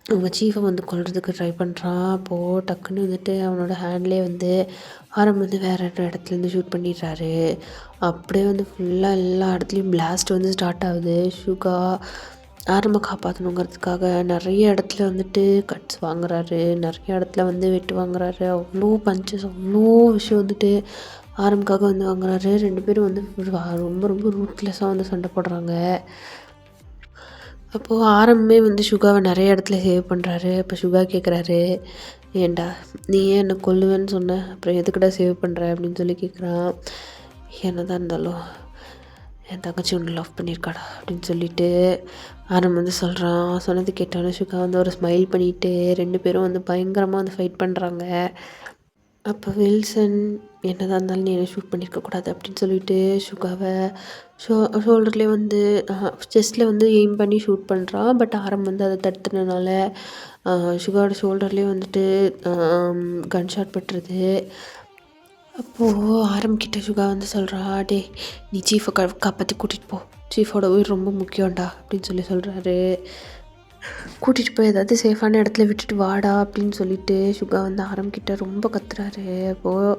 அவங்க சீஃபை வந்து கொல்றதுக்கு ட்ரை பண்ணுறான். அப்போது டக்குன்னு வந்துட்டு அவனோட ஹேண்ட்லேயே வந்து ஆரம் வந்து வேறு இடத்துலேருந்து ஷூட் பண்ணிடுறாரு. அப்படியே வந்து ஃபுல்லாக எல்லா இடத்துலையும் பிளாஸ்ட் வந்து ஸ்டார்ட் ஆகுது. சுகா ஆரம்ப காப்பாற்றணுங்கிறதுக்காக நிறைய இடத்துல வந்துட்டு கட்ஸ் வாங்குறாரு, நிறைய இடத்துல வந்து வெட்டு வாங்குறாரு. அவ்வளோ பஞ்சஸ், அவ்வளோ விஷயம் வந்துட்டு ஆரம்பக்காக வந்து வாங்குறாரு. 2 பேரும் வந்து ரொம்ப ரொம்ப ரூட்லெஸ்ஸாக வந்து சண்டை போடுறாங்க. அப்போது ஆரம்பமே வந்து சுகாவை நிறைய இடத்துல சேவ் பண்ணுறாரு. அப்போ சுகா கேட்குறாரு, ஏன்டா நீ ஏன் என்னை கொல்லுவேன்னு சொன்ன, அப்புறம் எதுக்குடா சேவ் பண்ணுற அப்படின்னு கேட்குறான். என்னதான் இருந்தாலும் என் தங்கச்சி ஒன்று லவ் பண்ணியிருக்காடா அப்படின்னு சொல்லிட்டு ஆரம் வந்து சொல்கிறான். சொன்னது கேட்டாலும் சுகா வந்து ஒரு ஸ்மைல் பண்ணிவிட்டு 2 பேரும் வந்து பயங்கரமாக வந்து ஃபைட் பண்ணுறாங்க. அப்போ வில்சன் என்னதான் இருந்தாலும் நீ என்ன ஷூட் பண்ணியிருக்கக்கூடாது அப்படின்னு சொல்லிட்டு சுகாவை ஷோல்டர்லேயே வந்து செஸ்ட்டில் வந்து எய்ம் பண்ணி ஷூட் பண்ணுறான். பட் ஆரம் வந்து அதை தடுத்துனதுனால சுகாவோட ஷோல்டர்லேயே வந்துட்டு கன் ஷாட் பட்டுருது. அப்போது ஆரம்பிக்கிட்ட சுகா வந்து சொல்கிறா, டே நீ சீஃபை காப்பாற்றி கூட்டிகிட்டு போ, சீஃபோட உயிர் ரொம்ப முக்கியம்டா அப்படின்னு சொல்கிறாரு. கூட்டிகிட்டு போய் ஏதாவது சேஃபான இடத்துல விட்டுட்டு வாடா அப்படின்னு சொல்லிட்டு சுகா வந்து ஆரம்பிக்கிட்ட ரொம்ப கத்துறாரு. அப்போது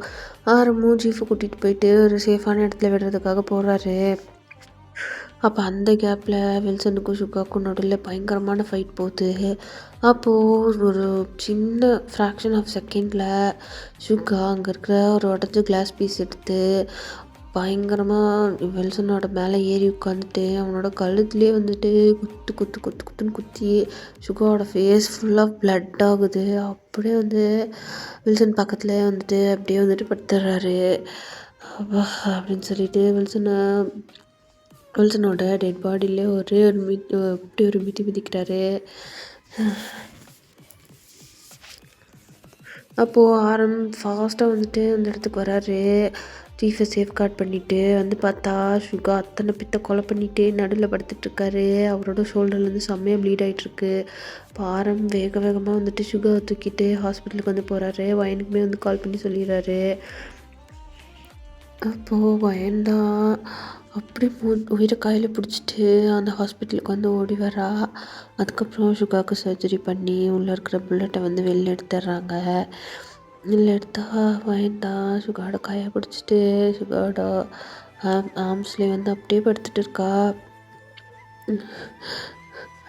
ஆரமும் சீஃபை கூட்டிகிட்டு போயிட்டு ஒரு சேஃபான இடத்துல விடுறதுக்காக போகிறாரு. அப்போ அந்த கேப்பில் வில்சனுக்கும் சுகாவுக்கும் நடுவில் பயங்கரமான ஃபைட் போகுது. அப்போது ஒரு சின்ன ஃப்ராக்ஷன் ஆஃப் செகண்டில் சுகா அங்கே இருக்கிற ஒரு உடஞ்ச கிளாஸ் பீஸ் எடுத்து பயங்கரமாக வில்சனோட மேலே ஏறி உட்காந்துட்டு அவனோட கழுத்துலேயே வந்துட்டு குத்துன்னு குத்தி சுகாவோட ஃபேஸ் ஃபுல்லாக ப்ளட் ஆகுது. அப்படியே வந்து வில்சன் பக்கத்தில் வந்துட்டு அப்படியே வந்துட்டு படுத்துடுறாரு. அப்படின்னு சொல்லிட்டு வில்சனோட டெட் பாடியிலே அப்படி ஒரு மிதி மிதிக்கிறாரு. அப்போது ஆரம் ஃபாஸ்ட்டாக வந்துட்டு அந்த இடத்துக்கு வராரு. சீஃபை சேஃப்கார்ட் பண்ணிவிட்டு வந்து பார்த்தா சுகா அத்தனை பித்த கொலை பண்ணிவிட்டு நடுவில் படுத்துட்ருக்காரு. அவரோட ஷோல்டர்லேருந்து செம்மையாக ப்ளீட் ஆகிட்டுருக்கு. இப்போ ஆரம் வேகமாக வந்துட்டு சுகாவை தூக்கிட்டு ஹாஸ்பிட்டலுக்கு வந்து போகிறாரு. வயனுக்குமே வந்து கால் பண்ணி சொல்லிடுறாரு. அப்போது வயன்தான் அப்படியே உயிரை கையில் பிடிச்சிட்டு அந்த ஹாஸ்பிட்டலுக்கு வந்து ஓடி வரா. அதுக்கப்புறம் சுகாவுக்கு சர்ஜரி பண்ணி உள்ளே இருக்கிற புல்லட்டை வந்து வெளில எடுத்துடுறாங்க. வெளில எடுத்தா வயன்தான் சுகாவோட கையை பிடிச்சிட்டு சுகாவோட ஆர்ம்ஸ்லேயே வந்து அப்படியே படுத்துட்டு இருக்கா.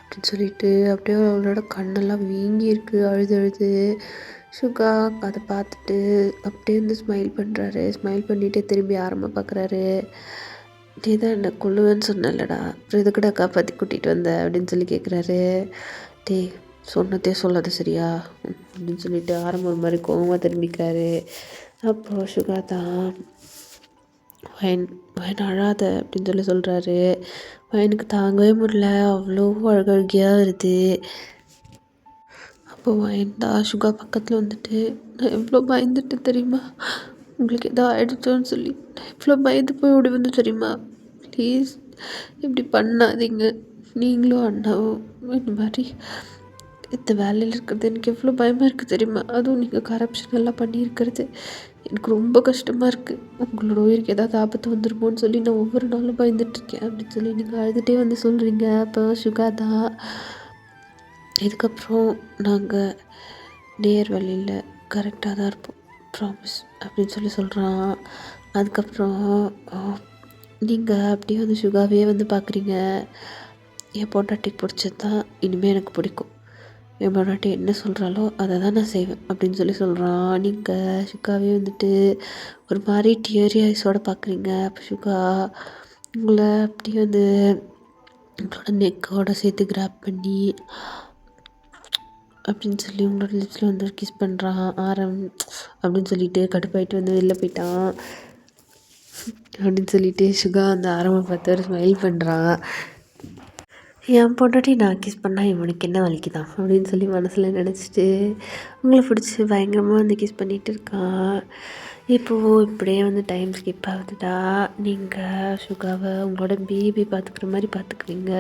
அப்படின்னு சொல்லிட்டு அப்படியே அவளோட கண்ணெல்லாம் வீங்கி இருக்கு, அழுது சுகா அதை பார்த்துட்டு அப்படியே வந்து ஸ்மைல் பண்ணுறாரு. ஸ்மைல் பண்ணிவிட்டு திரும்பி ஆரம்பமாக பார்க்குறாரு. நீ தான் என்னை கொல்லுவேன்னு சொன்னலடா, அப்புறம் எதுக்குடா காப்பாற்றி கூட்டிகிட்டு வந்த அப்படின்னு கேட்குறாரு. டே சொன்னதே சொல்லாத சரியா அப்படின்னு சொல்லிட்டு ஆரம்பம் ஒரு மாதிரி கோவமாக திரும்பிக்காரு. அப்போது சுகா தான் வயன் அழாத அப்படின்னு சொல்கிறாரு. வயனுக்கு தாங்கவே முடியல, அவ்வளோ அழுகையாக வருது. அப்போ வயன்தா சுகா பக்கத்தில் வந்துட்டு, நான் எவ்வளோ பயந்துட்டேன் தெரியுமா, உங்களுக்கு எதோ ஆகிடுச்சோன்னு சொல்லி நான் எவ்வளோ பயந்து போய் ஓடி வந்து தெரியுமா, ப்ளீஸ் இப்படி பண்ணாதீங்க, நீங்களும் அண்ணாவும் இந்த மாதிரி இந்த வேலையில் இருக்கிறது எனக்கு எவ்வளோ பயமாக இருக்குது தெரியுமா, அதுவும் நீங்கள் கரப்ஷன் எல்லாம் பண்ணியிருக்கிறது எனக்கு ரொம்ப கஷ்டமாக இருக்குது, உங்களோட உயிருக்கு ஏதாவது ஆபத்து வந்துருமோன்னு சொல்லி நான் ஒவ்வொரு நாளும் பயந்துட்டுருக்கேன் அப்படின்னு சொல்லி நீங்கள் அழுதுகிட்டே வந்து சொல்கிறீங்க. அப்போ சுகா தான், இதுக்கப்புறம் நாங்கள் நேர் வழியில் கரெக்டாக தான் இருப்போம், ப்ராமிஸ் அப்படின்னு சொல்கிறான். அதுக்கப்புறம் நீங்கள் அப்படியே வந்து சுகாவே வந்து பார்க்குறீங்க, என் பொண்டாட்டிக்கு பிடிச்சது தான் இனிமேல் எனக்கு பிடிக்கும், என் பொண்டாட்டி என்ன சொல்கிறாலோ அதை தான் நான் செய்வேன் அப்படின்னு சொல்கிறான். நீங்கள் சுகாவே வந்துட்டு ஒரு மாதிரி டியரி ஐஸோடு பார்க்குறீங்க. அப்போ சுகா உங்களை அப்படியே வந்து உங்களோட நெக்கோட சேர்த்து கிராப் பண்ணி அப்படின்னு சொல்லி உங்களோட லிப்ஸில் வந்து கிஸ் பண்ணுறான் ஆரம் அப்படின்னு சொல்லிட்டு கடுப்பாயிட்டு வந்து வெளில போயிட்டான். அப்படின்னு சொல்லிட்டு சுகா அந்த ஆரம்பை பார்த்து ஒரு ஸ்மைல் பண்ணுறான். என் பொண்டாட்டி நான் கிஸ் பண்ணால் இவனுக்கு என்ன வலிக்குதான் அப்படின்னு சொல்லி மனசில் நினச்சிட்டு உங்களை பிடிச்சி பயங்கரமாக வந்து கிஸ் பண்ணிகிட்டு இருக்கான். இப்போது இப்படியே வந்து டைம் ஸ்கிப் ஆகுதுடா. நீங்கள் சுகாவை உங்களோட பேபி பார்த்துக்கிற மாதிரி பார்த்துக்குவீங்க.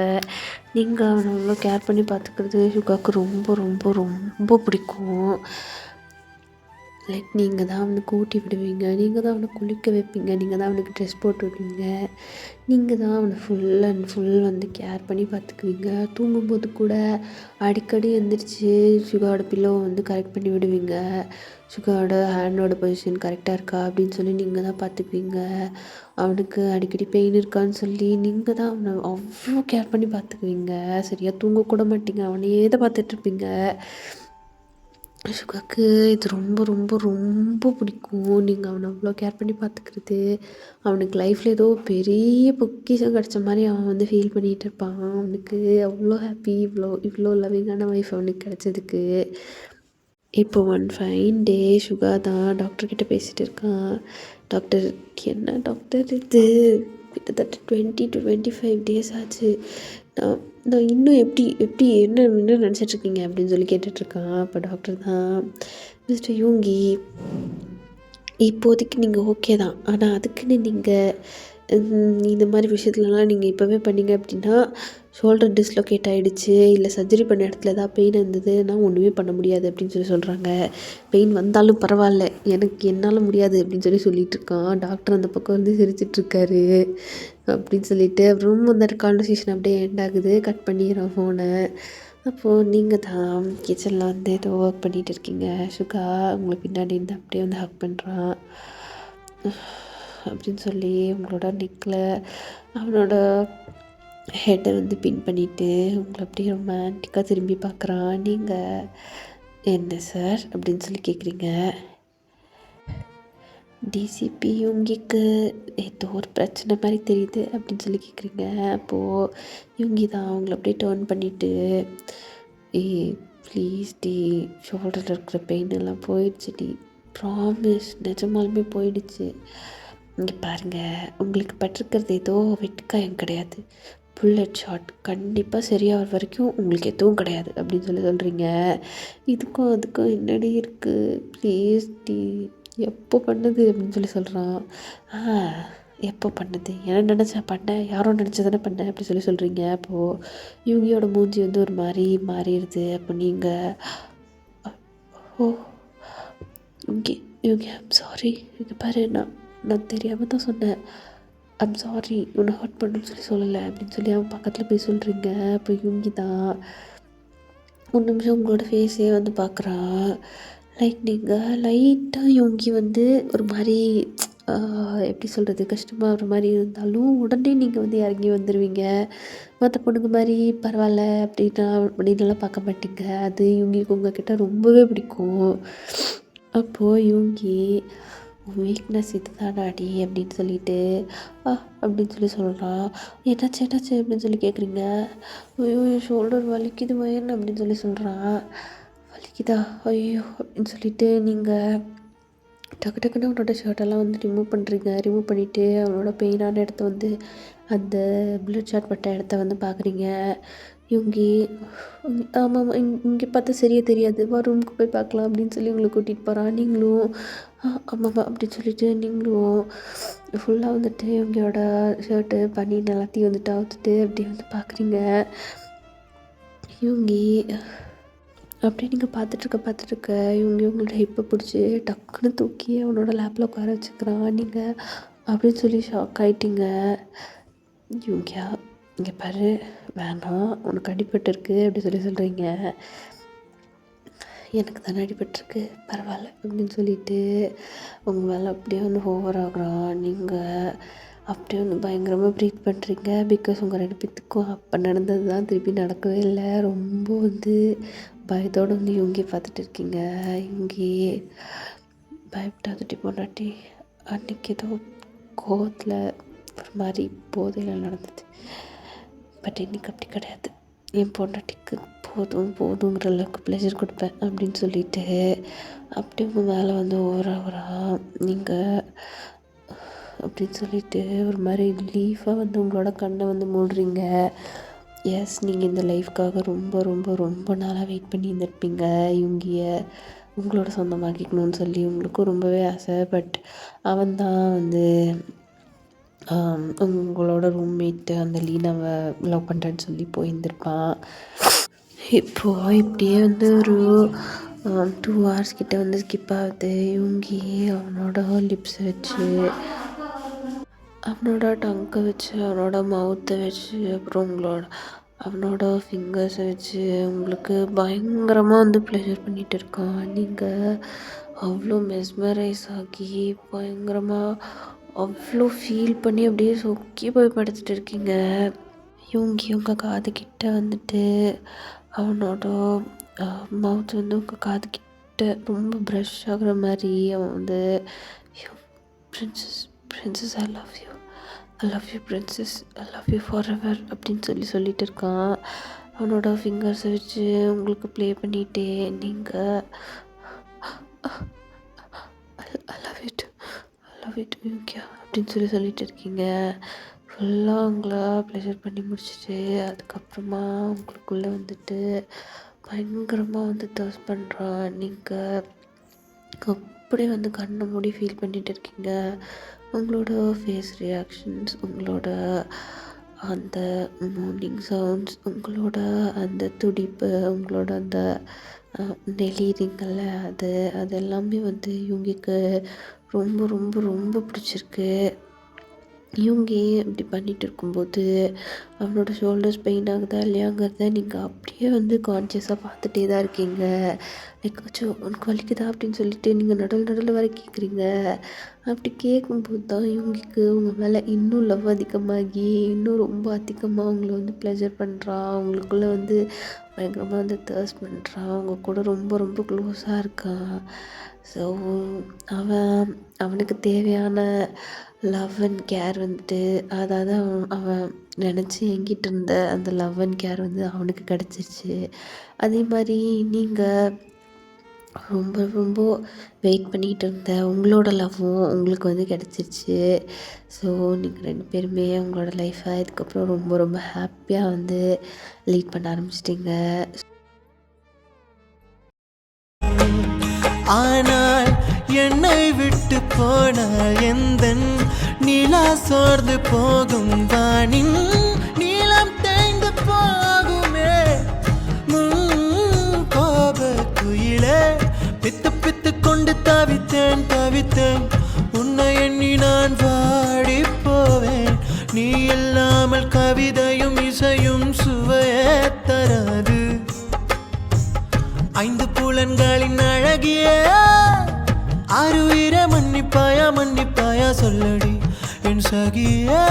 நீங்கள் அவனை அவ்வளோ கேர் பண்ணி பார்த்துக்கிறது சுகாவுக்கு ரொம்ப ரொம்ப ரொம்ப பிடிக்கும். லைக் நீங்கள் தான் அவனுக்கு ஊட்டி விடுவீங்க, நீங்கள் தான் அவனை குளிக்க வைப்பீங்க, நீங்கள் தான் அவனுக்கு ட்ரெஸ் போட்டு விடுவீங்க, நீங்கள் தான் அவனை ஃபுல் அண்ட் ஃபுல் வந்து கேர் பண்ணி பார்த்துக்குவீங்க. தூங்கும்போது கூட அடிக்கடி எழுந்திரிச்சு சுகாவோட பில்லோவை வந்து கரெக்ட் பண்ணி விடுவீங்க. சுகாவோட ஹேண்டோட பொசிஷன் கரெக்டாக இருக்கா அப்படின்னு சொல்லி நீங்கள் தான் பார்த்துக்குவீங்க. அவனுக்கு அடிக்கடி பெயின் இருக்கான்னு சொல்லி நீங்கள் தான் அவனை அவ்வளோ கேர் பண்ணி பார்த்துக்குவீங்க. சரியாக தூங்கக்கூட மாட்டீங்க, அவனையே தான் பார்த்துட்ருப்பீங்க. சுகாக்கு இது ரொம்ப ரொம்ப ரொம்ப பிடிக்கும். நீங்கள் அவனை அவ்வளோ கேர் பண்ணி பார்த்துக்கிறது. அவனுக்கு லைஃப்பில் ஏதோ பெரிய பொக்கிஷம் கிடச்ச மாதிரி அவன் வந்து ஃபீல் பண்ணிகிட்டு இருப்பான். அவனுக்கு அவ்வளோ ஹாப்பி, இவ்வளோ இவ்வளோ லவ்விங்கான ஒய்ஃப் அவனுக்கு கிடச்சதுக்கு. இப்போ ஒன் ஃபைன் டே சுகா தான் டாக்டர்கிட்ட பேசிகிட்டு இருக்கான். டாக்டர், என்ன டாக்டர் இது கிட்டத்தட்ட 20-25 டேஸ் ஆச்சு. நான் நான் இன்னும் எப்படி எப்படி என்ன என்ன நினச்சிட்ருக்கீங்க அப்படின்னு சொல்லி கேட்டுட்ருக்கான். அப்போ டாக்டர் தான், மிஸ்டர் யோங்கி, இப்போதைக்கு நீங்கள் ஓகே தான், ஆனால் அதுக்குன்னு நீங்கள் இந்த மாதிரி விஷயத்துலலாம் நீங்கள் இப்போவே பண்ணீங்க அப்படின்னா ஷோல்டர் டிஸ்லொகேட் ஆகிடுச்சு, இல்லை சர்ஜரி பண்ண இடத்துல ஏதாவது பெயின் இருந்ததுன்னா ஒன்றுமே பண்ண முடியாது அப்படின்னு சொல்லி சொல்கிறாங்க. பெயின் வந்தாலும் பரவாயில்ல, எனக்கு என்னால் முடியாது அப்படின்னு சொல்லி சொல்லிகிட்டு இருக்கான். டாக்டர் அந்த பக்கம் வந்து சிரிச்சிட்ருக்காரு. அப்படின்னு சொல்லிட்டு அப்புறம் அந்த கான்வர்சேஷன் அப்படியே எண்ட் ஆகுது. கட் பண்ணிடுறான் ஃபோனை. அப்போது நீங்கள் தான் கிச்சனில் வந்து ஏதோ ஒர்க் பண்ணிகிட்டு இருக்கீங்க. சுகா உங்களை பின்னாடி இருந்து அப்படியே வந்து ஹக் பண்ணுறான். அப்படின்னு சொல்லி உங்களோட நெக்கில் அவனோட ஹெட்டை வந்து பின் பண்ணிவிட்டு உங்களை அப்படியே ரொமான்டிக்காக திரும்பி பார்க்குறான். நீங்கள் என்ன சார் அப்படின்னு சொல்லி கேட்குறீங்க. டிசிபி யோங்கிக்கு ஏதோ ஒரு பிரச்சனை மாதிரி தெரியுது அப்படின்னு சொல்லி கேட்குறீங்க. அப்போது யோங்கி தான் அவங்கள அப்படியே டேர்ன் பண்ணிவிட்டு, ப்ளீஸ் டி, ஷோல்டரில் இருக்கிற பெயின் எல்லாம் போயிடுச்சு டி, ப்ராமிஸ், நிஜமாலுமே போயிடுச்சு. இங்கே பாருங்கள், உங்களுக்கு பட்டிருக்கிறது ஏதோ வெட்காயம் கிடையாது, புல்லட் ஷாட், கண்டிப்பாக சரியாகிற வரைக்கும் உங்களுக்கு எதுவும் கிடையாது அப்படின்னு சொல்லி சொல்கிறீங்க. இதுக்கும் அதுக்கும் என்னடி இருக்குது, ப்ளீஸ் டி, எப்போ பண்ணுது அப்படின்னு சொல்லி சொல்கிறான். எப்போ பண்ணுது, என்ன நினச்சா பண்ணேன், யாரோ நினச்சா தானே பண்ணேன் அப்படி சொல்லி சொல்கிறீங்க. அப்போது இவங்கியோட மூஞ்சி வந்து ஒரு மாதிரி மாறிடுது. அப்போ நீங்கள், ஓ இங்கே இவங்க, ஐம் சாரி, இங்கே பாரு, நான் தெரியாமல் தான் சொன்னேன், ஐம் சாரி, உன்னை ஹர்ட் பண்ணுன்னு சொல்லி சொல்லலை அப்படின்னு சொல்லி அவன் பக்கத்தில் போய் சொல்கிறீங்க. அப்போ இவங்கி தான் ஒரு நிமிஷம் உங்களோட ஃபேஸே வந்து பார்க்குறான். லைக் நீங்கள் லைட்டாக யோங்கி வந்து ஒரு மாதிரி எப்படி சொல்கிறது, கஷ்டமாக ஒரு மாதிரி இருந்தாலும் உடனே நீங்கள் வந்து இறங்கி வந்துடுவீங்க. மற்ற பொண்ணுங்க மாதிரி பரவாயில்ல அப்படின்லாம் பார்க்க மாட்டீங்க. அது இவங்களுக்கு உங்ககிட்ட ரொம்பவே பிடிக்கும். அப்போது யோங்கி, வீக்னஸ் இது தானாடி அப்படின்னு சொல்லிட்டு அப்படின்னு சொல்லி சொல்கிறான். என்னாச்சு என்னாச்சு அப்படின்னு சொல்லி கேட்குறீங்க. ஐயோ என் ஷோல்டர் வலிக்குது வயன் அப்படின்னு சொல்லி சொல்கிறான். வலிக்குதா, ஐயோ அப்படின்னு சொல்லிட்டு நீங்கள் டக்கு டக்குன்னு அவனோட ஷர்ட்டெல்லாம் வந்து ரிமூவ் பண்ணுறீங்க. ரிமூவ் பண்ணிவிட்டு அவனோட பெயினான இடத்த வந்து அந்த புல்லட் ஷாட் பட்ட இடத்த வந்து பார்க்குறீங்க. இவங்கி, ஆமாம் இங்கே பார்த்தா சரியாக தெரியாது, வா ரூமுக்கு போய் பார்க்கலாம் அப்படின்னு சொல்லி உங்களை கூட்டிகிட்டு போகிறான். நீங்களும் ஆமாம்மா அப்படின்னு சொல்லிட்டு நீங்களும் ஃபுல்லாக வந்துட்டு இவங்களோட ஷர்ட்டு பனின்னு எல்லாத்தையும் வந்துட்டு அவுத்துட்டு அப்படி வந்து பார்க்குறீங்க. இவங்கி அப்படியே நீங்கள் பார்த்துட்ருக்க இவங்களோட ஹிப்பை பிடிச்சி டக்குன்னு தூக்கி அவனோட லேப்பில் உட்கார வச்சுக்கிறான். நீங்கள் அப்படின்னு சொல்லி ஷாக் ஆகிட்டீங்க. இவங்க, இங்கே பாரு, வேணாம், உனக்கு அடிபட்டுருக்கு அப்படி சொல்லி சொல்கிறீங்க. எனக்கு தானே அடிபட்டிருக்கு, பரவாயில்ல அப்படின்னு சொல்லிட்டு உங்கள் மேலே அப்படியே வந்து ஓவர் ஆகுறான். நீங்கள் அப்படியே வந்து பயங்கரமாக ப்ரீத் பண்ணுறீங்க. பிகாஸ் உங்கள் 2 பேத்துக்கும் அப்போ நடந்தது தான் திருப்பி நடக்கவே இல்லை. ரொம்ப வந்து பயத்தோடு வந்து இவங்கி பார்த்துட்டு இருக்கீங்க. இவங்கி, பயப்படாதட்டி பொண்டாட்டி, அன்றைக்கி ஏதோ கோவத்தில் ஒரு மாதிரி போதையில் நடந்தது, பட் இன்றைக்கி அப்படி கிடையாது. என் பொண்டாட்டிக்கு போதும் போதுங்கிற அளவுக்கு ப்ளஷர் கொடுப்பேன் அப்படின்னு சொல்லிட்டு அப்படி உங்கள் மேலே வந்து ஓவரா நீங்கள் அப்படின்னு சொல்லிட்டு ஒரு மாதிரி ரிலீஃபாக வந்து உங்களோட கண்ணை வந்து மூடுறீங்க. எஸ், நீங்கள் இந்த லைஃப்க்காக ரொம்ப ரொம்ப ரொம்ப நாளாக வெயிட் பண்ணி இருந்திருப்பீங்க. இவங்கிய உங்களோட சொந்தமாக்கிக்கணும்னு சொல்லி உங்களுக்கும் ரொம்பவே ஆசை. பட் அவன் தான் வந்து உங்களோட ரூம்மேட்டு அந்த லீனாவை லவ் பண்ணுறேன்னு சொல்லி போயிருந்திருப்பான். இப்போது இப்படியே வந்து ஒரு 2 hours கிட்ட வந்து ஸ்கிப் ஆகுது. இவங்கி அவனோட லிப்ஸை வச்சு, அவனோட டங்கை வச்சு, அவனோட மவுத்தை வச்சு, அப்புறம் அவனோட ஃபிங்கர்ஸை வச்சு உங்களுக்கு பயங்கரமாக வந்து ப்ளஷர் பண்ணிகிட்டு இருக்கான். நீங்கள் அவ்வளோ மெஸ்மரைஸ் ஆகி பயங்கரமாக அவ்வளோ ஃபீல் பண்ணி அப்படியே சொக்கி போய் படுத்துட்டு இருக்கீங்க. இவங்க காதுகிட்ட வந்துட்டு அவனோட மவுத் வந்து உங்கள் காதுகிட்ட ரொம்ப ப்ரஷ் ஆகுற மாதிரி அவன் வந்து princess I love you princess, I love you for ever அப்படின்னு சொல்லிட்டு இருக்கான். அவனோட ஃபிங்கர்ஸை வச்சு உங்களுக்கு ப்ளே பண்ணிகிட்டே நீங்கள் ஐ லவ் யூ யூக்கியா அப்படின்னு சொல்லிட்டு இருக்கீங்க. ஃபுல்லாக அவங்கள ப்ளஷர் பண்ணி முடிச்சுட்டு அதுக்கப்புறமா உங்களுக்குள்ளே வந்துட்டு பயங்கரமாக வந்து தர்ஸ்ட் பண்ணுறான். நீங்கள் அப்படியே வந்து கண்ணை மூடி ஃபீல் பண்ணிகிட்டு இருக்கீங்க. உங்களோட ஃபேஸ் ரியாக்ஷன்ஸ், உங்களோட அந்த மார்னிங் சவுண்ட்ஸ், உங்களோட அந்த துடிப்பு, உங்களோட அந்த நெளிறீங்கள்ல அது எல்லாமே வந்து இவங்களுக்கு ரொம்ப ரொம்ப ரொம்ப பிடிச்சிருக்கு. இவங்க இப்படி பண்ணிகிட்டு இருக்கும்போது அவனோட ஷோல்டர்ஸ் பெயின் ஆகுதா இல்லையாங்கிறத நீங்கள் அப்படியே வந்து கான்ஷியஸாக பார்த்துட்டே தான் இருக்கீங்க. எக்காச்சும் உனக்கு வலிக்குதா அப்படின்னு சொல்லிட்டு நீங்கள் நடுவில் வரை கேட்குறீங்க. அப்படி கேட்கும்போது தான் இவங்களுக்கு உங்கள் மேலே இன்னும் லவ் அதிகமாகி இன்னும் ரொம்ப அதிகமாக அவங்கள வந்து ப்ளஷர் பண்ணுறான். அவங்களுக்குள்ளே வந்து பயங்கரமாக வந்து தர்ஸ்ட் பண்ணுறான். அவங்க கூட ரொம்ப ரொம்ப க்ளோஸாக இருக்கான். ஸோ அவனுக்கு தேவையான லவ் அண்ட் கேர் வந்துட்டு, அதாவது அவன் நினச்சி எங்கிட்ட இருந்த அந்த லவ் அண்ட் கேர் வந்து அவனுக்கு கிடச்சிருச்சு. அதே மாதிரி நீங்கள் ரொம்ப ரொம்ப வெயிட் பண்ணிகிட்டு இருந்த உங்களோட லவ்வும் உங்களுக்கு வந்து கிடச்சிருச்சு. ஸோ நீங்கள் 2 பேருமே உங்களோட லைஃப்பை இதுக்கப்புறம் ரொம்ப ரொம்ப ஹாப்பியாக வந்து லீட் பண்ண ஆரம்பிச்சிட்டிங்க. ஆனால் என்னை விட்டு போனால் எந்தன் நிலா சோர்ந்து போகும், வானின் நீளம் தேய்ந்து போகுமே. கோப குயிலே பித்து கொண்டு தவித்தேன் உன்னை எண்ணி நான் வாடி போவேன். நீ இல்லாமல் கவிதையும் இசையும் சுவையே தராது. 5 புலன்களின் அழகிய ஆறுயிர மன்னிப்பாயா சொல்லடி என் சகியே.